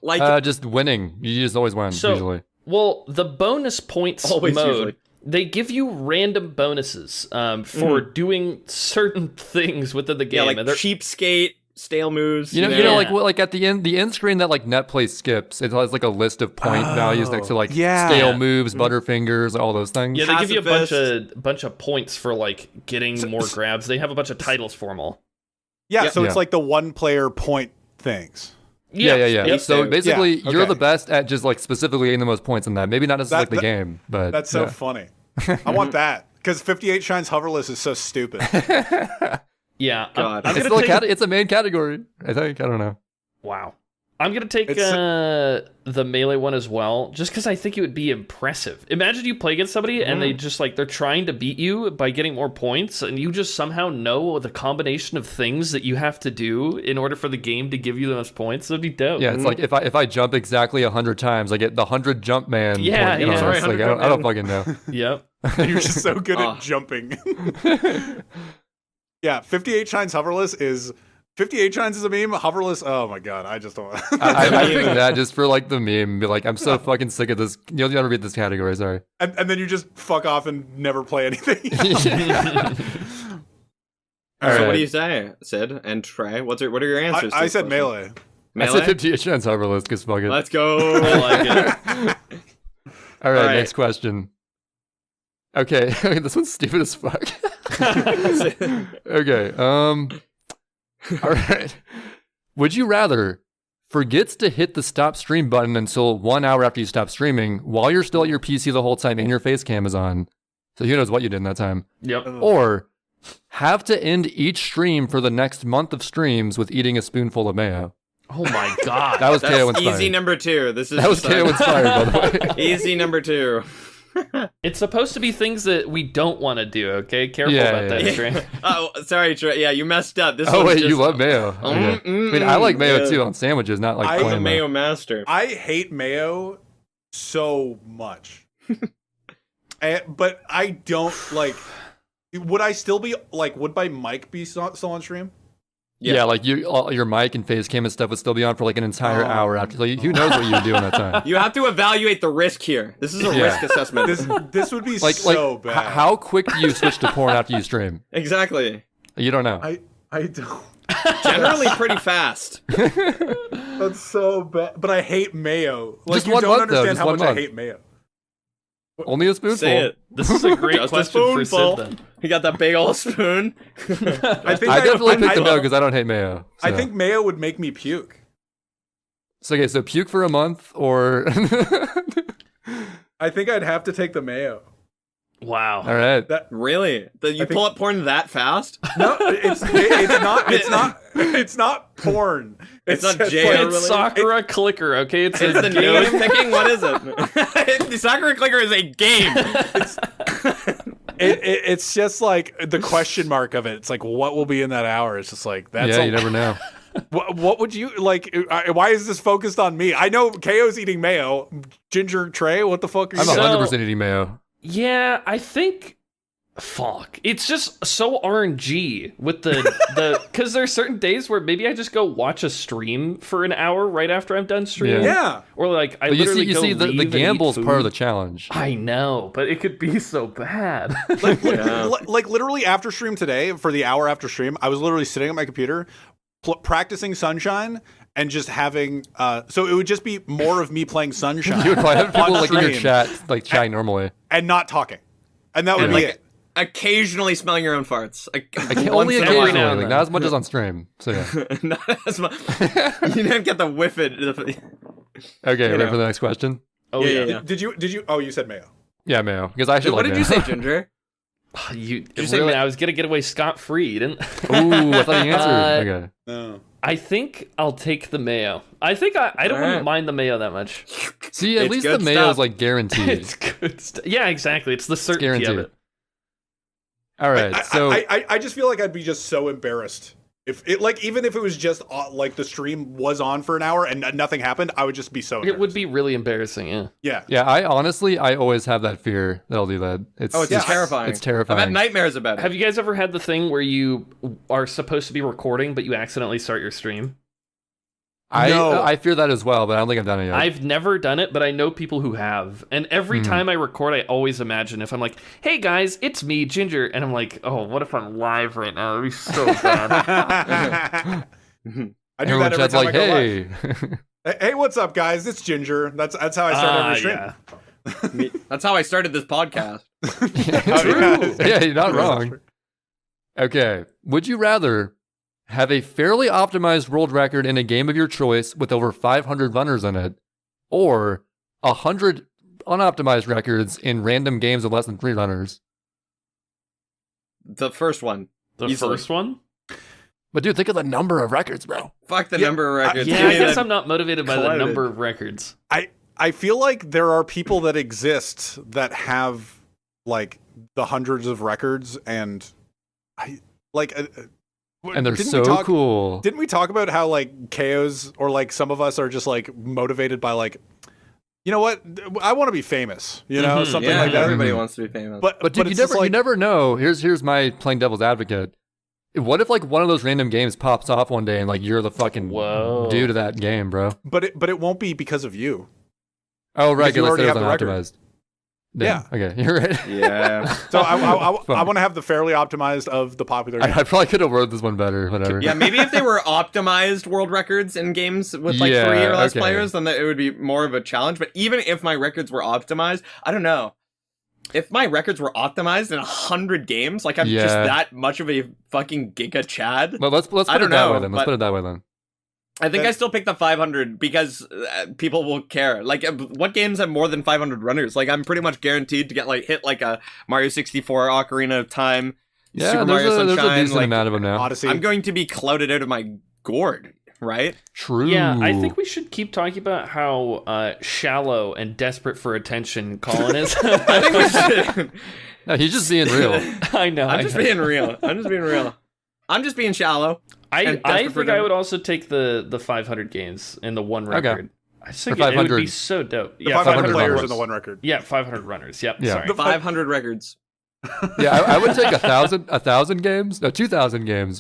Like, Just winning. You just always win So- usually. Well, the bonus points Always, mode, usually. they give you random bonuses for doing certain things within the game. yeah, like and they're- cheapskate, stale moves. You know, Yeah. like what, like at the end screen that like NetPlay skips. It has like a list of point values next to like yeah. stale moves, Butterfingers, all those things. yeah, they give you a Pacifist. bunch of points for like getting more grabs. They have a bunch of titles for them all. Yeah, Yep. so it's Yeah. like the one player point things. Yeah. Yep. So basically, Yeah, you're okay. the best at just like specifically getting the most points in that. Maybe not necessarily That- like the game, but That's so yeah. funny. I want that because 58 Shines hoverless is so stupid. Yeah, God. I'm It's gonna still take. it's a main category. I think. I don't know. Wow. I'm gonna take It's- the melee one as well, just because I think it would be impressive. Imagine you play against somebody and they just like they're trying to beat you by getting more points, and you just somehow know the combination of things that you have to do in order for the game to give you the most points. That'd be dope. Yeah, it's like if I jump exactly 100 times, I get the 100 jump man. Yeah, point yeah. bonus. Sorry, Like, 100 I don't jump fucking know. Yep. You're just so good Oh. at jumping. Yeah, 58 Shines hoverless is 58 Shines is a meme. Hoverless, oh my god, I just don't. I picked that just for like the meme. Be like, I'm so fucking sick of this. You'll never beat this category. Sorry. and then you just fuck off and never play anything. All so right. what do you say, Sid and Trey? What are your answers? to I this said question? melee. I said Melee? 58 chance hoverless because fuck it. Let's go. I like it. All right, All right. next question. Okay, this one's stupid as fuck. Okay, all right. Would you rather forgets to hit the stop stream button until 1 hour after you stop streaming while you're still at your PC the whole time and your face cam is on? So who knows what you did in that time? Yep. Or have to end each stream for the next month of streams with eating a spoonful of mayo. Oh my god. That was KO That's inspired. easy number 2. This is That was just KO inspired, by the way. easy number 2. It's supposed to be things that we don't want to do, okay? Careful Yeah, about yeah, that, Trey. Oh, sorry, Trey. Yeah, you messed up. This Oh one's wait, just, you love mayo. Okay. I mean, I like mayo yeah. too on sandwiches, not like I- I'm a plain mayo mayo. master. I hate mayo so much. But I don't like. Would I still be like? Would my mic be still on stream? Yeah, like your mic and face cam and stuff would still be on for like an entire hour after. So who knows what you would do in that time? You have to evaluate the risk here. This is a Yeah. risk assessment. This would be Like so like bad. how quick do you switch to porn after you stream? Exactly. You don't know. I don't. Generally pretty fast. That's so bad. But I hate mayo. Like Just you one don't month, though, understand just how one much month. I hate mayo. Only a spoonful. Say it. This is a great Just a question for spoonful. Sid then. You got that big old spoon. I think I definitely picked the I- mayo because I don't hate mayo. I so. think mayo would make me puke. So okay, so puke for a month or I think I'd have to take the mayo. Wow. All right. Really? You pull up porn that fast? No, it's not porn. It's not just jail. It's Sakura Clicker, okay? It's It's a the game. nose picking? What is it? The Sakura Clicker is a game. It's just like the question mark of it. It's like, what will be in that hour? It's just like, that's Yeah, you never know. What would you like? Why is this focused on me? I know Kao's eating mayo. Ginger, Trey, what the fuck are you I'm doing? 100% eating mayo. Yeah, I think. Fuck. It's just so RNG with the because there's certain days where maybe I just go watch a stream for an hour right after I'm done streaming. Yeah. Or like I But you literally see, go the leave and gamble's eat part of food. the challenge. I know, but it could be so bad. Like literally after stream today, for the hour after stream, I was literally sitting at my computer practicing Sunshine and just having so it would just be more of me playing Sunshine. You would probably have people on like in your stream chat, like chatting normally. and not talking. And that would And be like it. occasionally smelling your own farts. Only Once in a while. occasionally, now and like, not as much as on stream. So yeah. Not as much. You didn't get the whiff it. Okay, ready know. for the next question? Oh yeah. Did you oh, you said mayo. Yeah, mayo. Because I should What like did you mayo. say, Ginger? You you say really? ma- I was gonna get away scot-free. You didn't? Ooh, I thought you answered. Okay. No. I think I'll take the mayo. I think I don't Alright. wouldn't mind the mayo that much. See, at It's least good the mayo stuff. is like guaranteed. It's good stuff. Yeah, exactly. It's the certainty of guaranteed. it. All right, so I just feel like I'd be just so embarrassed if it, like, even if it was just like the stream was on for an hour and nothing happened, I would just be so embarrassed. It would be really embarrassing. Yeah. Yeah. I always have that fear that I'll do that. It's Terrifying. It's terrifying. I've had nightmares about it. Have you guys ever had the thing where you are supposed to be recording, but you accidentally start your stream? No. I fear that as well, but I don't think I've done it yet. I've never done it, but I know people who have. And every time I record, I always imagine if I'm like, hey guys, it's me, Ginger. And I'm like, oh, what if I'm live right now? That'd be so bad. I do Everyone that every chat's time like, I go live. hey. Hey, what's up, guys? It's Ginger. That's how I start every stream. Yeah. That's how I started this podcast. True. Yeah, you're not wrong. Okay. Would you rather have a fairly optimized world record in a game of your choice with over 500 runners in it, or 100 unoptimized records in random games with less than 3 runners? The first one. The Easily. first one? But dude, think of the number of records, bro. Fuck the number of records. Yeah, Give I me guess the- I'm not motivated by the clouded. number of records. I feel like there are people that exist that have like the hundreds of records, and I like. And they're didn't so we talk, cool. Didn't we talk about how like KOs or like some of us are just like motivated by like, you know what? I want to be famous, you know, something Yeah, like that. everybody wants to be famous. But But dude, you it's just never know. Here's my playing devil's advocate. What if like one of those random games pops off one day and like you're the fucking Whoa. dude of that game, bro? but it won't be because of you. Oh right, Because you because already it have was the record. unoptimized. Damn. Okay, you're right. yeah. So I Fuck. want to have the fairly optimized of the popular. I probably could have worded this one better. Whatever. Yeah, maybe if they were optimized world records in games with like Yeah, 3 or less okay. players, then it would be more of a challenge. But even if my records were optimized, I don't know. If my records were optimized in 100 games, like I'm just Yeah. that much of a fucking giga chad. Well, let's put I it don't that know, way then. Let's but- put it that way then. I think I still pick the 500 because people will care. Like, what games have more than 500 runners? Like, I'm pretty much guaranteed to get like hit like a Mario 64, Ocarina of Time, Yeah, Super Mario there's a Sunshine. decent Like, amount of them now. Odyssey. I'm going to be clouded out of my gourd, right? True. Yeah, I think we should keep talking about how shallow and desperate for attention Colin is. I think we should. No, he's just being real. I know. I'm just being real. I'm just being shallow. I and think desperate for I would also take the 500 games in the one record. I just think Or it would 500. be so dope. the Yeah, 500 500 players runners. in the one record. Yeah, 500 runners. Yep. Yeah. Sorry. 500 records. Yeah, I would take 1,000 games. No, 2,000 games.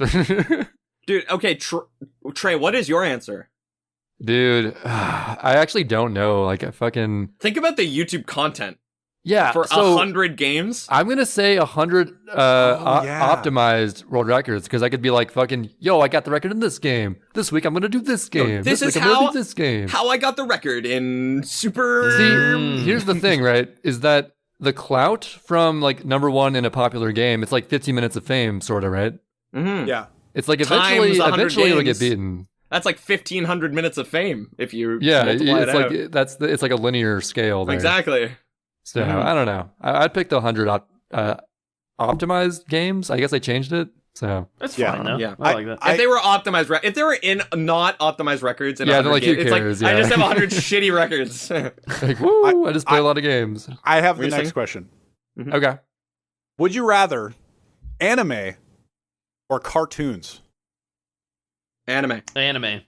Dude, okay, Trey, what is your answer? Dude, I actually don't know. Like, I fucking Think about the YouTube content yeah. for so 100 games. I'm gonna say 100 yeah. optimized world records because I could be like fucking yo, I got the record in this game. This week I'm gonna do this game. this week is I'm gonna how- do this game. How I got the record in Super... See, here's the thing, right? Is that the clout from like number one in a popular game? It's like 15 minutes of fame, sort of, right? Mhm. Yeah. It's like Times eventually 100 it'll get games. beaten. That's like 1,500 minutes of fame if you Yeah, multiply it's it out. like it's like a linear scale there. Exactly. So I don't know. I'd pick the 100 optimized games. I guess I changed it. So That's fine. No? Yeah. I like that. If they were optimized, if they were in not optimized records, in Yeah, they're like, who games, cares? it's like Yeah. I just have 100 shitty records. like, woo! I just play a lot of games. I have Were the you next saying? question. Okay. Would you rather anime or cartoons? Anime. Anime.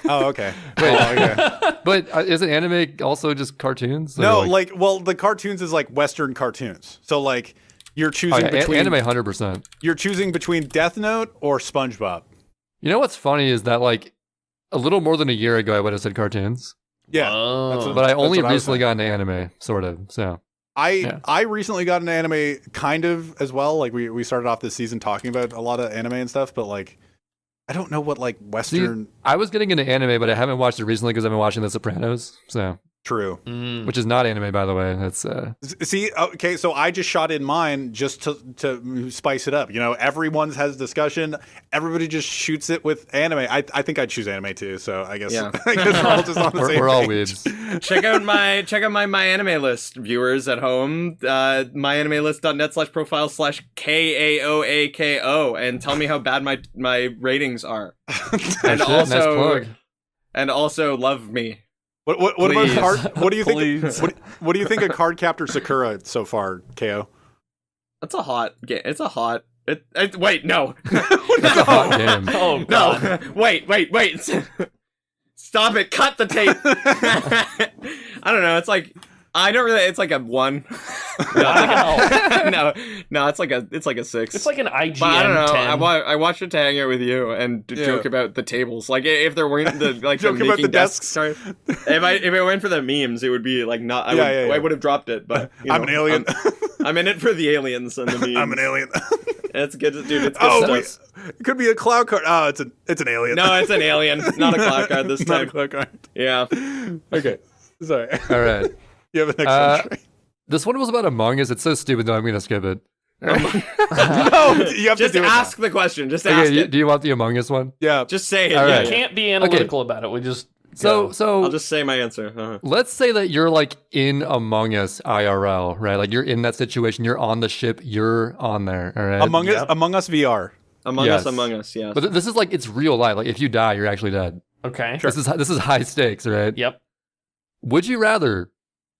Oh, okay. Wait. Oh, okay. But isn't anime also just cartoons? Or No, the cartoons is like Western cartoons. So like you're choosing between anime 100%. You're choosing between Death Note or SpongeBob. You know what's funny is that like a little more than a year ago I would have said cartoons, Yeah, Oh. but I only what I was recently saying. got into anime, sort of. So I recently got into anime kind of as well. Like we started off this season talking about a lot of anime and stuff, but like I don't know what like Western. I was getting into anime, but I haven't watched it recently because I've been watching The Sopranos. So True. which is not anime, by the way. That's See, okay, so I just shot in mine just to spice it up. You know, everyone's has discussion. Everybody just shoots it with anime. I think I'd choose anime too. So I guess, Yeah. I guess we're all just on the same we're all page. weebs. check out my anime list, viewers at home. myanimelist.net/profile/KAOAKO and tell me how bad my ratings are. And Nice also plug. and also love me. What about Please. card? What do you think? Please. What do you think of Card Captor Sakura so far, Ko? That's a hot game. It's a hot. Wait, no. That's a hot game. Oh god. No. Wait. Stop it. Cut the tape. I don't know. It's like I don't really. It's like a 1. Wow. no. It's like a 6. It's like an IGN But I don't know. 10. I watched it to hang out with you and to joke about the tables. Like if there weren't the like Joke the about making the desks. Sorry. If it went for the memes, it would be like not. I would have dropped it. But you I'm know, an alien. I'm in it for the aliens and the memes. I'm an alien. It's good, dude. It's good stuff. It could be a cloud card. Oh, it's an alien. No, it's an alien, not a cloud card this Not a time. cloud card. Yeah. Okay, sorry. All right. You have a next one. This one was about Among Us. It's so stupid, though. I'm going to skip it. No, you have Just to do ask it. the question. Just Okay, ask it. do you want the Among Us one? Yeah. Just say it. All Yeah, right. You yeah. can't be analytical about it. We just So, go. I'll just say my answer. Uh-huh. let's say that you're like in Among Us IRL, right? Like you're in that situation. You're on the ship. You're on there. All right. Among Us VR. Among Yes. Us, yes. But this is like it's real life. Like if you die, you're actually dead. Okay. This is high stakes, right? Yep. Would you rather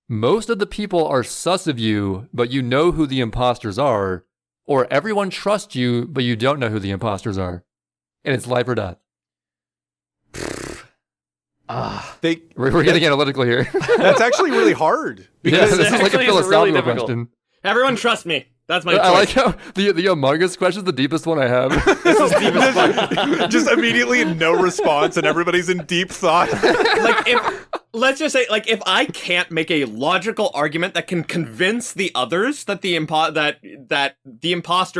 most of the people are sus of you, but you know who the imposters are, or everyone trusts you, but you don't know who the imposters are, and it's life or death? We're getting analytical here. That's actually really hard. Yeah, this is like a actually is really philosophical difficult. question. Everyone trust me. That's my choice. I like how the Among Us question is the deepest one I have. This is deep as fuck. Just immediately no response, and everybody's in deep thought. Let's just say, like, if I can't make a logical argument that can convince the others that the imposter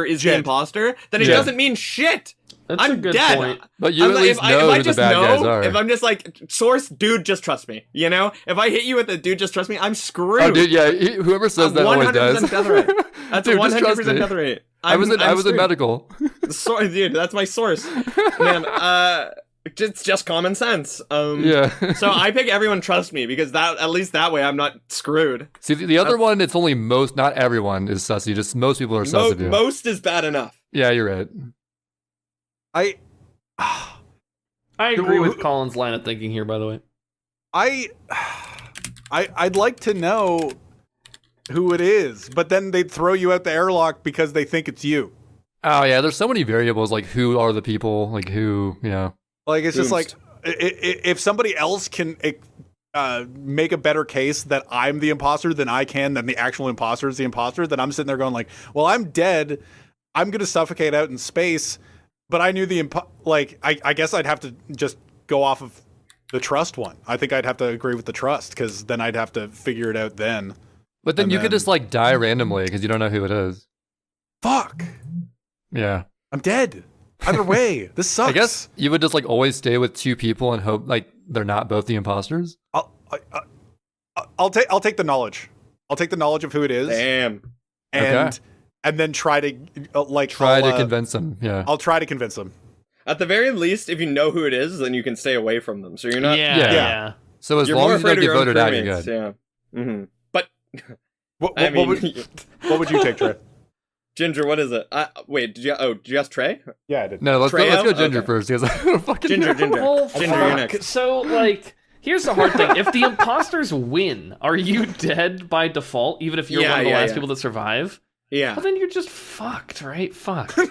is the Jet. imposter, then it Yeah. doesn't mean shit. That's I'm a good dead. point. But you I'm at like, least know who the bad guys are. if I'm just like, source, dude, just trust me. You know? If I hit you with a dude, just trust me, I'm screwed. Oh, dude, yeah. Whoever says that always 100% does. death rate. That's Dude, a just trust 100% me. death rate. I was in screwed. medical. Sorry, dude, that's my source. Man, it's just common sense. Yeah. So I pick everyone trust me because that at least that way I'm not screwed. See, the other one, it's only most, not everyone is sussy. Just most people are sus of you. Most is bad enough. Yeah, you're right. I agree with Colin's line of thinking here, by the way. I'd like to know who it is, but then they'd throw you out the airlock because they think it's you. Oh, yeah, there's so many variables, like who are the people, like who, you know. Like, it's just like, Boomst. if somebody else can make a better case that I'm the imposter than I can, than the actual imposter is the imposter, then I'm sitting there going like, well, I'm dead. I'm going to suffocate out in space, but I knew I guess I'd have to just go off of the trust one. I think I'd have to agree with the trust because then I'd have to figure it out then. But then And you could then- just like die randomly because you don't know who it is. Fuck. Yeah. I'm dead. Either way, this sucks. I guess you would just like always stay with two people and hope like they're not both the imposters. I'll take the knowledge. I'll take the knowledge of who it is. Damn. And then try to Convince them. Yeah. I'll try to convince them. At the very least, if you know who it is, then you can stay away from them. So you're not. Yeah. So as You're long more Oh, as you afraid don't of get your own voted out, you're crewmates. good. Yeah. Mm-hmm. What I mean, would you take, Trey? Ginger, what is it? Wait, did you ask Trey? Yeah, I did. No, let's go Ginger Okay. first because I don't fucking Ginger, know. Ginger. Well, Ginger, you're fuck. next. So, like, here's the hard thing. If the imposters win, are you dead by default, even if you're one of the last people that survive? Yeah. Well, then you're just fucked, right? Fuck. 'Cause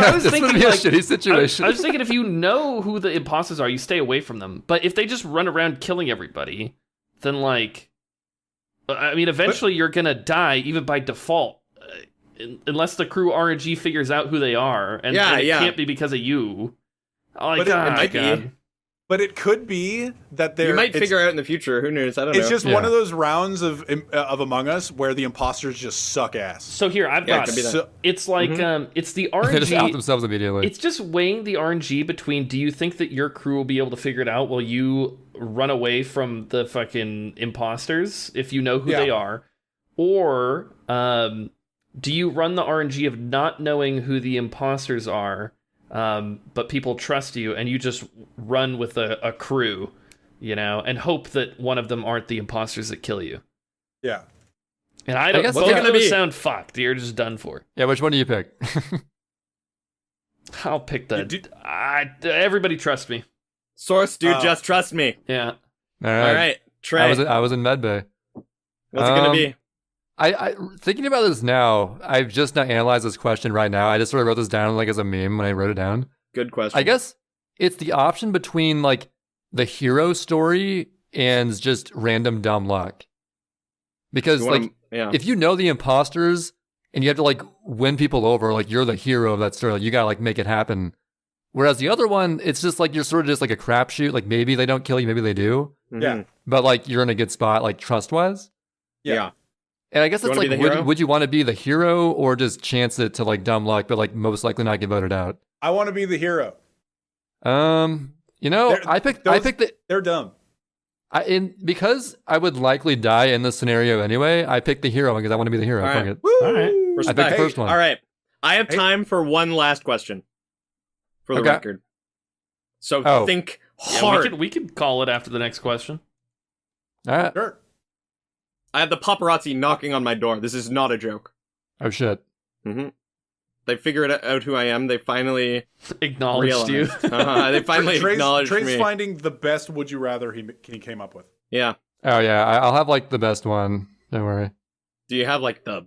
I was This would thinking, be a like, shitty situation. I was thinking if you know who the imposters are, you stay away from them. But if they just run around killing everybody, then, like, I mean, eventually you're gonna die even by default. Unless the crew RNG figures out who they are, and it can't be because of you. Like, But it might be. But it could be that You might figure out in the future. Who knows? I don't know. It's just one of those rounds of Among Us where the imposters just suck ass. So here, I've got it. So, It's like it's the RNG. They just out themselves immediately. It's just weighing the RNG between do you think that your crew will be able to figure it out while you run away from the fucking imposters if you know who they are, or do you run the RNG of not knowing who the imposters are, but people trust you and you just run with a crew, and hope that one of them aren't the imposters that kill you. Yeah. And I don't. Both of those sound fucked. You're just done for. Yeah, which one do you pick? I'll pick everybody trust me. Source, dude, just trust me. Yeah. All right. Trey. I was in medbay. What's it gonna be? I thinking about this now, I've just not analyzed this question right now. I just sort of wrote this down like as a meme when I wrote it down. Good question. I guess it's the option between like the hero story and just random dumb luck. Because if you know the imposters and you have to like win people over, like you're the hero of that story, like, you gotta like make it happen. Whereas the other one, it's just like you're sort of just like a crapshoot. Like maybe they don't kill you, maybe they do. Mm-hmm. Yeah. But like you're in a good spot, like trust wise. Yeah. And I guess it's like, would you want to be the hero or just chance it to like dumb luck, but like most likely not get voted out? I want to be the hero. I picked the. They're dumb. Because I would likely die in this scenario anyway. I picked the hero because I want to be the hero. All right. All right. Respect. I picked the first one. All right. I have time for one last question. For the record. So think hard. Yeah, we could call it after the next question. All right. Sure. I have the paparazzi knocking on my door. This is not a joke. Oh shit. Mm-hmm. They figured out who I am. They finally acknowledged you. They finally acknowledged me. Trey's finding the best would you rather he came up with. Yeah. Oh yeah, I'll have like the best one. Don't worry. Do you have like the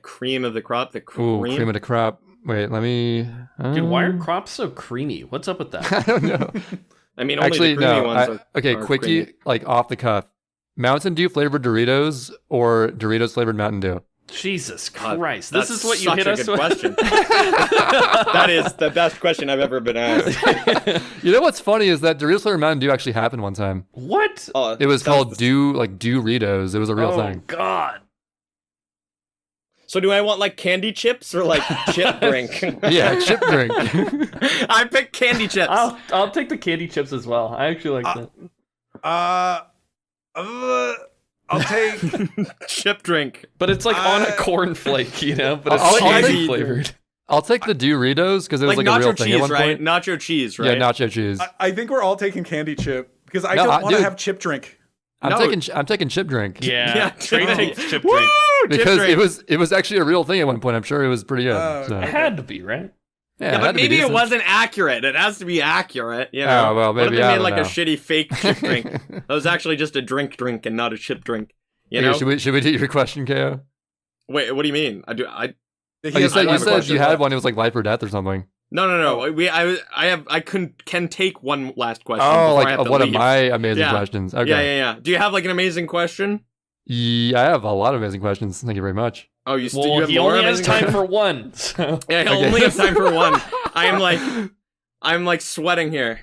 cream of the crop? The cream? Ooh, cream of the crop. Wait, let me. Dude, why are crops so creamy? What's up with that? I don't know. I mean, only the creamy ones okay, are quickie, creamy. like off the cuff. Mountain Dew flavored Doritos or Doritos flavored Mountain Dew? Jesus Christ. This is what you hit us with? Question. That is the best question I've ever been asked. You know what's funny is that Doritos flavored Mountain Dew actually happened one time. What? It was called Doritos. It was a real thing. Oh, God. So do I want like candy chips or like chip drink? Yeah, chip drink. I picked candy chips. I'll take the candy chips as well. I actually like that. I'll take chip drink. But it's like on a cornflake, but it's I'll candy flavored. I'll take the Doritos because it was like a real thing cheese, at one right? point. Nacho cheese, right? Yeah, nacho cheese. I think we're all taking candy chip because I don't want to have chip drink. I'm taking chip drink. Yeah, Trey takes chip drink. Because it was actually a real thing at one point. I'm sure it was pretty good. It had to be, right? Yeah, but maybe it wasn't accurate. It has to be accurate, Oh, well, maybe. What if they made like a shitty fake chip drink? That was actually just a drink and not a chip drink. You know? Should we do your question, KO? Wait, what do you mean? You said you had one. It was like life or death or something. No. I can take one last question. Oh, like one of my amazing questions. Okay. Yeah. Do you have like an amazing question? Yeah, I have a lot of amazing questions. Thank you very much. Oh, he only has time for one. So. Yeah, he only has time for one. I'm like sweating here.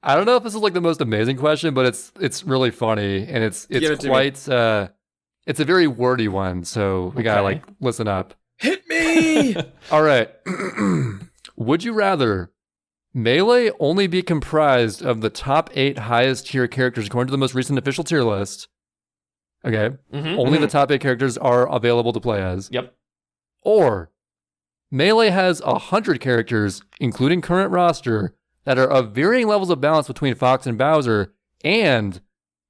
I don't know if this is like the most amazing question, but it's really funny and it's quite it's a very wordy one, so we gotta like listen up. Hit me! All right. Would you rather Melee only be comprised of the top 8 highest tier characters according to the most recent official tier list? Okay. Only the top 8 characters are available to play as. Yep. Or Melee has 100 characters, including current roster, that are of varying levels of balance between Fox and Bowser, and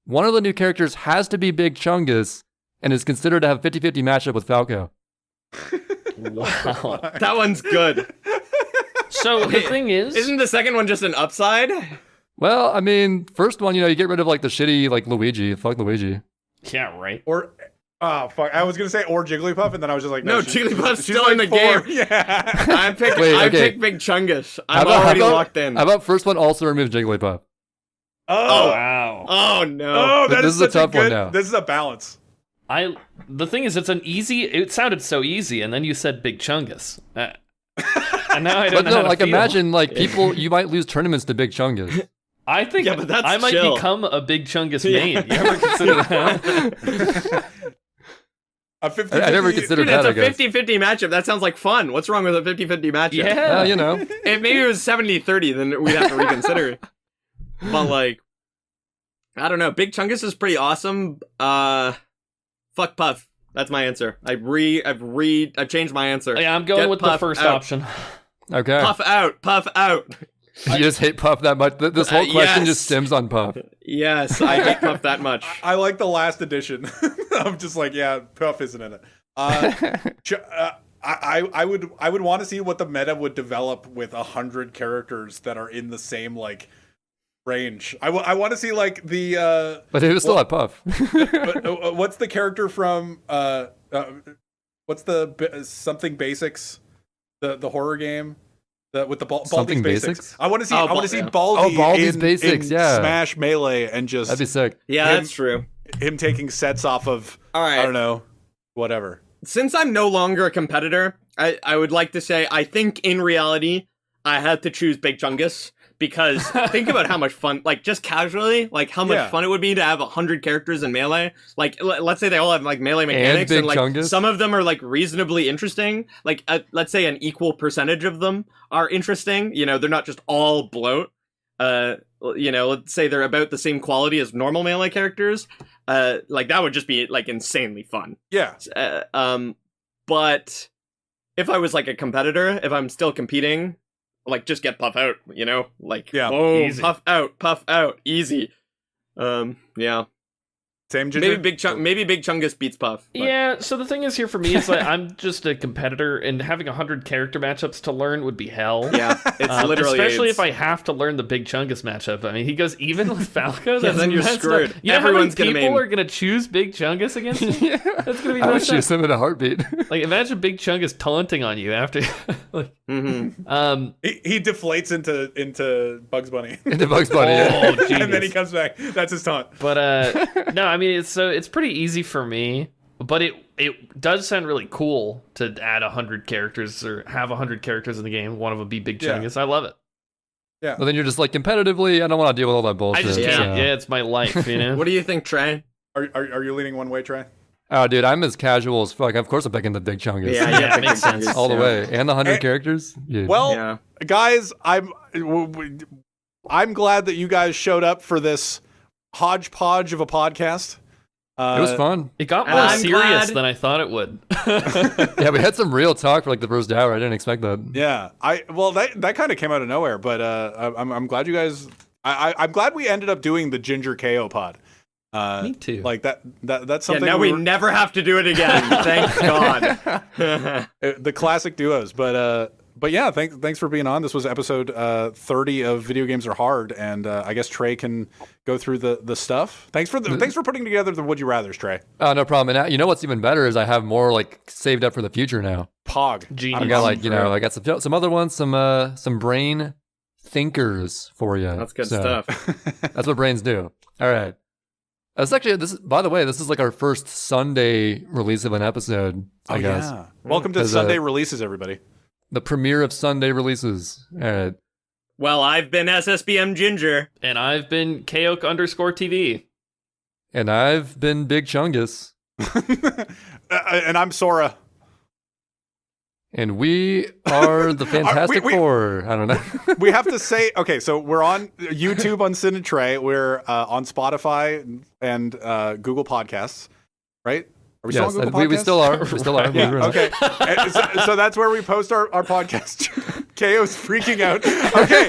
one of the new characters has to be Big Chungus, and is considered to have 50-50 matchup with Falco. Wow. That one's good. So the thing is, Isn't the second one just an upside? Well, I mean, first one, you get rid of like the shitty like Luigi. Fuck Luigi. yeah, right. Or fuck, I was gonna say or Jigglypuff, and then I was just like, No, Jigglypuff's still in the game. Yeah. I picked Big Chungus. I'm How already about- locked in. How about first one also remove Jigglypuff? Oh, Wow. Oh no. oh, that This is is a such tough one good. now. This is a balance. The thing is, it sounded so easy, and then you said Big Chungus. And now I don't But know no, how to like feel. imagine like people, you might lose tournaments to Big Chungus. I think Yeah, but that's I might chill. become a Big Chungus main. You ever consider that? A 50 I never considered Dude, that. I it's a guess. 50-50 matchup. That sounds like fun. What's wrong with a 50-50 matchup? Yeah. If maybe it was 70-30, then we'd have to reconsider. But like, I don't know. Big Chungus is pretty awesome. Fuck Puff. That's my answer. I've changed my answer. Yeah, I'm going Get with the Puff first out. option. Okay. Puff out. Puff out. You just hate Puff that much. This whole question yes. just stems on Puff. Yes, I hate Puff that much. I like the last edition. I'm just like, yeah, Puff isn't in it. I would want to see what the meta would develop with 100 characters that are in the same like range. I want to see like the But it was still at Puff. what's the character from what's the something basics, the horror game, with the Baldi's Something Basics. Basics? I want to see yeah. Baldi Baldi's in Basics, yeah. Smash Melee and just That'd be sick. Yeah, Him- that's true. him taking sets off of All right. I don't know, whatever. Since I'm no longer a competitor, I would like to say I think in reality I had to choose Big Chungus because think about how much fun, like just casually, like how much Yeah. fun it would be to have 100 characters in Melee. Like let's say they all have like Melee mechanics Big and like Chungus? some of them are like reasonably interesting. Like let's say an equal percentage of them are interesting. You know, they're not just all bloat. Let's say they're about the same quality as normal Melee characters. Like that would just be like insanely fun. Yeah. But if I was like a competitor, if I'm still competing, like just get Puff out, you know? Like, Yeah. oh, Easy. Puff out, easy. Yeah. Same Ginger? Maybe Big Chungus beats Puff. but- Yeah, so the thing is here for me is like I'm just a competitor, and having 100 character matchups to learn would be hell. Yeah, it's literally especially AIDS. if I have to learn the Big Chungus matchup. I mean, he goes even with Falco. Yeah, then you're messed up. screwed. You know Everyone's how gonna many people main. are gonna choose Big Chungus against him? That's gonna be I would messed up. choose him in a heartbeat. Like imagine Big Chungus taunting on you after. Like, Mhm. He deflates into Bugs Bunny. Into Bugs Bunny. oh, genius. And then he comes back. That's his taunt. But no, I mean it's pretty easy for me, but it does sound really cool to add 100 characters or have 100 characters in the game. One of them be Big Yeah. Chungus. I love it. Yeah. Well, then you're just like competitively, I don't want to deal with all that bullshit. I just can't. so- Yeah, it's my life, you know. What do you think, Trey? Are you leaning one way, Trey? Oh, dude, I'm as casual as fuck. Of course I'm picking the Big Chungus. Yeah, it makes sense. All the Yeah. way. And the 100 And- characters? Yeah. Well, Yeah. guys, I'm glad that you guys showed up for this hodgepodge of a podcast. it was fun. It got And more I'm serious glad- than I thought it would. Yeah, we had some real talk for like the first hour. I didn't expect that. Yeah, that kind of came out of nowhere, but I'm glad you guys. I'm glad we ended up doing the Ginger KO pod. Me too. Like that's Yeah, something. now we never have to do it again. Thank God. The classic duos, but yeah, thanks for being on. This was episode 30 of Video Games Are Hard, and I guess Trey can go through the stuff. Thanks for putting together the Would You Rathers, Trey. Oh, no problem. And you know what's even better is I have more like saved up for the future now. Pog. Genius. I got like, I got some other ones, some brain thinkers for you. That's good So, stuff. That's what brains do. All right. By the way, this is like our first Sunday release of an episode, I guess. Yeah. Welcome to As a- Sunday releases, everybody. The premiere of Sunday releases. All right. Well, I've been SSBM Ginger. And I've been Kaok_TV. And I've been Big Chungus. And I'm Sora. And we are the Fantastic we- Four. I don't know. We have to say, okay, so we're on YouTube on Sin and Trey. We're on Spotify and Google Podcasts, right? Are we still on Yes, Google and we Podcasts? still are. We still are. Yeah, Believe it or not. okay. And so that's where we post our podcast. KO's freaking out. Okay.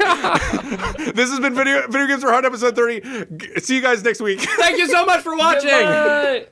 This has been Video Games Are Hard, episode 30. See you guys next week. Thank you so much for watching. Goodbye.